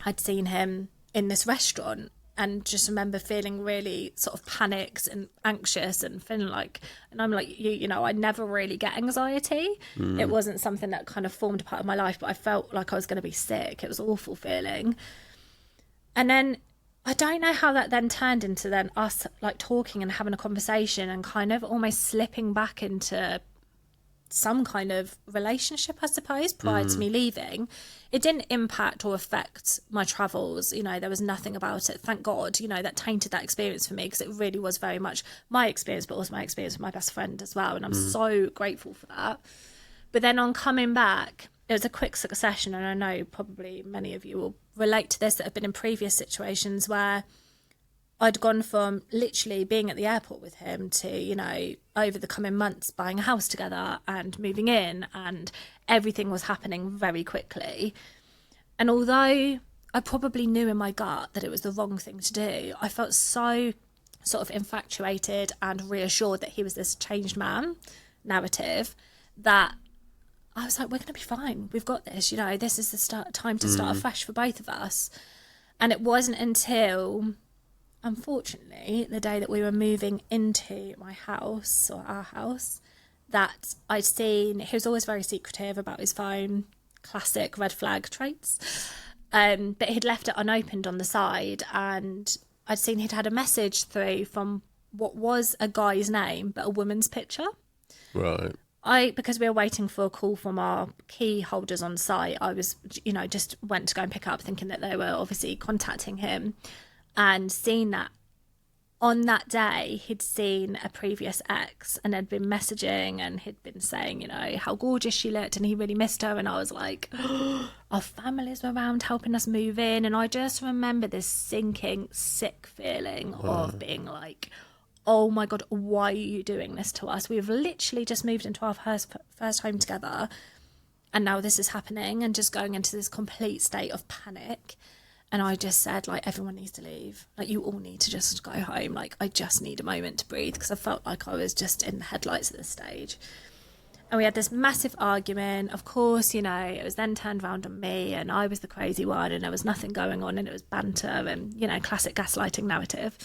I'd seen him in this restaurant, and just remember feeling really sort of panicked and anxious and feeling like, and I'm like, I never really get anxiety. It wasn't something that kind of formed a part of my life, but I felt like I was going to be sick. It was an awful feeling. And then I don't know how that then turned into then us like talking and having a conversation and kind of almost slipping back into some kind of relationship, I suppose, prior to me leaving. It didn't impact or affect my travels. There was nothing about it. Thank God, that tainted that experience for me, because it really was very much my experience, but also my experience with my best friend as well. And I'm so grateful for that. But then on coming back, it was a quick succession, and I know probably many of you will relate to this that have been in previous situations where I'd gone from literally being at the airport with him to, you know, over the coming months buying a house together and moving in, and everything was happening very quickly. And although I probably knew in my gut that it was the wrong thing to do, I felt so sort of infatuated and reassured that he was this changed man narrative that I was like, we're going to be fine. We've got this, you know, this is the time to start afresh for both of us. And it wasn't until, unfortunately, the day that we were moving into my house, or our house, that I'd seen, he was always very secretive about his phone, classic red flag traits. But he'd left it unopened on the side, and I'd seen he'd had a message through from what was a guy's name, but a woman's picture. Right. Because we were waiting for a call from our key holders on site, I was, you know, just went to go and pick up thinking that they were obviously contacting him, and seen that on that day he'd seen a previous ex and had been messaging and he'd been saying, you know, how gorgeous she looked and he really missed her. And I was like, our families were around helping us move in. And I just remember this sinking, sick feeling of being like, oh my God, why are you doing this to us? We've literally just moved into our first home together, and now this is happening, and just going into this complete state of panic. And I just said, like, everyone needs to leave. Like, you all need to just go home. Like, I just need a moment to breathe, because I felt like I was just in the headlights at this stage. And we had this massive argument. Of course, you know, it was then turned around on me, and I was the crazy one, and there was nothing going on, and it was banter and, you know, classic gaslighting narrative.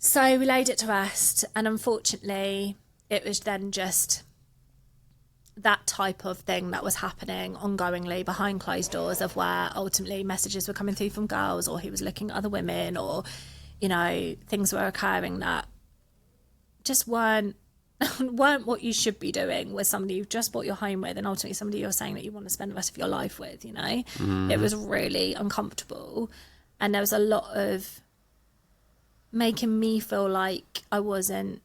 So we laid it to rest, and unfortunately, it was then just that type of thing that was happening ongoingly behind closed doors, of where ultimately messages were coming through from girls, or he was looking at other women, or, you know, things were occurring that just weren't what you should be doing with somebody you've just bought your home with, and ultimately somebody you're saying that you want to spend the rest of your life with, you know. It was really uncomfortable, and there was a lot of making me feel like I wasn't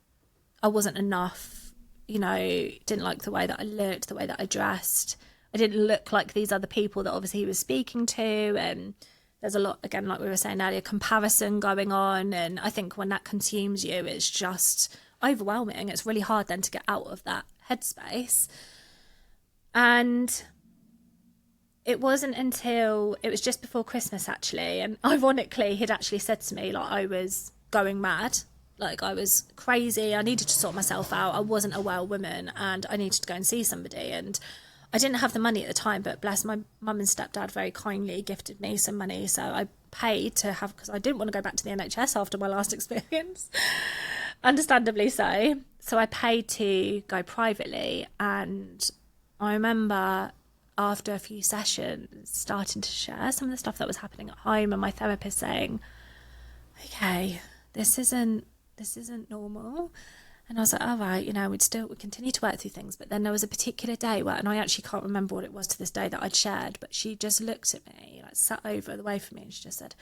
enough, you know. Didn't like the way that I looked, the way that I dressed. I didn't look like these other people that obviously he was speaking to, and there's a lot, again, like we were saying earlier, comparison going on. And I think when that consumes you, it's just overwhelming. It's really hard then to get out of that headspace. And it wasn't until, it was just before Christmas actually, and ironically he'd actually said to me, like, I was going mad, like I was crazy, I needed to sort myself out, I wasn't a well woman, and I needed to go and see somebody. And I didn't have the money at the time, but bless, my mum and stepdad very kindly gifted me some money, so I paid to have, because I didn't want to go back to the NHS after my last experience, understandably so I paid to go privately. And I remember after a few sessions starting to share some of the stuff that was happening at home, and my therapist saying, okay, this isn't normal. And I was like, all right, you know, we'd continue to work through things. But then there was a particular day where, and I actually can't remember what it was to this day that I'd shared, but she just looked at me, like sat over the way from me, and she just said,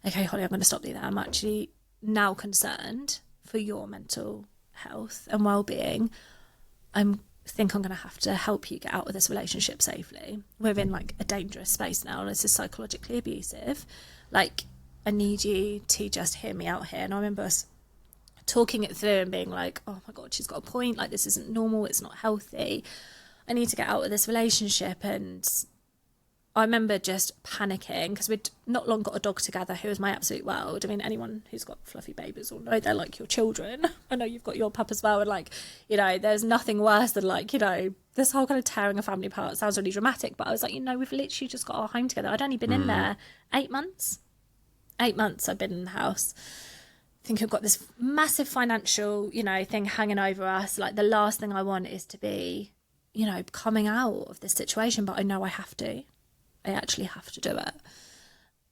okay, Holly, I'm going to stop you there. I'm actually now concerned for your mental health and well-being. I think I'm going to have to help you get out of this relationship safely. We're in like a dangerous space now, and this is psychologically abusive. Like, I need you to just hear me out here. And I remember us talking it through and being like, oh my God, she's got a point. Like, this isn't normal. It's not healthy. I need to get out of this relationship. And I remember just panicking, because we'd not long got a dog together who was my absolute world. I mean, anyone who's got fluffy babies will know they're like your children. I know you've got your pup as well. And like, you know, there's nothing worse than like, you know, this whole kind of tearing a family apart. It sounds really dramatic, but I was like, you know, we've literally just got our home together. I'd only been in there 8 months. 8 months I've been in the house. I think I've got this massive financial, you know, thing hanging over us. Like, the last thing I want is to be, you know, coming out of this situation, but I know I have to. I actually have to do it.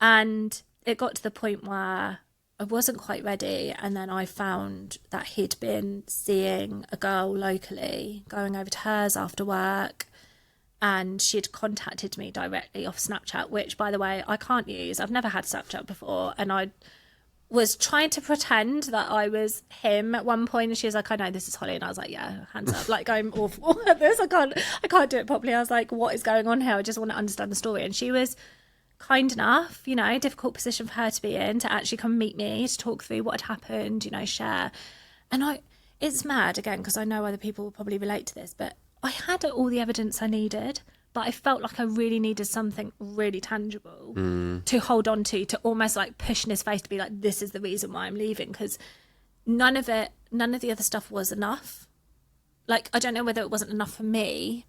And it got to the point where I wasn't quite ready, and then I found that he'd been seeing a girl locally, going over to hers after work, and she'd contacted me directly off Snapchat, which, by the way, I can't use. I've never had Snapchat before, and I was trying to pretend that I was him at one point, and she was like, I know this is Holly, and I was like, yeah, hands up, like, I'm awful at this, I can't do it properly. I was like, what is going on here? I just want to understand the story. And she was kind enough, you know, difficult position for her to be in, to actually come meet me, to talk through what had happened, you know, share. And it's mad, again, because I know other people will probably relate to this, but I had all the evidence I needed, but I felt like I really needed something really tangible to hold on to almost like push in his face to be like, this is the reason why I'm leaving, because none of the other stuff was enough. Like, I don't know whether it wasn't enough for me,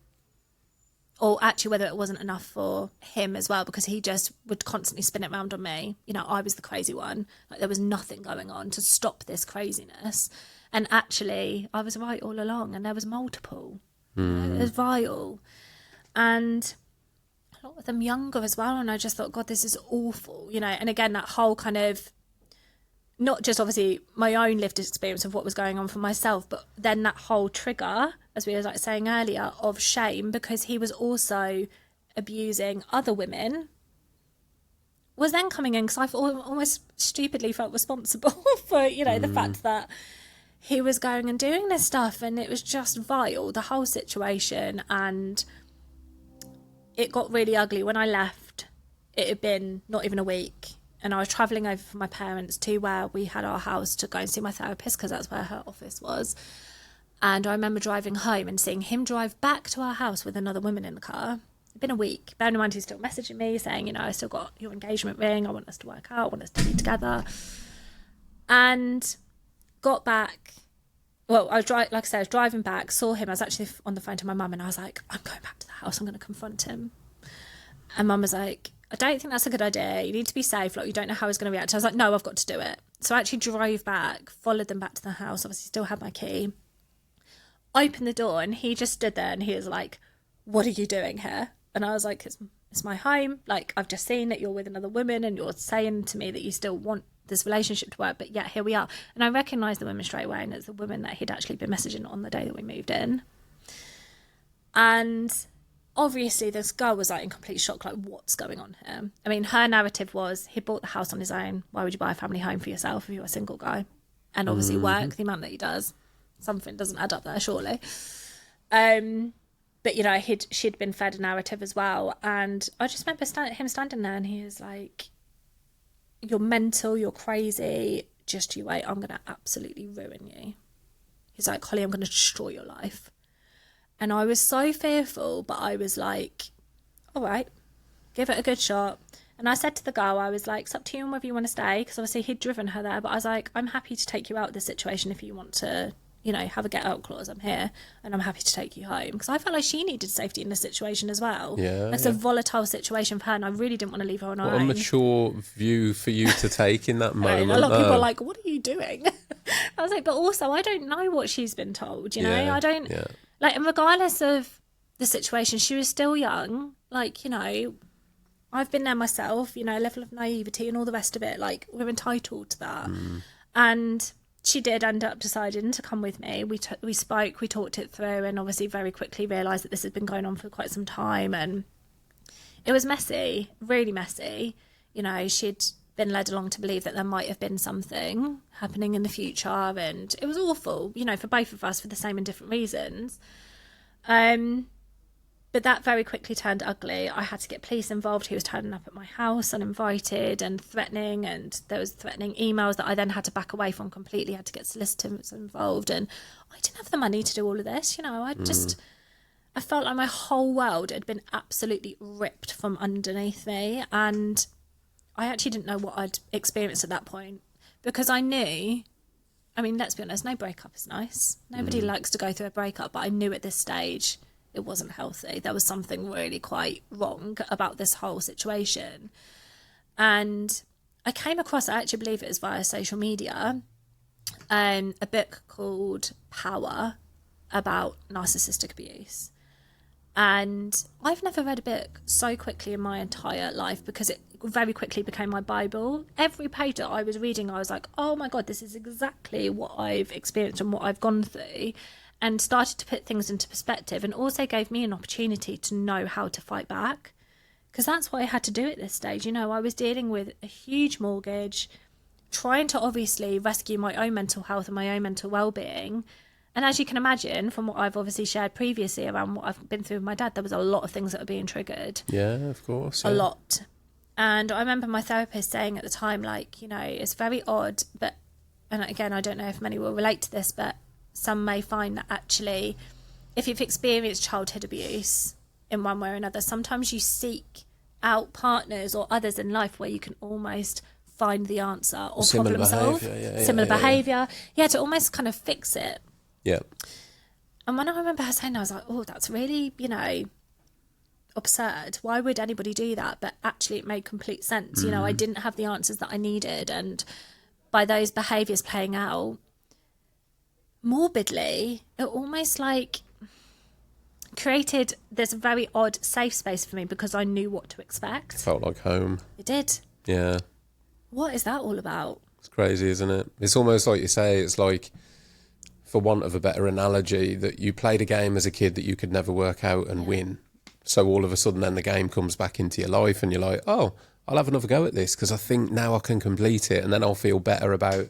or actually whether it wasn't enough for him as well, because he just would constantly spin it around on me. You know, I was the crazy one. Like, there was nothing going on to stop this craziness. And actually, I was right all along, and there was multiple. You know, it was vile. And a lot of them younger as well. And I just thought, God, this is awful. You know, and again, that whole kind of, not just obviously my own lived experience of what was going on for myself, but then that whole trigger, as we were like saying earlier, of shame, because he was also abusing other women, was then coming in, because I almost stupidly felt responsible for, you know, the fact that he was going and doing this stuff, and it was just vile, the whole situation. And it got really ugly. When I left, it had been not even a week, and I was travelling over from my parents to where we had our house to go and see my therapist, because that's where her office was. And I remember driving home and seeing him drive back to our house with another woman in the car. It'd been a week. Bearing in mind, he's still messaging me saying, you know, I still got your engagement ring, I want us to work out, I want us to be together. And got back. Well, I was driving back, saw him. I was actually on the phone to my mum, and I was like, I'm going back to the house, I'm going to confront him. And mum was like, I don't think that's a good idea. You need to be safe. Like, you don't know how he's going to react. I was like, no, I've got to do it. So I actually drove back, followed them back to the house. Obviously, still had my key. Opened the door, and he just stood there, and he was like, what are you doing here? And I was like, it's my home. Like, I've just seen that you're with another woman, and you're saying to me that you still want this relationship to work, but yet here we are. And I recognised the woman straight away, and it's the woman that he'd actually been messaging on the day that we moved in. And obviously this girl was like in complete shock, like, what's going on here? I mean, her narrative was, he bought the house on his own. Why would you buy a family home for yourself if you're a single guy? And obviously work, the amount that he does, something doesn't add up there, surely. But, you know, she'd been fed a narrative as well. And I just remember him standing there, and he was like, you're mental, you're crazy, just you wait, I'm going to absolutely ruin you. He's like, Holly, I'm going to destroy your life. And I was so fearful, but I was like, all right, give it a good shot. And I said to the girl, I was like, it's up to you on whether you want to stay, because obviously he'd driven her there, but I was like, I'm happy to take you out of this situation if you want to, you know, have a get out clause. I'm here, and I'm happy to take you home, because I felt like she needed safety in this situation as well. Yeah, it's a volatile situation for her, and I really didn't want to leave her on her own. What a mature view for you to take in that moment. A lot of people are like, what are you doing? I was like, but also I don't know what she's been told, you know. I don't like, and regardless of the situation, she was still young. Like, you know, I've been there myself, you know, level of naivety and all the rest of it. Like, we're entitled to that. And she did end up deciding to come with me. We spoke, we talked it through, and obviously very quickly realised that this had been going on for quite some time, and it was messy, really messy. You know, she'd been led along to believe that there might have been something happening in the future, and it was awful, you know, for both of us, for the same and different reasons. But that very quickly turned ugly. I had to get police involved. He was turning up at my house uninvited and threatening, and there was threatening emails that I then had to back away from completely, had to get solicitors involved, and I didn't have the money to do all of this, you know. I felt like my whole world had been absolutely ripped from underneath me, and I actually didn't know what I'd experienced at that point, because I knew, I mean, let's be honest, no breakup is nice. Nobody likes to go through a breakup, but I knew at this stage it wasn't healthy. There was something really quite wrong about this whole situation. And I came across, I actually believe it was via social media, a book called Power about narcissistic abuse. And I've never read a book so quickly in my entire life, because it very quickly became my Bible. Every page that I was reading, I was like, oh my God, this is exactly what I've experienced and what I've gone through, and started to put things into perspective, and also gave me an opportunity to know how to fight back, because that's what I had to do at this stage. You know, I was dealing with a huge mortgage, trying to obviously rescue my own mental health and my own mental well-being. And as you can imagine, from what I've obviously shared previously around what I've been through with my dad, there was a lot of things that were being triggered. Yeah, of course. A lot. And I remember my therapist saying at the time, like, you know, it's very odd, but, and again, I don't know if many will relate to this, but some may find that actually, if you've experienced childhood abuse in one way or another, sometimes you seek out partners or others in life where you can almost find the answer or similar problem solve, similar behaviour. Yeah, to almost kind of fix it. Yeah. And when I remember her saying that, I was like, oh, that's really, you know, absurd. Why would anybody do that? But actually it made complete sense. You know, I didn't have the answers that I needed, and by those behaviours playing out morbidly, it almost like created this very odd safe space for me because I knew what to expect. It felt like home. It did. Yeah. What is that all about? It's crazy, isn't it? It's almost like you say, it's like, for want of a better analogy, that you played a game as a kid that you could never work out and win. So all of a sudden then the game comes back into your life and you're like, oh, I'll have another go at this because I think now I can complete it, and then I'll feel better about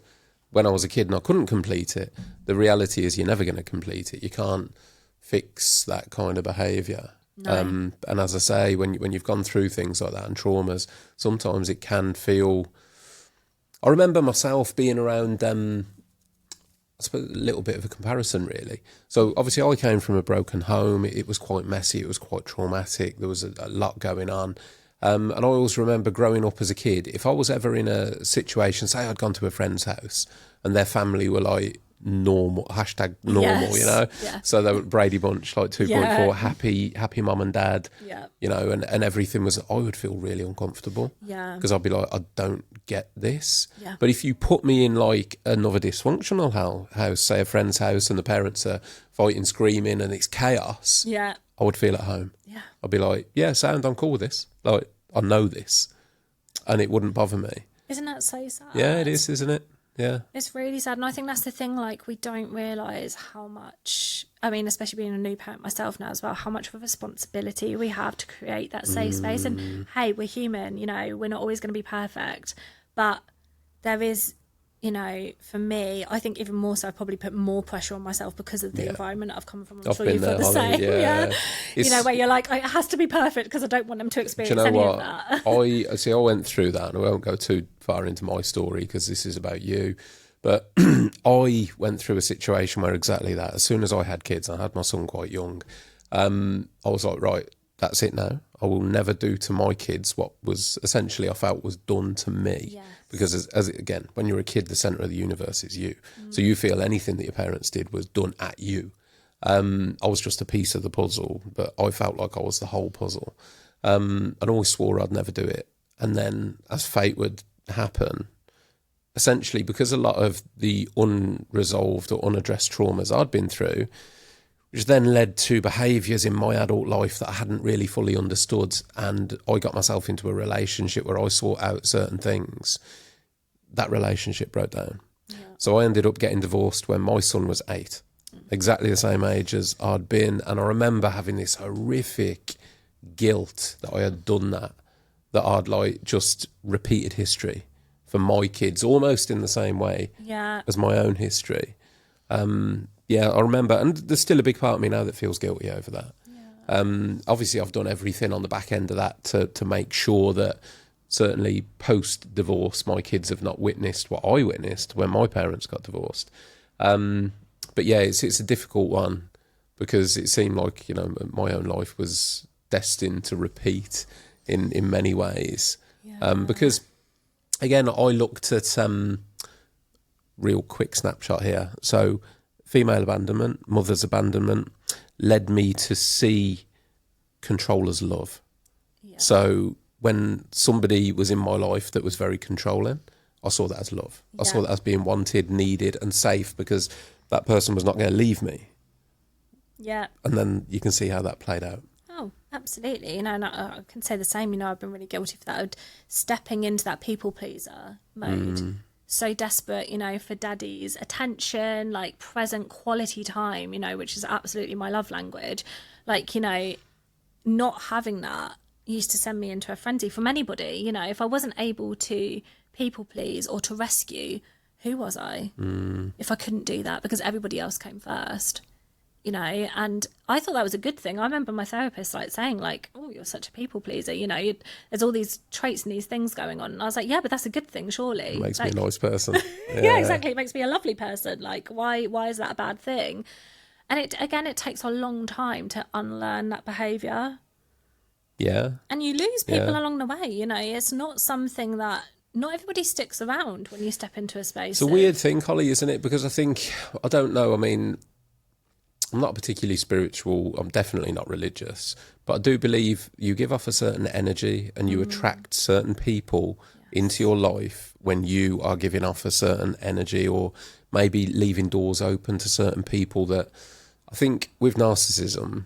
when I was a kid and I couldn't complete it. The reality is you're never going to complete it. You can't fix that kind of behaviour. No. And as I say, when you've gone through things like that and traumas, sometimes it can feel... I remember myself being around... I suppose a little bit of a comparison, really. So obviously I came from a broken home. It was quite messy. It was quite traumatic. There was a lot going on. And I always remember growing up as a kid, if I was ever in a situation, say I'd gone to a friend's house and their family were like normal, hashtag normal, you know? Yeah. So they were Brady Bunch, like 2.4, happy mum and dad, you know, and everything was, I would feel really uncomfortable. Yeah. Because I'd be like, I don't get this. Yeah. But if you put me in like another dysfunctional house, say a friend's house, and the parents are fighting, screaming, and it's chaos, I would feel at home. Yeah. I'd be like, yeah, sound, I'm cool with this. Like, I know this. And it wouldn't bother me. Isn't that so sad? Yeah, it is, isn't it? Yeah. It's really sad. And I think that's the thing, like, we don't realise how much, I mean, especially being a new parent myself now as well, how much of a responsibility we have to create that safe space. And hey, we're human, you know, we're not always going to be perfect. But there is, you know, for me, I think even more so, I probably put more pressure on myself because of the environment I've come from. I'm sure you feel the same. Yeah. You know, where you're like, it has to be perfect because I don't want them to experience any of that. I went through that, and I won't go too far into my story because this is about you. But I went through a situation where exactly that. As soon as I had kids, I had my son quite young. I was like, right, that's it now. I will never do to my kids what was essentially I felt was done to me. Yes. Because as again, when you're a kid, the centre of the universe is you. So you feel anything that your parents did was done at you. I was just a piece of the puzzle, but I felt like I was the whole puzzle. And I always swore I'd never do it. And then as fate would happen, essentially because a lot of the unresolved or unaddressed traumas I'd been through, which then led to behaviours in my adult life that I hadn't really fully understood, and I got myself into a relationship where I sought out certain things. That relationship broke down. Yeah. So I ended up getting divorced when my son was 8, exactly the same age as I'd been, and I remember having this horrific guilt that I had done that I'd like just repeated history for my kids, almost in the same way as my own history. Yeah, I remember, and there's still a big part of me now that feels guilty over that. Yeah. Obviously, I've done everything on the back end of that to make sure that certainly post-divorce, my kids have not witnessed what I witnessed when my parents got divorced. But yeah, it's a difficult one because it seemed like, you know, my own life was destined to repeat in many ways. Yeah. Because, again, I looked at real quick snapshot here. So female abandonment, mother's abandonment led me to see control as love. Yeah. So when somebody was in my life that was very controlling, I saw that as love. Yeah. I saw that as being wanted, needed and safe because that person was not going to leave me. Yeah. And then you can see how that played out. Oh, absolutely. You know, and I can say the same. You know, I've been really guilty for that. Stepping into that people pleaser mode. So desperate, you know, for daddy's attention, like present quality time, you know, which is absolutely my love language. Like, you know, not having that used to send me into a frenzy from anybody. You know, if I wasn't able to people please or to rescue, who was I? If I couldn't do that because everybody else came first. you know, and I thought that was a good thing. I remember my therapist like saying like, oh, you're such a people pleaser, you know, there's all these traits and these things going on. And I was like, yeah, but that's a good thing, surely. It makes like, me a nice person. Yeah, exactly. It makes me a lovely person. Like, why is that a bad thing? And it takes a long time to unlearn that behaviour. Yeah. And you lose people along the way, you know. It's not something that, not everybody sticks around when you step into a space. It's a weird thing, Holly, isn't it? Because I don't know, I mean, I'm not particularly spiritual. I'm definitely not religious. But I do believe you give off a certain energy and you attract certain people into your life when you are giving off a certain energy, or maybe leaving doors open to certain people that I think with narcissism,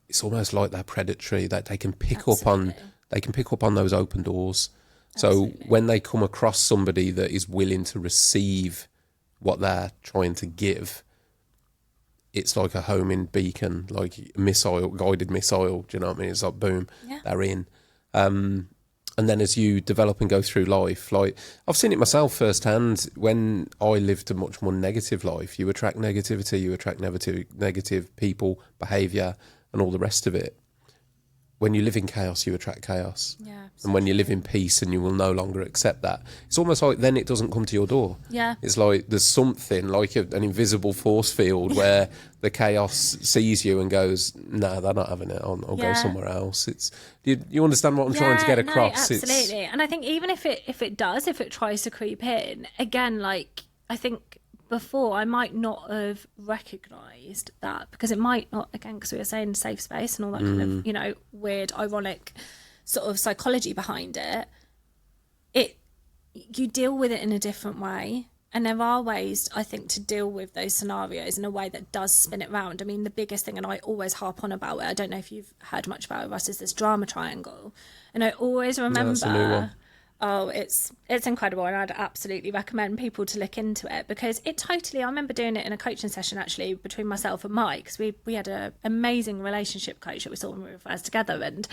it's almost like they're predatory, that they can pick up on those open doors. So when they come across somebody that is willing to receive what they're trying to give, it's like a homing beacon, like a guided missile. Do you know what I mean? It's like, boom, they're in. And then as you develop and go through life, like I've seen it myself firsthand, when I lived a much more negative life, you attract negativity, you attract negative people, behaviour, and all the rest of it. When you live in chaos, you attract chaos. Yeah, and when you live in peace, and you will no longer accept that. It's almost like then it doesn't come to your door. Yeah. It's like there's something like an invisible force field where the chaos sees you and goes, "Nah, they're not having it. I'll go somewhere else." It's you understand what I'm trying to get across? No, absolutely. And I think even if it tries to creep in again, like I think before I might not have recognised that, because it might not, again, because we were saying safe space and all that kind of, you know, weird, ironic sort of psychology behind it. You deal with it in a different way. And there are ways, I think, to deal with those scenarios in a way that does spin it round. I mean, the biggest thing, and I always harp on about it, I don't know if you've heard much about it, Russ, is this drama triangle. And I always remember... That's a new one. Oh, it's incredible, and I'd absolutely recommend people to look into it, because I remember doing it in a coaching session actually between myself and Mike, because we had an amazing relationship coach that we saw when we were first together, and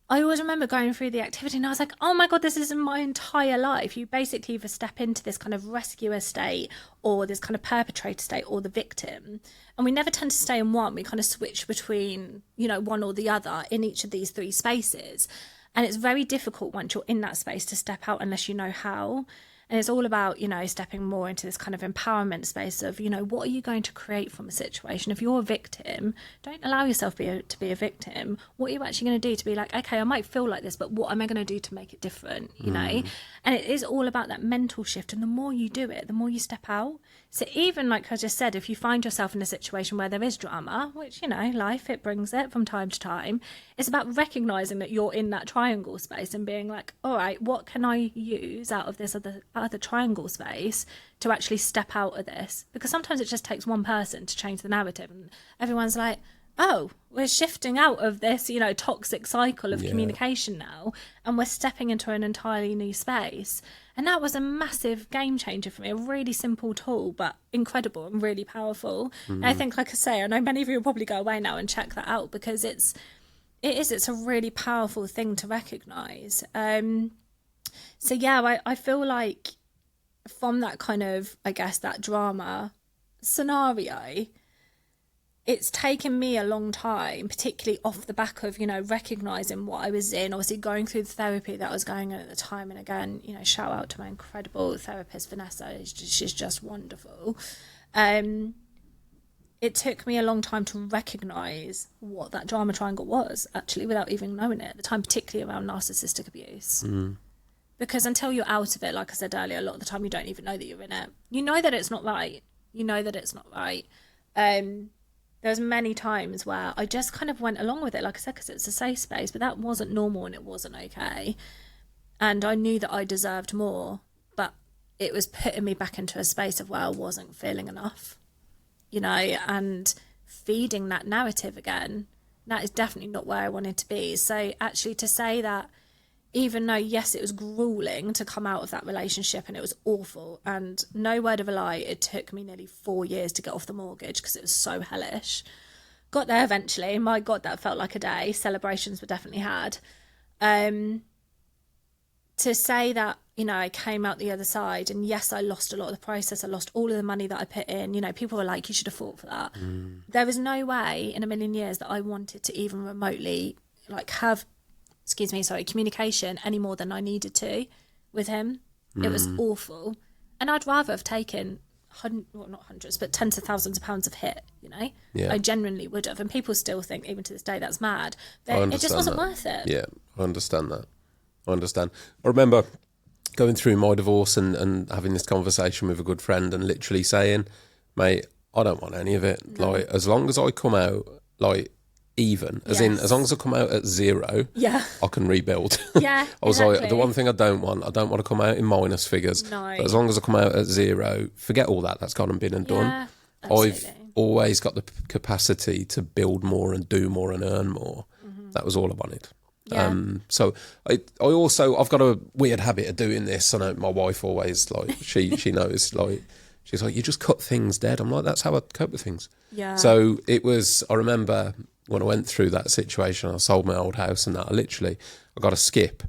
I always remember going through the activity and I was like, oh my God, this is my entire life. You basically either step into this kind of rescuer state or this kind of perpetrator state or the victim. And we never tend to stay in one. We kind of switch between, you know, one or the other in each of these three spaces. And it's very difficult once you're in that space to step out unless you know how. And it's all about, you know, stepping more into this kind of empowerment space of, you know, what are you going to create from a situation? If you're a victim, don't allow yourself to be a victim. What are you actually going to do to be like, okay, I might feel like this, but what am I going to do to make it different, you know? And it is all about that mental shift. And the more you do it, the more you step out. So even like I just said, if you find yourself in a situation where there is drama, which, you know, life, it brings it from time to time, it's about recognising that you're in that triangle space and being like, all right, what can I use out of this other triangle space to actually step out of this? Because sometimes it just takes one person to change the narrative and everyone's like, oh, we're shifting out of this, you know, toxic cycle of communication now, and we're stepping into an entirely new space. And that was a massive game changer for me, a really simple tool, but incredible and really powerful. And I think, like I say, I know many of you will probably go away now and check that out, because it's a really powerful thing to recognise. So yeah, I feel like from that kind of, I guess, that drama scenario, it's taken me a long time, particularly off the back of, you know, recognising what I was in, obviously going through the therapy that I was going in at the time. And again, you know, shout out to my incredible therapist, Vanessa. She's just wonderful. It took me a long time to recognise what that drama triangle was, actually, without even knowing it at the time, particularly around narcissistic abuse. Because until you're out of it, like I said earlier, a lot of the time you don't even know that you're in it. You know that it's not right. There's many times where I just kind of went along with it, like I said, because it's a safe space, but that wasn't normal and it wasn't okay. And I knew that I deserved more, but it was putting me back into a space of where I wasn't feeling enough, you know, and feeding that narrative again. That is definitely not where I wanted to be. So actually to say that, even though, yes, it was grueling to come out of that relationship and it was awful, and no word of a lie, it took me nearly 4 years to get off the mortgage because it was so hellish. Got there eventually. My God, that felt like a day. Celebrations were definitely had. to say that, I came out the other side, and yes, I lost a lot of the process. I lost all of the money that I put in. People were like, you should have fought for that. There was no way in a million years that I wanted to even remotely have, communication any more than I needed to with him. It was awful. And I'd rather have taken not hundreds, but tens of thousands of pounds of hit, Yeah. I genuinely would have. And people still think, even to this day, that's mad. But it just wasn't worth it. Yeah, I understand that. I remember going through my divorce and having this conversation with a good friend and literally saying, mate, I don't want any of it. No. As long as I come out, even, as long as I come out at zero, I can rebuild. Yeah, I was like, the one thing I don't want to come out in minus figures. No. But as long as I come out at zero, forget all that. That's gone and been and done. Absolutely. I've always got the capacity to build more and do more and earn more. That was all I wanted. Yeah. So I've got a weird habit of doing this. I know my wife always she knows, she's like, you just cut things dead. I'm like, that's how I cope with things. Yeah. So I remember when I went through that situation, I sold my old house and that I got to skip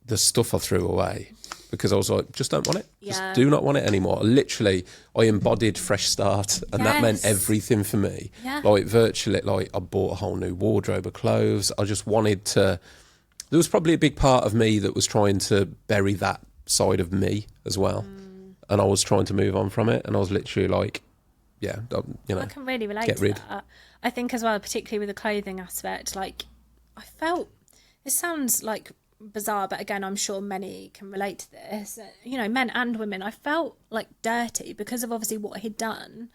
the stuff I threw away because I was like, just don't want it. Just do not want it anymore. I embodied fresh start, and that meant everything for me. Yeah. Virtually, I bought a whole new wardrobe of clothes. I just wanted to. There was probably a big part of me that was trying to bury that side of me as well, and I was trying to move on from it. And I was literally like, I can really relate to that. I think as well, particularly with the clothing aspect, I felt, it sounds bizarre, but again, I'm sure many can relate to this, men and women. I felt dirty because of obviously what he'd done.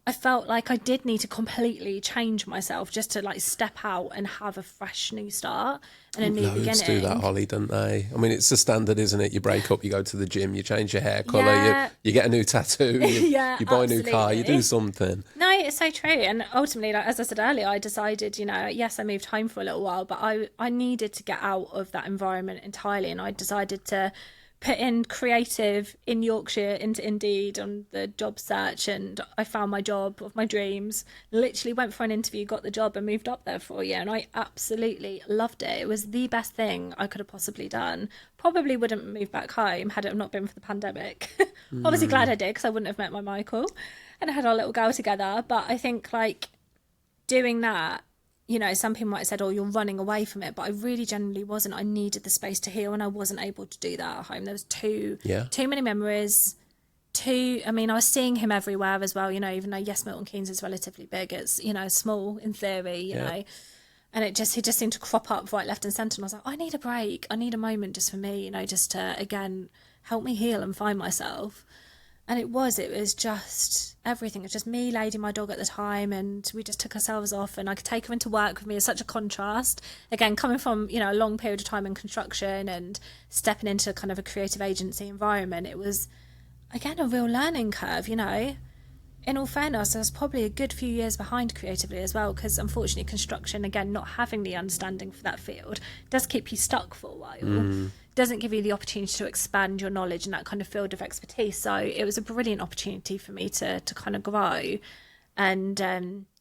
I felt like I did need to completely change myself just to step out and have a fresh new start and a new beginning. Do that, Holly, don't they? I mean, it's the standard, isn't it? You break up, you go to the gym, you change your hair colour, you get a new tattoo, you buy a new car, you do something. No, it's so true. And ultimately, as I said earlier, I decided, yes, I moved home for a little while, but I needed to get out of that environment entirely, and I decided to put in creative in Yorkshire into Indeed on the job search, and I found my job of my dreams. Literally went for an interview, got the job, and moved up there for a year, and I absolutely loved it. It was the best thing I could have possibly done. Probably wouldn't move back home had it not been for the pandemic. Obviously glad I did, because I wouldn't have met my Michael and I had our little girl together. But I think doing that, some people might have said, oh, you're running away from it, but I really genuinely wasn't. I needed the space to heal, and I wasn't able to do that at home. There was too many memories. I was seeing him everywhere as well, even though, yes, Milton Keynes is relatively big, it's, small in theory, you know, and he just seemed to crop up right, left and centre, and I was like, I need a break. I need a moment just for me, just to, again, help me heal and find myself. And it was just everything. It was just me, Lady, my dog at the time, and we just took ourselves off, and I could take her into work with me. It's such a contrast. Again, coming from, a long period of time in construction and stepping into kind of a creative agency environment, it was, again, a real learning curve, In all fairness, I was probably a good few years behind creatively as well, because unfortunately construction, again, not having the understanding for that field, does keep you stuck for a while. Doesn't give you the opportunity to expand your knowledge in that kind of field of expertise. So it was a brilliant opportunity for me to kind of grow and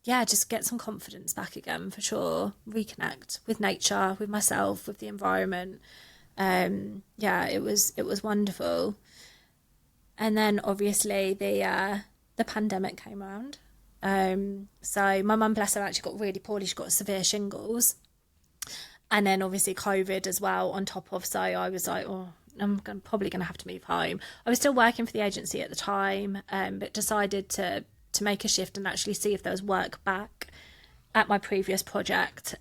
just get some confidence back again, for sure. Reconnect with nature, with myself, with the environment. It was wonderful. And then obviously the pandemic came around. So my mum, bless her, actually got really poorly. She got severe shingles. And then obviously COVID as well on top of, so I was like, oh, I'm probably going to have to move home. I was still working for the agency at the time, but decided to make a shift and actually see if there was work back at my previous project,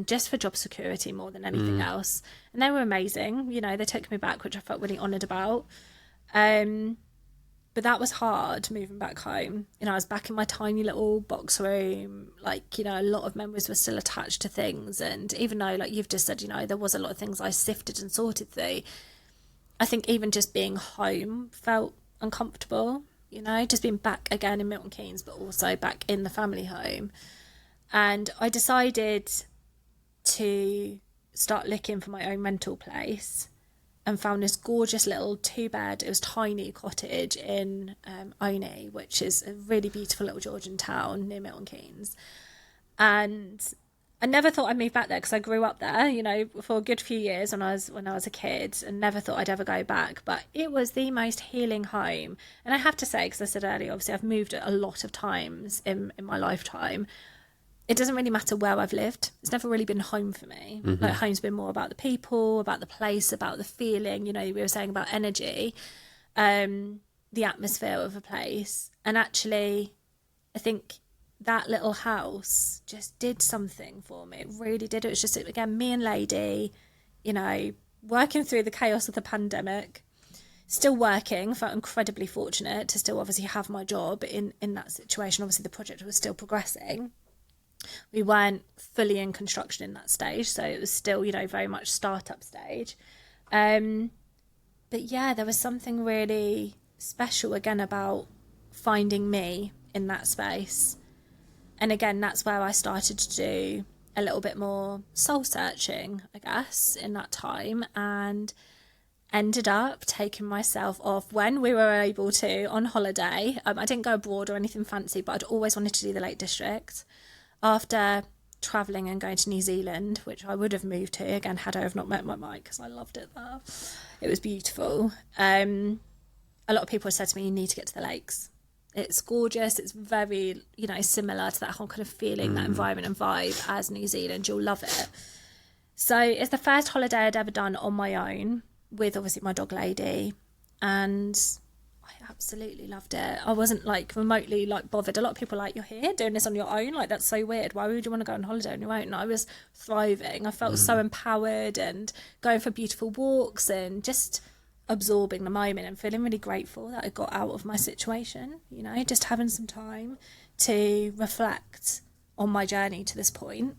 just for job security more than anything else. And they were amazing. They took me back, which I felt really honoured about. But that was hard, moving back home. I was back in my tiny little box room. A lot of memories were still attached to things. And even though, you've just said, there was a lot of things I sifted and sorted through, I think even just being home felt uncomfortable, just being back again in Milton Keynes, but also back in the family home. And I decided to start looking for my own rental place, and found this gorgeous little 2-bed, it was tiny cottage in Oney, which is a really beautiful little Georgian town near Milton Keynes. And I never thought I'd move back there because I grew up there, you know, for a good few years when I was a kid, and never thought I'd ever go back. But it was the most healing home. And I have to say, because I said earlier, obviously I've moved a lot of times in my lifetime. It doesn't really matter where I've lived. It's never really been home for me. Like, home's been more about the people, about the place, about the feeling. You know, we were saying about energy, the atmosphere of a place. And actually, I think that little house just did something for me. It really did. It was just, again, me and Lady, you know, working through the chaos of the pandemic, still working. Felt incredibly fortunate to still obviously have my job in that situation. Obviously the project was still progressing. We weren't fully in construction in that stage, so it was still, you know, very much startup stage. But yeah, there was something really special again about finding me in that space. And again, that's where I started to do a little bit more soul searching, I guess, in that time, and ended up taking myself off when we were able to on holiday. I didn't go abroad or anything fancy, but I'd always wanted to do the Lake District. After travelling and going to New Zealand, which I would have moved to, again, had I have not met my Mike, because I loved it there. It was beautiful. A lot of people said to me, you need to get to the lakes. It's gorgeous. It's very, you know, similar to that whole kind of feeling, that environment and vibe as New Zealand. You'll love it. So it's the first holiday I'd ever done on my own with obviously my dog Lady, and I absolutely loved it. I wasn't like remotely like bothered. A lot of people are like, you're here doing this on your own? Like, that's so weird. Why would you want to go on holiday on your own? And I was thriving. I felt so empowered and going for beautiful walks and just absorbing the moment and feeling really grateful that I got out of my situation, you know, just having some time to reflect on my journey to this point.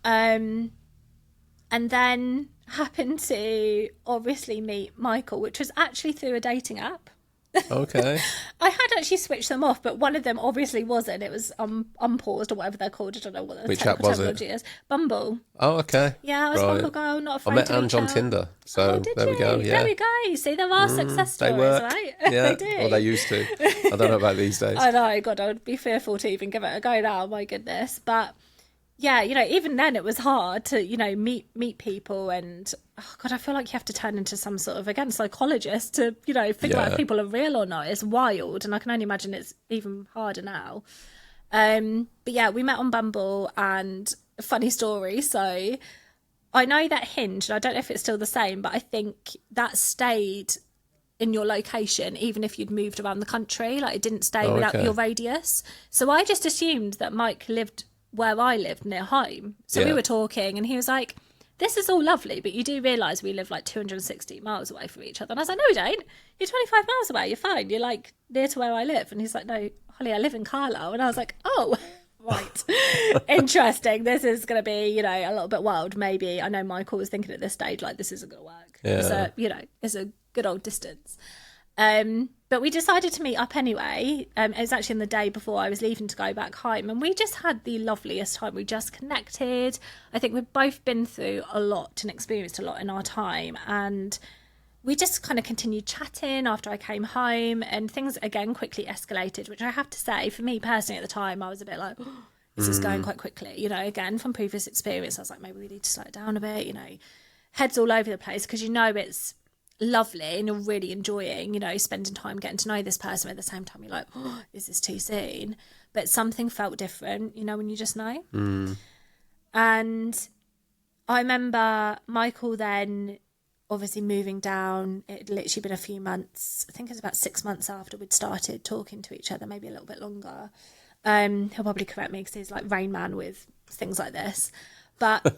And then happened to obviously meet Michael, which was actually through a dating app. Okay. I had actually switched them off, but one of them obviously wasn't. It was unpaused or whatever they're called. I don't know what the Which app was it? is. Bumble. Oh, okay. Yeah, I was a Bumble girl, not afraid I met to reach Ange on out. Tinder, so there we go. Yeah, There we go. You see, there are success stories, they work. right? Yeah, They do. or they used to. I don't know about these days. I know, God, I would be fearful to even give it a go now, my goodness. But yeah, you know, even then it was hard to, you know, meet people, and oh God, I feel like you have to turn into some sort of, again, psychologist to, you know, figure out if people are real or not. It's wild, and I can only imagine it's even harder now. But yeah, we met on Bumble, and a funny story. So I know that Hinge, and I don't know if it's still the same, but I think that stayed in your location even if you'd moved around the country. Like, it didn't stay without your radius. So I just assumed that Mike lived where I lived near home. So we were talking, and he was like, this is all lovely, but you do realise we live like 260 miles away from each other. And I was like, no, we don't. You're 25 miles away. You're fine. You're like near to where I live. And he's like, no, Holly, I live in Carlisle. And I was like, oh, right. Interesting. This is going to be, you know, a little bit wild. Maybe. I know Michael was thinking at this stage, like, this isn't going to work. Yeah. So, you know, it's a good old distance. But we decided to meet up anyway. It was actually on the day before I was leaving to go back home, and we just had the loveliest time. We just connected. I think we've both been through a lot and experienced a lot in our time, and we just kind of continued chatting after I came home, and things again quickly escalated, which I have to say, for me personally at the time, I was a bit like, oh, this is going quite quickly, you know. Again, from previous experience, I was like, maybe we need to slow it down a bit, you know. Heads all over the place, because you know it's lovely and you're really enjoying, you know, spending time getting to know this person. At the same time, you're like, oh, is this too soon? But something felt different, you know, when you just know. And I remember Michael then obviously moving down. It had literally been a few months. I think it was about 6 months after we'd started talking to each other, maybe a little bit longer. He'll probably correct me because he's like Rain Man with things like this. But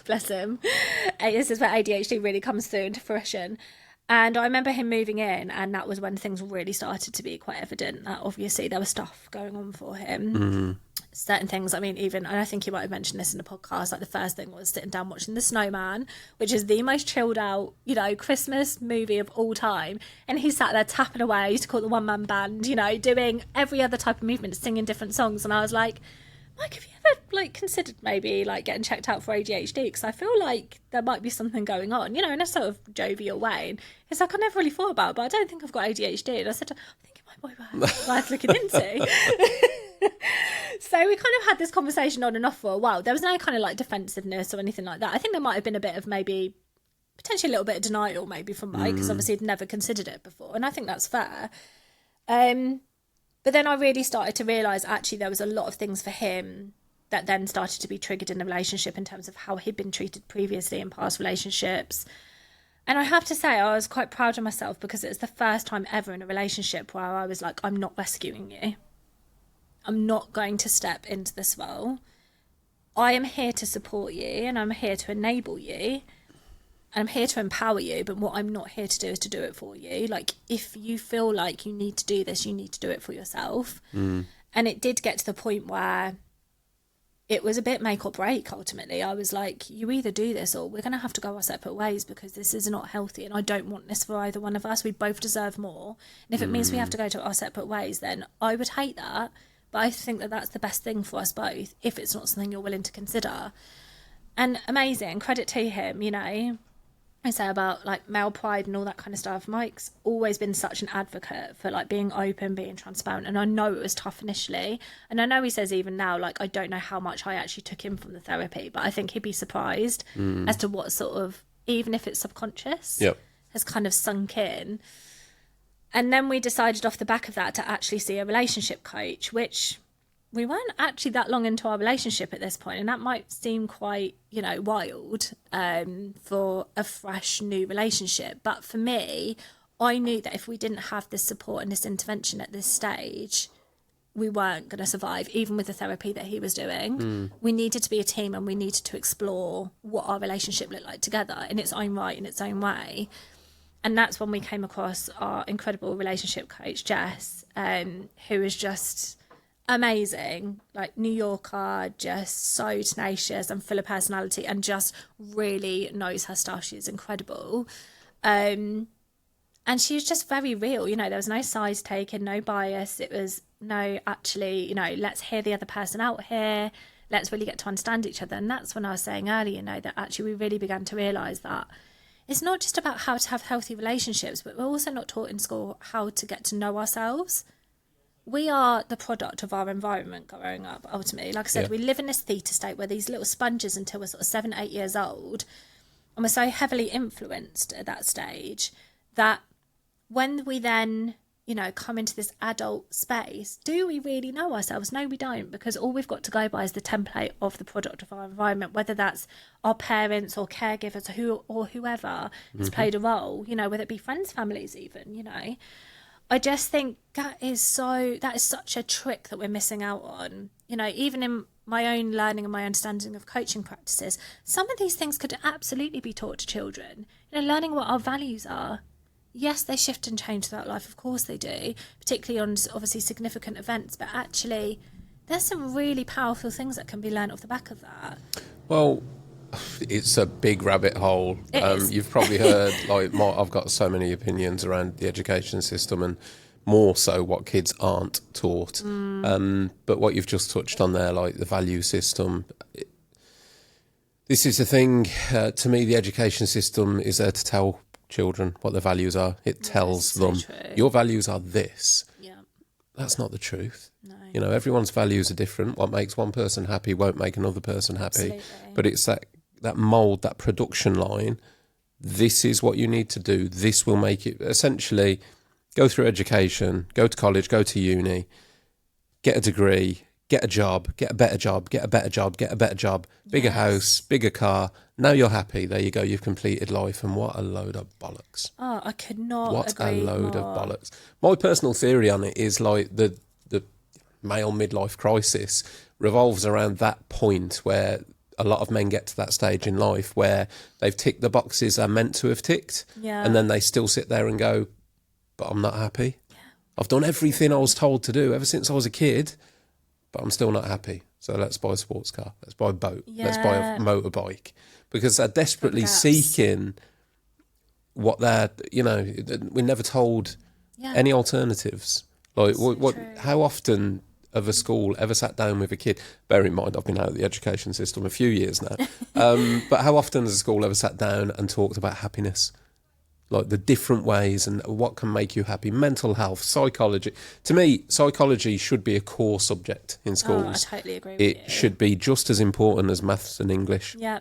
bless him, this is where ADHD really comes through into fruition. And I remember him moving in, and that was when things really started to be quite evident that obviously there was stuff going on for him. Certain things, I mean, even, and I think you might have mentioned this in the podcast, like the first thing was sitting down watching The Snowman, which is the most chilled out, you know, Christmas movie of all time. And he sat there tapping away. I used to call it the one-man band, you know, doing every other type of movement, singing different songs. And I was like, Mike, have you ever like considered maybe like getting checked out for ADHD? Because I feel like there might be something going on, you know, in a sort of jovial way. And he's like, I never really thought about it, but I don't think I've got ADHD. And I said, I think it might be worth looking into. So we kind of had this conversation on and off for a while. There was no kind of like defensiveness or anything like that. I think there might have been a bit of maybe potentially a little bit of denial maybe from Mike, because obviously he'd never considered it before, and I think that's fair. But then I really started to realise actually there was a lot of things for him that then started to be triggered in the relationship in terms of how he'd been treated previously in past relationships. And I have to say, I was quite proud of myself, because it was the first time ever in a relationship where I was like, I'm not rescuing you. I'm not going to step into this role. I am here to support you, and I'm here to enable you. I'm here to empower you, but what I'm not here to do is to do it for you. Like, if you feel like you need to do this, you need to do it for yourself. And it did get to the point where it was a bit make or break, ultimately. I was like, you either do this or we're going to have to go our separate ways, because this is not healthy, and I don't want this for either one of us. We both deserve more. And if it means we have to go to our separate ways, then I would hate that. But I think that that's the best thing for us both, if it's not something you're willing to consider. And amazing, credit to him, you know. I say about like male pride and all that kind of stuff. Mike's always been such an advocate for like being open, being transparent. And I know it was tough initially. And I know he says even now, like, I don't know how much I actually took in from the therapy, but I think he'd be surprised as to what sort of, even if it's subconscious, has kind of sunk in. And then we decided off the back of that to actually see a relationship coach, which we weren't actually that long into our relationship at this point, and that might seem quite, you know, wild for a fresh new relationship. But for me, I knew that if we didn't have this support and this intervention at this stage, we weren't going to survive, even with the therapy that he was doing. We needed to be a team, and we needed to explore what our relationship looked like together in its own right, in its own way. And that's when we came across our incredible relationship coach, Jess, who is just amazing, like New Yorker, just so tenacious and full of personality, and just really knows her stuff. She's incredible. And she was just very real, you know. There was no size taken, no bias. It was no, actually, you know, let's hear the other person out here, let's really get to understand each other. And that's when I was saying earlier, you know, that actually we really began to realise that it's not just about how to have healthy relationships, but we're also not taught in school how to get to know ourselves. We are the product of our environment growing up, ultimately. Like I said, we live in this theta state where these little sponges until we're sort of 7, 8 years old. And we're so heavily influenced at that stage that when we then, you know, come into this adult space, do we really know ourselves? No, we don't, because all we've got to go by is the template of the product of our environment, whether that's our parents or caregivers or whoever has played a role, you know, whether it be friends, families even, you know. I just think that is such a trick that we're missing out on. You know, even in my own learning and my understanding of coaching practices, some of these things could absolutely be taught to children. You know, learning what our values are. Yes, they shift and change throughout life, of course they do, particularly on obviously significant events, but actually there's some really powerful things that can be learned off the back of that. Well, it's a big rabbit hole. You've probably heard, like, I've got so many opinions around the education system, and more so what kids aren't taught. But what you've just touched on there, like the value system, this is the thing. To me, the education system is there to tell children what their values are. It tells them, your values are this. Yeah. That's not the truth. No. You know, everyone's values are different. What makes one person happy won't make another person happy. Absolutely. But it's that mould, that production line. This is what you need to do. This will make it, essentially, go through education, go to college, go to uni, get a degree, get a job, get a better job, get a better job, get a better job, bigger house, bigger car. Now you're happy. There you go. You've completed life. And what a load of bollocks. Oh, I could not What agree a load more. of bollocks. My personal theory on it is like the male midlife crisis revolves around that point where a lot of men get to that stage in life where they've ticked the boxes they're meant to have ticked, and then they still sit there and go, but I'm not happy. I've done everything I was told to do ever since I was a kid, but I'm still not happy. So let's buy a sports car, let's buy a boat, let's buy a motorbike, because they're desperately seeking what they're, you know, we're never told any alternatives. Like, how often of a school ever sat down with a kid? Bear in mind, I've been out of the education system a few years now. But how often has a school ever sat down and talked about happiness? like the different ways and what can make you happy, mental health, psychology. To me, psychology should be a core subject in schools. I totally agree with It you. should be just as important as maths and English. Yeah,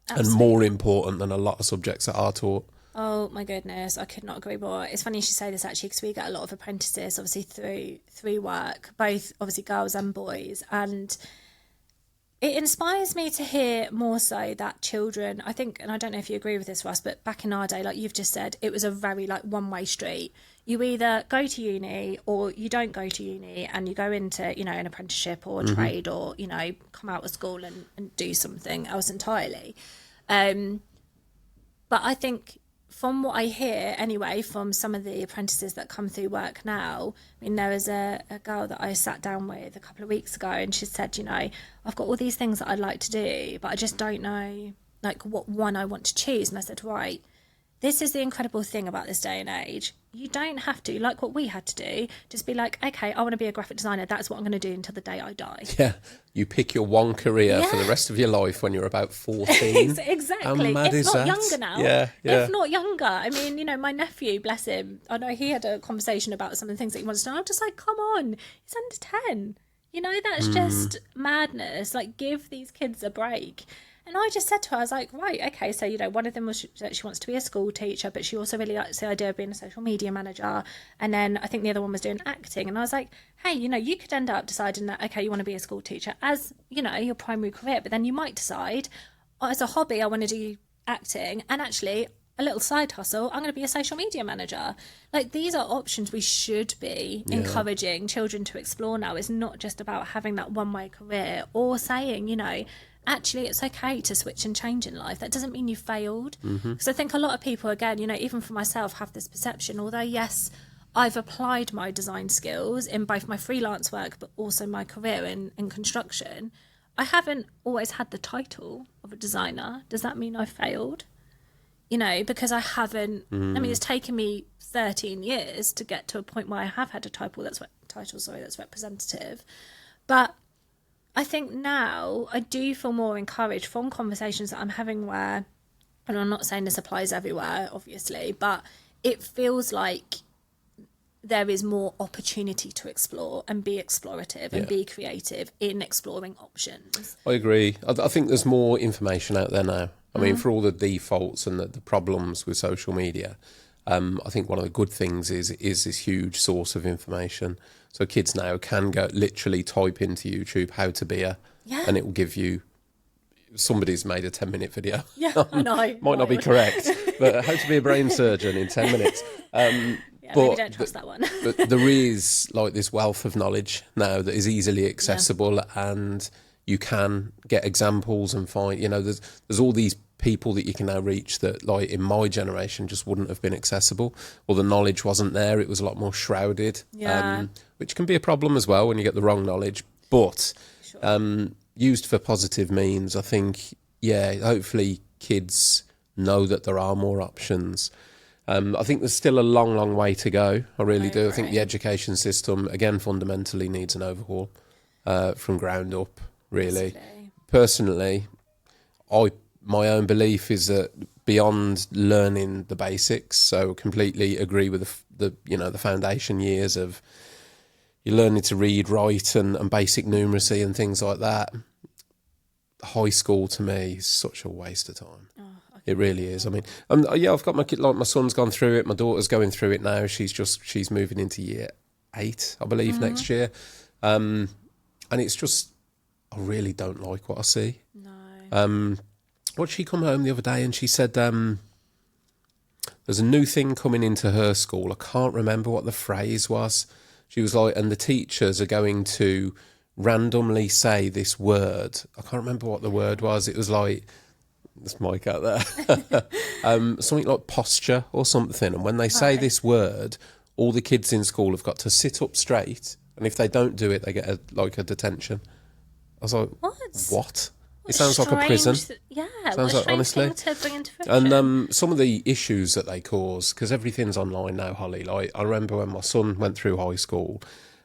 and absolutely. more important than a lot of subjects that are taught. Oh my goodness, I could not agree more. It's funny you should say this actually, because we get a lot of apprentices obviously through work, both obviously girls and boys, and it inspires me to hear more so that children, I think, and I don't know if you agree with this, Russ, but back in our day, like you've just said, it was a very like one-way street. You either go to uni or you don't go to uni, and you go into, you know, an apprenticeship or a trade, or, you know, come out of school and do something else entirely. But I think from what I hear anyway, from some of the apprentices that come through work now, I mean, there was a girl that I sat down with a couple of weeks ago, and she said, you know, I've got all these things that I'd like to do, but I just don't know like what one I want to choose. And I said, right, this is the incredible thing about this day and age. You don't have to, like what we had to do, just be like, okay, I want to be a graphic designer. That's what I'm going to do until the day I die. Yeah, you pick your one career for the rest of your life when you're about 14. Exactly. How mad if is not that? younger now. Yeah. If not younger. I mean, you know, my nephew, bless him, I know he had a conversation about some of the things that he wants to know. I'm just like, come on, he's under 10. You know, that's just madness. Like, give these kids a break. And I just said to her, I was like, right, okay, so, you know, one of them was that she wants to be a school teacher, but she also really likes the idea of being a social media manager. And then I think the other one was doing acting. And I was like, hey, you know, you could end up deciding that, okay, you want to be a school teacher as, you know, your primary career, but then you might decide, as a hobby, I want to do acting, and actually a little side hustle, I'm going to be a social media manager. Like, these are options we should be encouraging children to explore now. It's not just about having that one-way career, or saying, you know, actually it's okay to switch and change in life. That doesn't mean you failed. Because I think a lot of people, again, you know, even for myself, have this perception, although yes, I've applied my design skills in both my freelance work but also my career in construction, I haven't always had the title of a designer. Does that mean I failed? You know, because I haven't, I mean, it's taken me 13 years to get to a point where I have had a title that's representative. But I think now I do feel more encouraged from conversations that I'm having where, and I'm not saying this applies everywhere, obviously, but it feels like there is more opportunity to explore and be explorative and be creative in exploring options. I agree. I think there's more information out there now. I mean, for all the defaults and the problems with social media, I think one of the good things is this huge source of information. So kids now can go literally type into YouTube how to be a, and it will give you, somebody's made a 10-minute video. Yeah, I know. Might not be correct, but how to be a brain surgeon in 10 minutes. But maybe don't trust that one. but there is like this wealth of knowledge now that is easily accessible, and you can get examples and find, you know, there's all these people that you can now reach that, like, in my generation just wouldn't have been accessible, or the knowledge wasn't there. It was a lot more shrouded, which can be a problem as well when you get the wrong knowledge. But used for positive means, I think, hopefully kids know that there are more options. I think there's still a long, long way to go. I really do. I think the education system, again, fundamentally needs an overhaul from ground up, really. Personally, my own belief is that beyond learning the basics, so completely agree with the foundation years of you learning to read, write, and basic numeracy and things like that. High school to me is such a waste of time. It really is. I mean, I've got my kid, like my son's gone through it. My daughter's going through it now. She's moving into year 8, I believe, next year. And it's just, I really don't like what I see. No. What she come home the other day and she said, there's a new thing coming into her school. I can't remember what the phrase was. She was like, and the teachers are going to randomly say this word. I can't remember what the word was. It was like, this mic out there, something like posture or something. And when they say this word, all the kids in school have got to sit up straight. And if they don't do it, they get a detention. I was like, what? It sounds like a prison. Sounds like, honestly. To bring into fruition. And some of the issues that they cause, because everything's online now, Holly. Like, I remember when my son went through high school,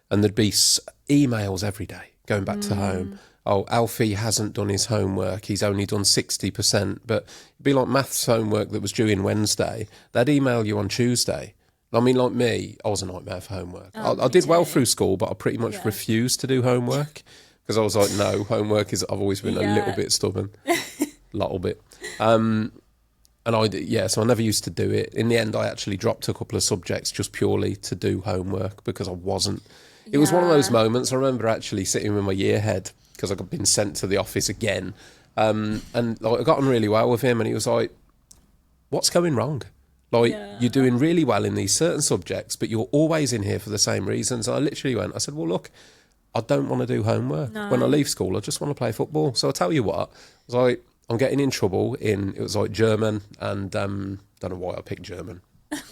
and there'd be emails every day going back to home, oh, Alfie hasn't done his homework, he's only done 60%. But it'd be like maths homework that was due in Wednesday. They'd email you on Tuesday. I mean, like me, I was a nightmare for homework. I did well through school, but I pretty much refused to do homework because I was like, no, homework is, I've always been a little bit stubborn. Little bit. And so I never used to do it. In the end, I actually dropped a couple of subjects just purely to do homework because I wasn't. It was one of those moments. I remember actually sitting with my year head because I'd been sent to the office again. And like, I got on really well with him and he was like, what's going wrong? Like, you're doing really well in these certain subjects, but you're always in here for the same reasons. And I literally went, I said, well, look, I don't want to do homework. No. When I leave school, I just want to play football. So I tell you what, I was like, I'm getting in trouble in, it was like German and, don't know why I picked German.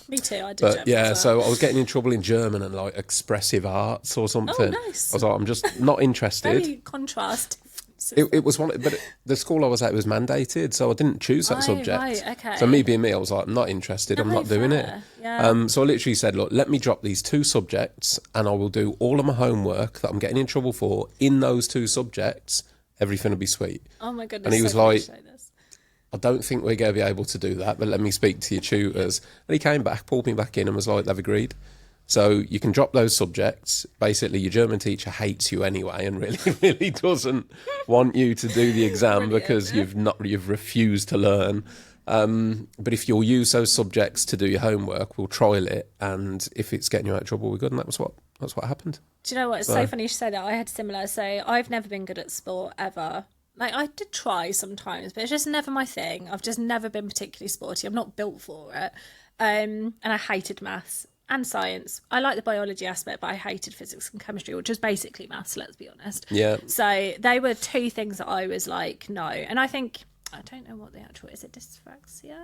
Me too, I did but German yeah, as well. So I was getting in trouble in German and like expressive arts or something. Oh, nice. I was like, I'm just not interested. Very contrast. It was one, but the school I was at was mandated, so I didn't choose that subject. Right, okay. So me being me, I was like, I'm not interested. I'm not doing it. Yeah. So I literally said, look, let me drop these 2 subjects, and I will do all of my homework that I'm getting in trouble for in those 2 subjects. Everything will be sweet. Oh my goodness! And he was like, I don't think we're going to be able to do that, but let me speak to your tutors. And he came back, pulled me back in, and was like, they've agreed. So you can drop those subjects. Basically, your German teacher hates you anyway and really doesn't want you to do the exam because you've refused to learn. But if you'll use those subjects to do your homework, we'll trial it. And if it's getting you out of trouble, we're good. And that's what happened. Do you know what? It's so funny you should say that. I had similar. So I've never been good at sport ever. Like, I did try sometimes, but it's just never my thing. I've just never been particularly sporty. I'm not built for it. And I hated maths and science. I like the biology aspect, but I hated physics and chemistry, which was basically maths, let's be honest. Yeah. So they were 2 things that I was like, no. And I think, I don't know what the actual, is it dyspraxia?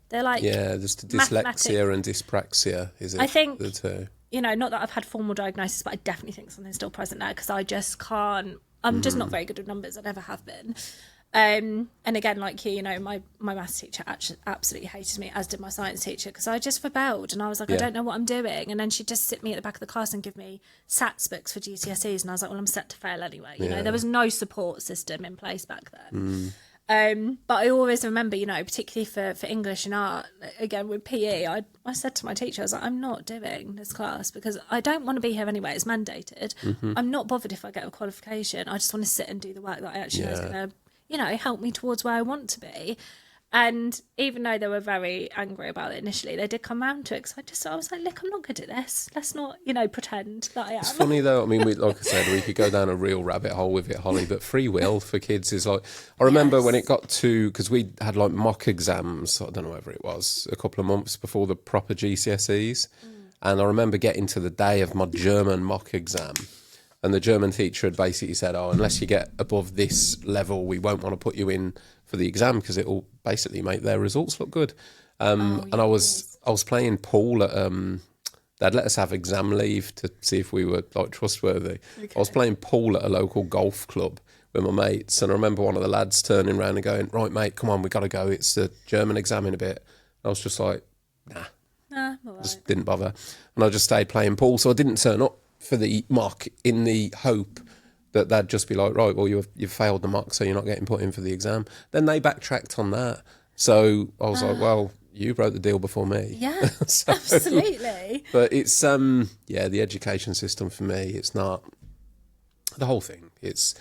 They're like... Yeah, there's dyslexia and dyspraxia, is it? I think, the 2. You know, not that I've had formal diagnosis, but I definitely think something's still present there because I just can't, I'm just not very good with numbers. I never have been. And again, like you know, my maths teacher actually absolutely hated me, as did my science teacher, because I just rebelled and I was like, I don't know what I'm doing. And then she'd just sit me at the back of the class and give me SATs books for GCSEs. And I was like, well, I'm set to fail anyway. You know, there was no support system in place back then. But I always remember, you know, particularly for English and art, again with PE, I said to my teacher, I was like, I'm not doing this class because I don't want to be here anyway. It's mandated. I'm not bothered if I get a qualification. I just want to sit and do the work that I actually know is going to, you know, help me towards where I want to be. And even though they were very angry about it initially, they did come round to it because I was like, look, I'm not good at this. Let's not, you know, pretend that I am. It's funny though. I mean, like I said, we could go down a real rabbit hole with it, Holly, but free will for kids is like, I remember when it got to, because we had like mock exams, I don't know whether it was, a couple of months before the proper GCSEs. And I remember getting to the day of my German mock exam. And the German teacher had basically said, oh, unless you get above this level, we won't want to put you in for the exam because it will basically make their results look good. And I was playing pool at, they'd let us have exam leave to see if we were like trustworthy. Okay. I was playing pool at a local golf club with my mates. And I remember one of the lads turning around and going, right, mate, come on, we got to go. It's the German exam in a bit. And I was just like, nah, just didn't bother. And I just stayed playing pool. So I didn't turn up for the mock in the hope that they'd just be like, right, well, you've failed the mock, so you're not getting put in for the exam. Then they backtracked on that. So I was like, well, you broke the deal before me. Yeah, so, absolutely. But it's, the education system for me, it's not the whole thing. It's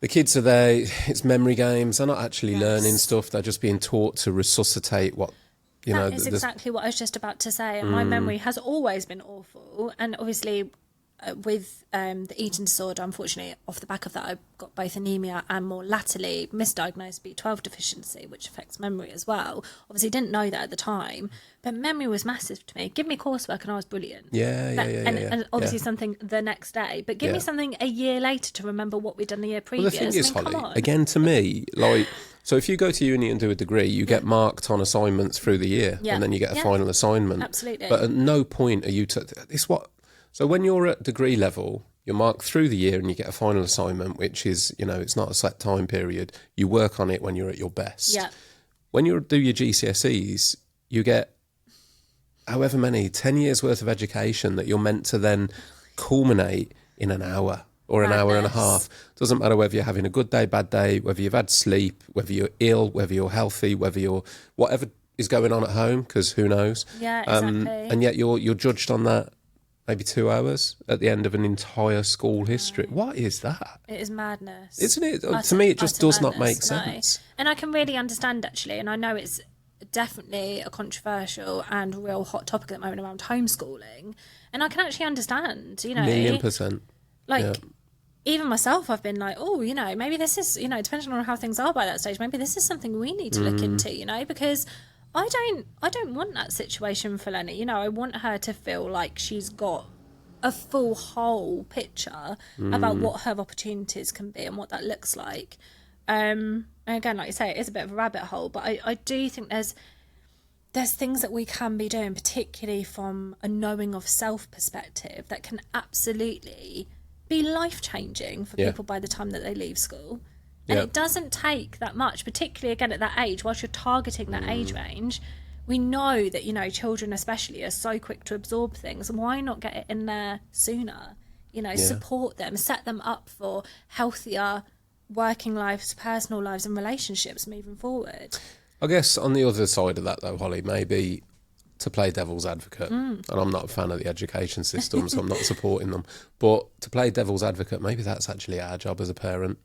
the kids are there, it's memory games. They're not actually learning stuff. They're just being taught to resuscitate what, that is exactly what I was just about to say. And my memory has always been awful. And obviously with the eating disorder, unfortunately, off the back of that, I got both anemia and more latterly misdiagnosed B12 deficiency, which affects memory as well. Obviously, didn't know that at the time, but memory was massive to me. Give me coursework and I was brilliant. And obviously something the next day, but give me something a year later to remember what we'd done the year previous. Well, the thing is, Holly, again, to me, like... So if you go to uni and do a degree, you get marked on assignments through the year, and then you get a final assignment. Absolutely. But at no point are you... So when you're at degree level, you're marked through the year and you get a final assignment, which is, you know, it's not a set time period. You work on it when you're at your best. Yeah. When you do your GCSEs, you get however many, 10 years worth of education that you're meant to then culminate in an hour. or an hour and a Madness. half. Doesn't matter whether you're having a good day, bad day, whether you've had sleep, whether you're ill, whether you're healthy, whether you're whatever is going on at home, because who knows? Yeah, exactly. And yet you're judged on that maybe 2 hours at the end of an entire school history. What is that? It is madness. Isn't it? To me, it just does not make sense. And I can really understand, actually, and I know it's definitely a controversial and real hot topic at the moment around homeschooling. And I can actually understand, you know. 1,000,000%. Like, Yeah. even myself, I've been like, oh, you know, maybe this is, you know, depending on how things are by that stage, maybe this is something we need to look into, you know, because I don't want that situation for Lenny. You know, I want her to feel like she's got a full whole picture about what her opportunities can be and what that looks like. And again, like you say, it is a bit of a rabbit hole, but I do think there's things that we can be doing, particularly from a knowing of self perspective, that can absolutely be life-changing for people by the time that they leave school. And it doesn't take that much, particularly again at that age, whilst you're targeting that age range. We know that, you know, children especially are so quick to absorb things. Why not get it in there sooner? You know, support them, set them up for healthier working lives, personal lives and relationships moving forward. I guess on the other side of that, though, Holly, maybe to play devil's advocate, and I'm not a fan of the education system, so I'm not supporting them, but to play devil's advocate, maybe that's actually our job as a parent.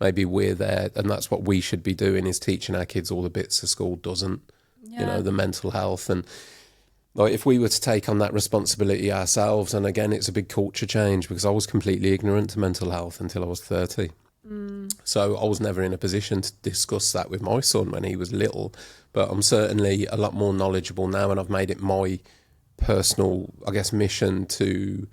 Maybe we're there, and that's what we should be doing, is teaching our kids all the bits the school doesn't, you know, the mental health. And like, if we were to take on that responsibility ourselves, and again, it's a big culture change, because I was completely ignorant to mental health until I was 30. So I was never in a position to discuss that with my son when he was little, but I'm certainly a lot more knowledgeable now, and I've made it my personal, I guess, mission to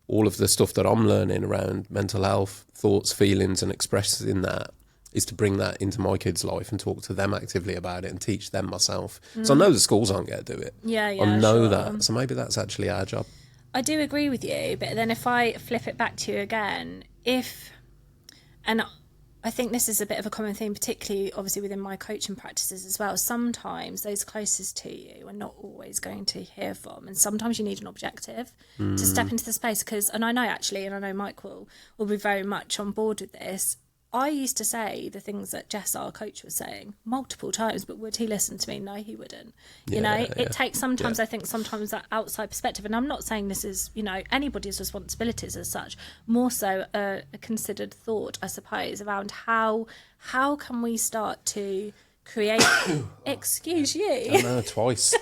all of the stuff that I'm learning around mental health, thoughts, feelings, and expressing that, is to bring that into my kids' life and talk to them actively about it and teach them myself. So I know the schools aren't going to do it. I know that. So maybe that's actually our job. I do agree with you, but then if I flip it back to you again, and I think this is a bit of a common theme, particularly obviously within my coaching practices as well. Sometimes those closest to you are not always going to hear from, and sometimes you need an objective to step into the space. Because, and I know actually, and I know Mike will be very much on board with this, I used to say the things that Jess, our coach, was saying multiple times, but would he listen to me? No, he wouldn't. You know, it takes sometimes, I think, sometimes that outside perspective. And I'm not saying this is, you know, anybody's responsibilities as such, more so a considered thought, I suppose, around how can we start to create, excuse you. I know, twice.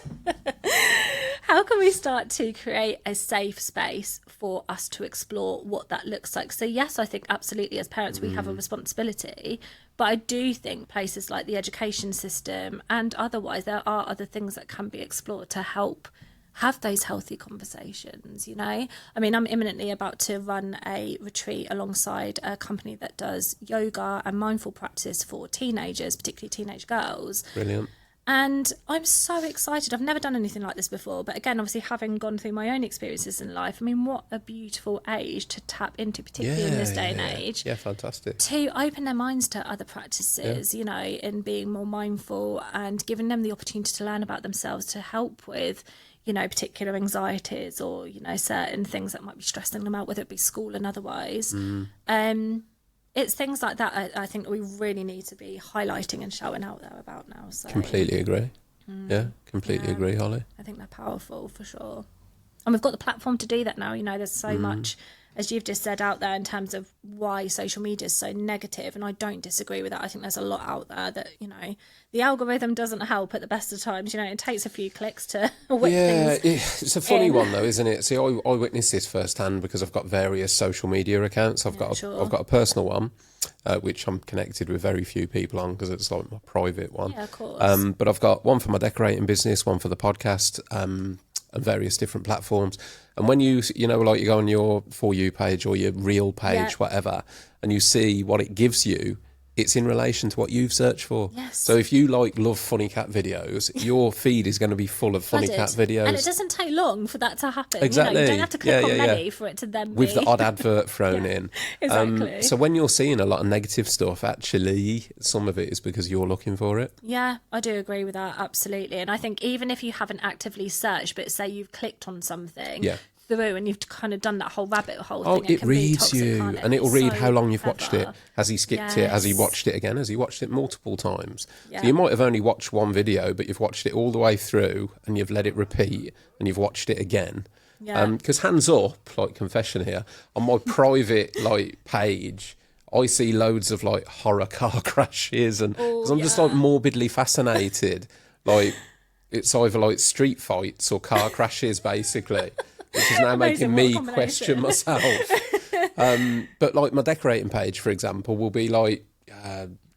How can we start to create a safe space for us to explore what that looks like? So yes, I think absolutely as parents we have a responsibility, but I do think places like the education system and otherwise, there are other things that can be explored to help have those healthy conversations, you know? I mean, I'm imminently about to run a retreat alongside a company that does yoga and mindful practice for teenagers, particularly teenage girls. Brilliant. And I'm so excited. I've never done anything like this before. But again, obviously, having gone through my own experiences in life, I mean, what a beautiful age to tap into, particularly in this day and age. Yeah, fantastic. To open their minds to other practices, you know, and being more mindful and giving them the opportunity to learn about themselves to help with, you know, particular anxieties or, you know, certain things that might be stressing them out, whether it be school and otherwise. It's things like that I think we really need to be highlighting and shouting out there about now. So Completely agree. Completely agree, Holly. I think they're powerful for sure. And we've got the platform to do that now. You know, there's so much, as you've just said, out there in terms of why social media is so negative. And I don't disagree with that. I think there's a lot out there that, you know, the algorithm doesn't help at the best of times. You know, it takes a few clicks to whip things. It's a funny one though, isn't it? See, I witnessed this firsthand because I've got various social media accounts. I've got a personal one, which I'm connected with very few people on because it's like my private one. Yeah, of course. But I've got one for my decorating business, one for the podcast, and various different platforms. And when you know, like you go on your For You page or your Reel page, whatever, and you see what it gives you, it's in relation to what you've searched for. Yes. So if you love funny cat videos, your feed is going to be full of funny cat videos. And it doesn't take long for that to happen. Exactly. You know, you don't have to click on many for it to then with the odd advert thrown in. Exactly. So when you're seeing a lot of negative stuff, actually, some of it is because you're looking for it. Yeah, I do agree with that, absolutely. And I think even if you haven't actively searched, but say you've clicked on something through and you've kind of done that whole rabbit hole Oh, thing. it can be reads toxic, you, can't it? and it'll It's read so how long you've clever. watched it. Has he skipped it? Has he Yes. watched it again? Has he watched it multiple times? Yeah. So you might have only watched one video, but you've watched it all the way through, and you've let it repeat, and you've watched it again. Yeah. Because hands up, like confession here, on my private like page, I see loads of like horror car crashes, and because I'm just like morbidly fascinated, like it's either like street fights or car crashes, basically, which is now Amazing, making what a me question combination. myself. But like my decorating page, for example, will be like,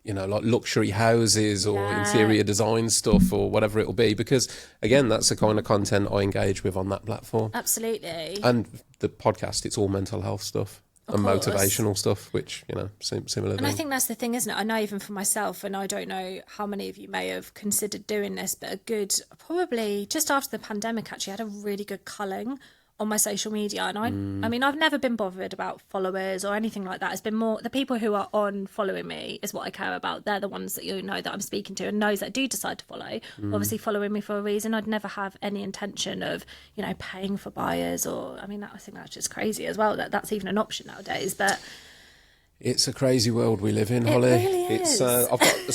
like luxury houses or interior design stuff or whatever it'll be, because again, that's the kind of content I engage with on that platform. Absolutely. And the podcast, it's all mental health stuff and course. motivational stuff, which, similar And thing. I think that's the thing, isn't it? I know even for myself, and I don't know how many of you may have considered doing this, but probably just after the pandemic, actually, I had a really good culling on my social media. And I mean, I've never been bothered about followers or anything like that. It's been more the people who are on following me is what I care about. They're the ones that that I'm speaking to, and those that do decide to follow, obviously following me for a reason. I'd never have any intention of, paying for buyers or, I think that's just crazy as well, that's even an option nowadays. But it's a crazy world we live in, Holly. Really is.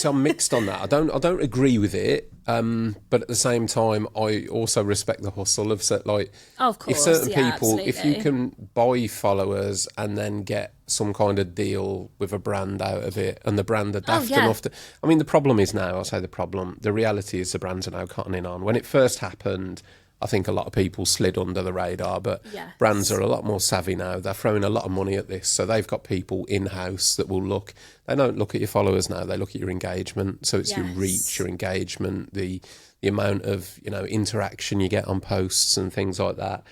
I'm mixed on that. I don't agree with it, but at the same time, I also respect the hustle of of course, if certain people, absolutely. if you can buy followers and then get some kind of deal with a brand out of it, and the brand are daft enough to. I mean, the problem is now. I'll say the problem. The reality is the brands are now cottoning on. When it first happened, I think a lot of people slid under the radar, but brands are a lot more savvy now. They're throwing a lot of money at this. So they've got people in-house that will look. They don't look at your followers now. They look at your engagement. So it's your reach, your engagement, the amount of, interaction you get on posts and things like that.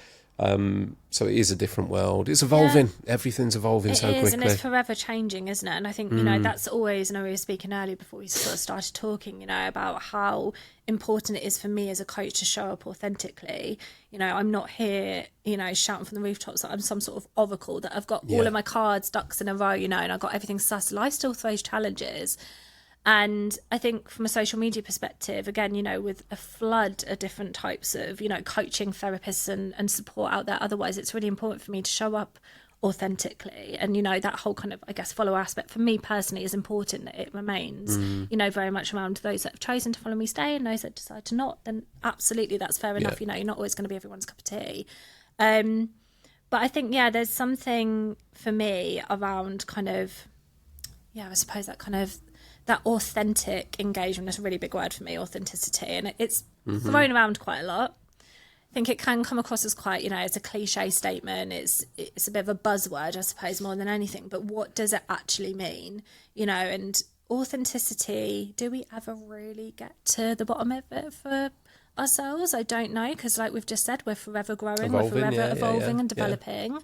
So it is a different world. It's evolving. Everything's evolving so quickly. And it's forever changing, isn't it? And I think, that's always, we were speaking earlier before we sort of started talking, about how important it is for me as a coach to show up authentically. I'm not here, shouting from the rooftops that I'm some sort of oracle, that I've got all of my cards, ducks in a row, and I've got everything sussed. Life still throws challenges. And I think from a social media perspective, again, with a flood of different types of, coaching therapists and support out there, otherwise it's really important for me to show up authentically. And, that whole kind of, I guess, follow aspect for me personally is important that it remains, very much around those that have chosen to follow me stay, and those that decide to not, then absolutely that's fair enough. You're not always going to be everyone's cup of tea. But I think, there's something for me around kind of, I suppose that kind of, that authentic engagement is a really big word for me, authenticity, and it's thrown around quite a lot. I think it can come across as quite, it's a cliche statement. It's a bit of a buzzword, I suppose, more than anything. But what does it actually mean? And authenticity, do we ever really get to the bottom of it for ourselves? I don't know, because like we've just said, we're forever growing, we're forever evolving and developing.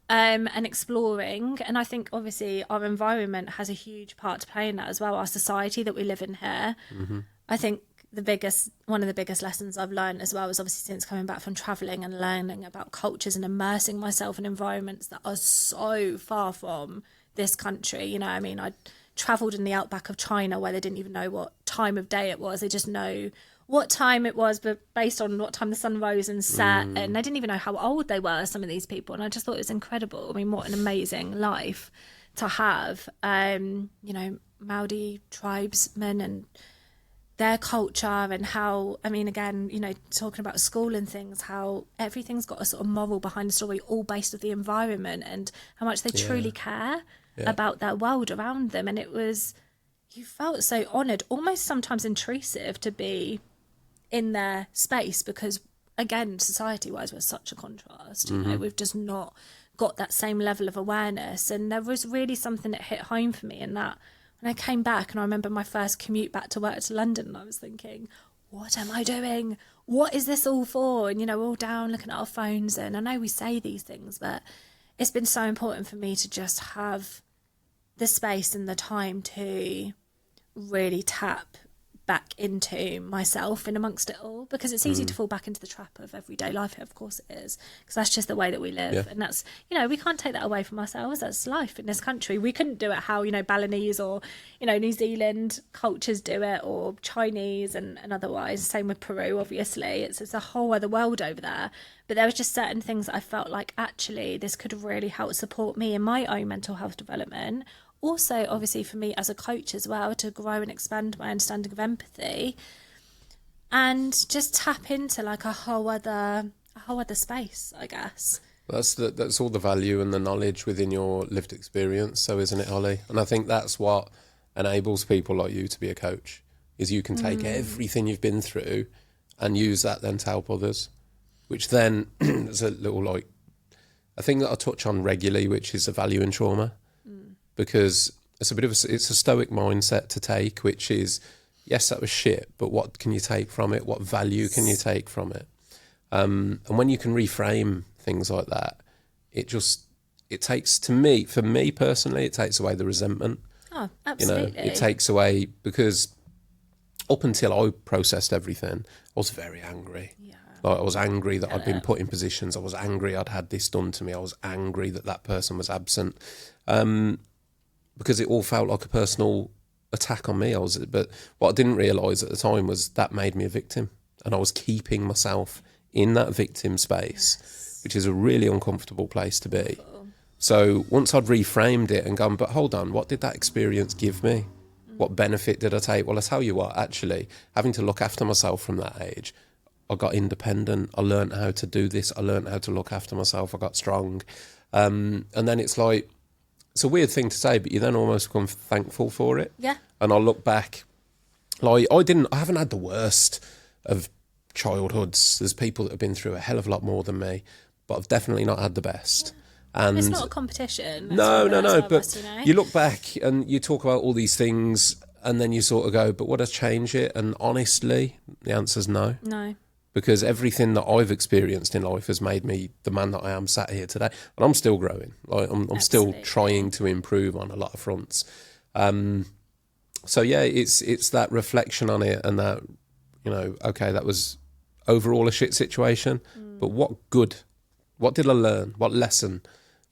And exploring, and I think obviously our environment has a huge part to play in that as well. Our society that we live in here, I think one of the biggest lessons I've learned as well is obviously since coming back from traveling and learning about cultures and immersing myself in environments that are so far from this country. I traveled in the outback of China where they didn't even know what time of day it was. They just know what time it was, but based on what time the sun rose and set, and I didn't even know how old they were, some of these people, and I just thought it was incredible. I mean, what an amazing life to have. Maori tribesmen and their culture, and how, again, talking about school and things, how everything's got a sort of moral behind the story, all based on the environment and how much they truly care about their world around them. And you felt so honoured, almost sometimes intrusive, to be in their space, because again, society-wise, we're such a contrast. We've just not got that same level of awareness. And there was really something that hit home for me in that when I came back, and I remember my first commute back to work to London, and I was thinking, what am I doing? What is this all for? And we're all down looking at our phones, and I know we say these things, but it's been so important for me to just have the space and the time to really tap back into myself in amongst it all, because it's easy to fall back into the trap of everyday life. Of course it is, because that's just the way that we live. And that's, we can't take that away from ourselves. That's life in this country. We couldn't do it how, Balinese or, New Zealand cultures do it, or Chinese and otherwise. Same with Peru, obviously. It's a whole other world over there. But there was just certain things that I felt like, actually, this could really help support me in my own mental health development. Also, obviously, for me as a coach as well, to grow and expand my understanding of empathy, and just tap into like a whole other space, I guess. That's all the value and the knowledge within your lived experience, so isn't it, Holly? And I think that's what enables people like you to be a coach, is you can take everything you've been through and use that then to help others, which then is a little a thing that I touch on regularly, which is the value in trauma. Because it's a stoic mindset to take, which is, yes, that was shit, but what can you take from it? What value can you take from it? And when you can reframe things like that, it takes, for me personally, it takes away the resentment. Oh, absolutely. It takes away, because up until I processed everything, I was very angry. Yeah. Like, I was angry that I'd been put in positions. I was angry I'd had this done to me. I was angry that person was absent. Because it all felt like a personal attack on me. But what I didn't realise at the time was that made me a victim, and I was keeping myself in that victim space, which is a really uncomfortable place to be. So once I'd reframed it and gone, but hold on, what did that experience give me? What benefit did I take? Well, I tell you what, actually, having to look after myself from that age, I got independent. I learned how to do this. I learned how to look after myself. I got strong. And then it's like, it's a weird thing to say, but you then almost become thankful for it. Yeah. And I look back, like, I haven't had the worst of childhoods. There's people that have been through a hell of a lot more than me, but I've definitely not had the best. Yeah. And it's not a competition. No. But you look back and you talk about all these things, and then you sort of go, but would I change it? And honestly, the answer's no. No. Because everything that I've experienced in life has made me the man that I am sat here today. And I'm still growing. Like, I'm still trying to improve on a lot of fronts. So yeah, it's that reflection on it, and that, okay, that was overall a shit situation, but what did I learn? What lesson,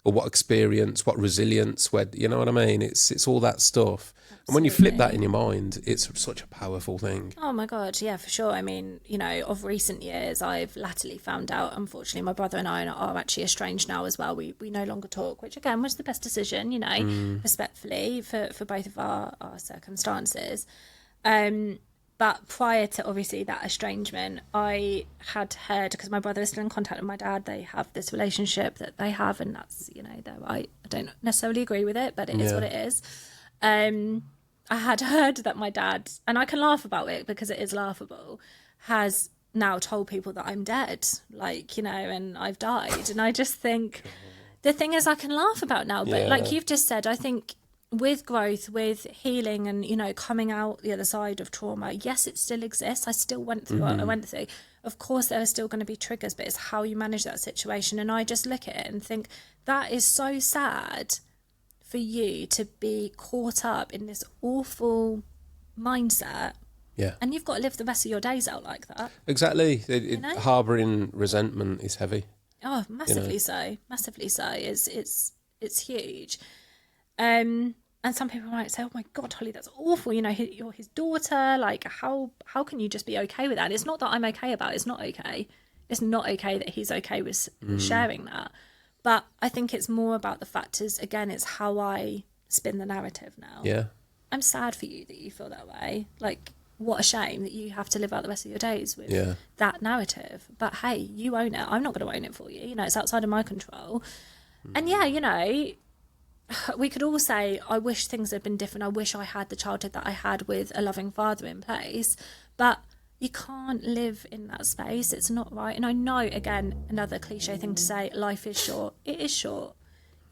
or what experience, what resilience, you know what I mean? It's all that stuff. Absolutely. And when you flip that in your mind, it's such a powerful thing. Oh my God, yeah, for sure. I mean, of recent years, I've latterly found out, unfortunately, my brother and I are actually estranged now as well. We no longer talk, which again was the best decision, respectfully for both of our circumstances. But prior to, obviously, that estrangement, I had heard, because my brother is still in contact with my dad, they have this relationship that they have, and that's, they're right. I don't necessarily agree with it, but it is what it is. I had heard that my dad, and I can laugh about it because it is laughable, has now told people that I'm dead, and I've died. And I just think, the thing is, I can laugh about now, but like you've just said, I think with growth, with healing, and coming out the other side of trauma, yes, it still exists. I still went through what I went through. Of course there are still going to be triggers, but it's how you manage that situation. And I just look at it and think, that is so sad for you to be caught up in this awful mindset. Yeah. And you've got to live the rest of your days out like that. Exactly. Harbouring resentment is heavy. Oh, massively so. Massively so. It's huge. And some people might say, oh my God, Holly, that's awful. You're his daughter. Like, how can you just be okay with that? And it's not that I'm okay about it. It's not okay. It's not okay that he's okay with sharing that. But I think it's more about the factors. Again, it's how I spin the narrative now. Yeah. I'm sad for you that you feel that way. Like, what a shame that you have to live out the rest of your days with that narrative. But hey, you own it. I'm not going to own it for you. It's outside of my control. And we could all say, I wish things had been different. I wish I had the childhood that I had with a loving father in place. But you can't live in that space. It's not right. And I know, again, another cliche thing to say, life is short. It is short,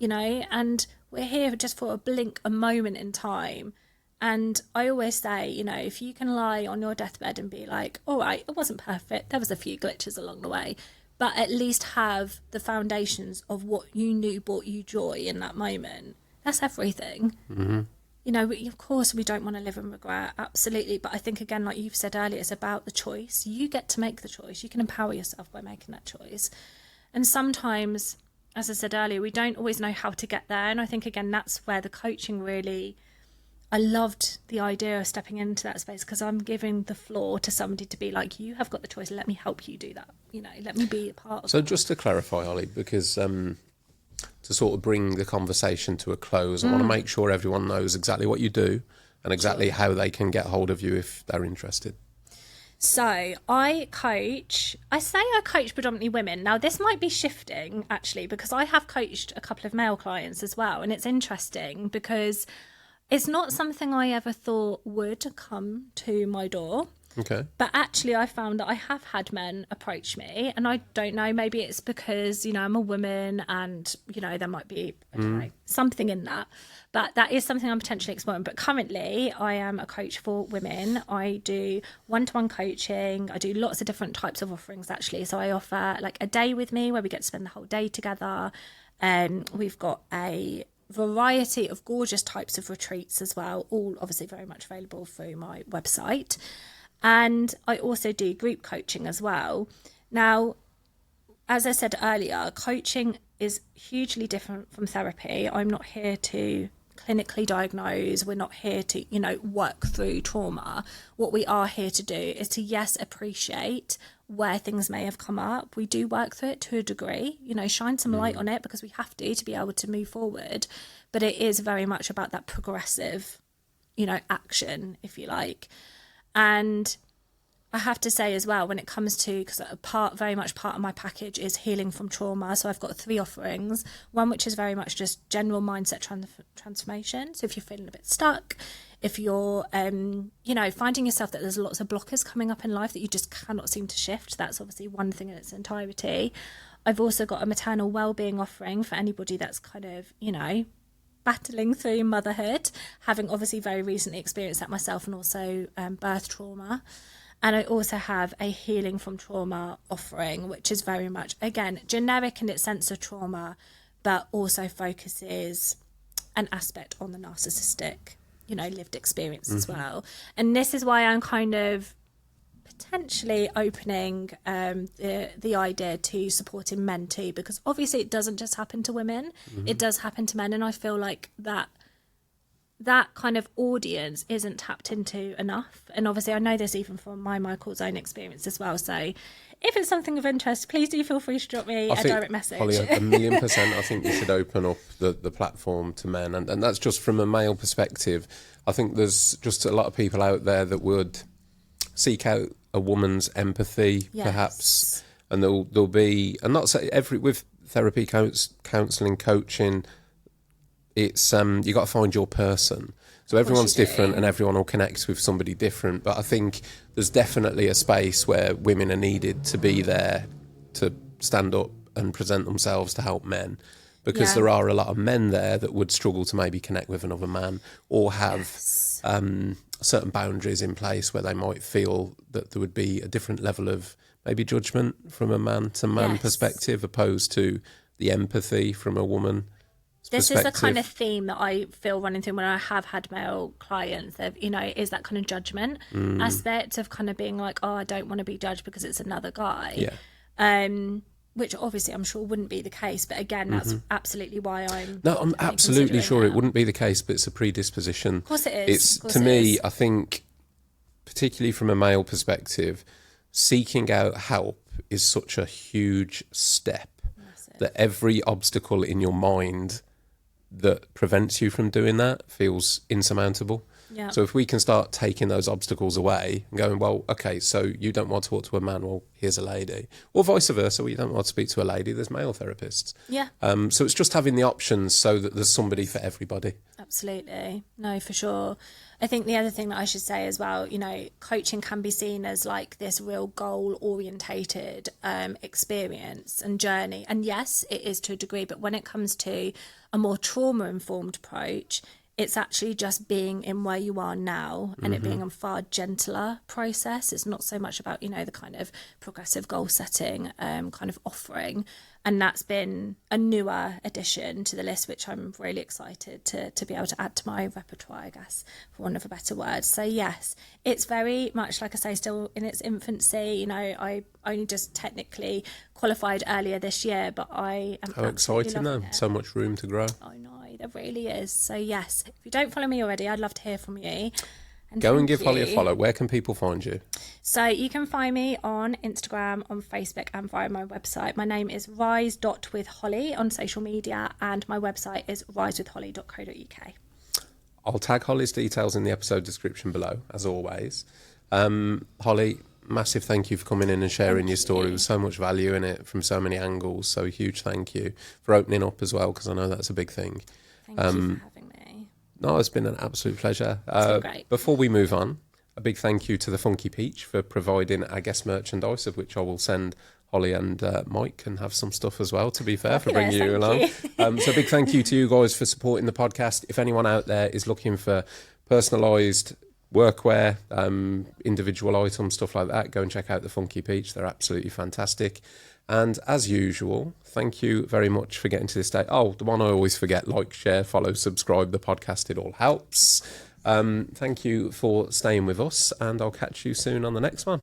and we're here just for a moment in time. And I always say, if you can lie on your deathbed and be like, all right, it wasn't perfect. There was a few glitches along the way, but at least have the foundations of what you knew brought you joy in that moment. That's everything. Mm-hmm. of course we don't want to live in regret, absolutely. But I think, again, like you've said earlier, it's about the choice. You get to make the choice. You can empower yourself by making that choice. And sometimes, as I said earlier, we don't always know how to get there. And I think, again, that's where the coaching really, I loved the idea of stepping into that space, because I'm giving the floor to somebody to be like, you have got the choice. Let me help you do that. Let me be a part of So that. just to clarify, Holly, because to sort of bring the conversation to a close, I want to make sure everyone knows exactly what you do and exactly how they can get hold of you if they're interested. So I coach predominantly women. Now, this might be shifting, actually, because I have coached a couple of male clients as well. And it's interesting because it's not something I ever thought would come to my door. Okay. But actually, I found that I have had men approach me, and I don't know, maybe it's because, I'm a woman and, there might be, I don't know, something in that. But that is something I'm potentially exploring. But currently, I am a coach for women. I do one-to-one coaching. I do lots of different types of offerings, actually. So I offer like a day with me where we get to spend the whole day together. We've got a variety of gorgeous types of retreats as well, all obviously very much available through my website. And I also do group coaching as well. Now, as I said earlier, coaching is hugely different from therapy. I'm not here to clinically diagnose. We're not here to, work through trauma. What we are here to do is to, yes, appreciate where things may have come up. We do work through it to a degree, shine some light on it, because we have to be able to move forward. But it is very much about that progressive, action, if you like. And I have to say as well, when it comes to, because very much part of my package is healing from trauma. So I've got 3 offerings. One which is very much just general mindset transformation. So if you're feeling a bit stuck, if you're, finding yourself that there's lots of blockers coming up in life that you just cannot seem to shift, that's obviously one thing in its entirety. I've also got a maternal wellbeing offering for anybody that's kind of, battling through motherhood, having obviously very recently experienced that myself, and also birth trauma. And I also have a healing from trauma offering, which is very much, again, generic in its sense of trauma, but also focuses an aspect on the narcissistic, lived experience as well. And this is why I'm kind of potentially opening the idea to supporting men too, because obviously it doesn't just happen to women, it does happen to men. And I feel like that kind of audience isn't tapped into enough. And obviously I know this even from Michael's own experience as well. So if it's something of interest, please do feel free to drop me a direct message. Holly, 1,000,000%, I think you should open up the platform to men. And that's just from a male perspective. I think there's just a lot of people out there that would seek out a woman's empathy, perhaps. And there'll be, and not say with therapy, counselling, coaching, it's you got to find your person. So everyone's different, and everyone will connect with somebody different. But I think there's definitely a space where women are needed to be there to stand up and present themselves to help men, because there are a lot of men there that would struggle to maybe connect with another man, or have certain boundaries in place where they might feel that there would be a different level of maybe judgment from a man to man perspective, opposed to the empathy from a woman. This is the kind of theme that I feel running through when I have had male clients, that, is that kind of judgment aspect of kind of being like, oh, I don't want to be judged because it's another guy. Which obviously I'm sure wouldn't be the case. But again, that's absolutely why I'm absolutely sure it wouldn't be the case, but it's a predisposition. Of course it is. To me, I think, particularly from a male perspective, seeking out help is such a huge step. That every obstacle in your mind that prevents you from doing that feels insurmountable. So if we can start taking those obstacles away and going, well, okay, so you don't want to talk to a man, well, here's a lady. Or vice versa, well, you don't want to speak to a lady, there's male therapists. So it's just having the options so that there's somebody for everybody. Absolutely. No, for sure. I think the other thing that I should say as well, coaching can be seen as like this real goal orientated experience and journey. And yes, it is to a degree, but when it comes to a more trauma informed approach, it's actually just being in where you are now, and it being a far gentler process. It's not so much about, the kind of progressive goal setting kind of offering. And that's been a newer addition to the list, which I'm really excited to be able to add to my repertoire, I guess, for want of a better word. So yes, it's very much, like I say, still in its infancy. You know, I only just technically qualified earlier this year, but I am How exciting though, so much room to grow. I know, there really is. So yes, if you don't follow me already, I'd love to hear from you. Go and give Holly a follow. Where can people find you? So you can find me on Instagram, on Facebook, and via my website. My name is rise.withholly on social media, and my website is risewithholly.co.uk. I'll tag Holly's details in the episode description below, as always. Holly, massive thank you for coming in and sharing your story. There's so much value in it from so many angles. So a huge thank you for opening up as well, because I know that's a big thing. Thank you for having me. No, it's been an absolute pleasure. It's been great. Before we move on, a big thank you to the Funky Peach for providing our guest merchandise, of which I will send Holly and Mike can have some stuff as well, to be fair, for bringing you along. So a big thank you to you guys for supporting the podcast. If anyone out there is looking for personalised workwear, individual items, stuff like that, go and check out the Funky Peach. They're absolutely fantastic. And as usual, thank you very much for getting to this day. Oh, the one I always forget: like, share, follow, subscribe the podcast. It all helps. Thank you for staying with us, and I'll catch you soon on the next one.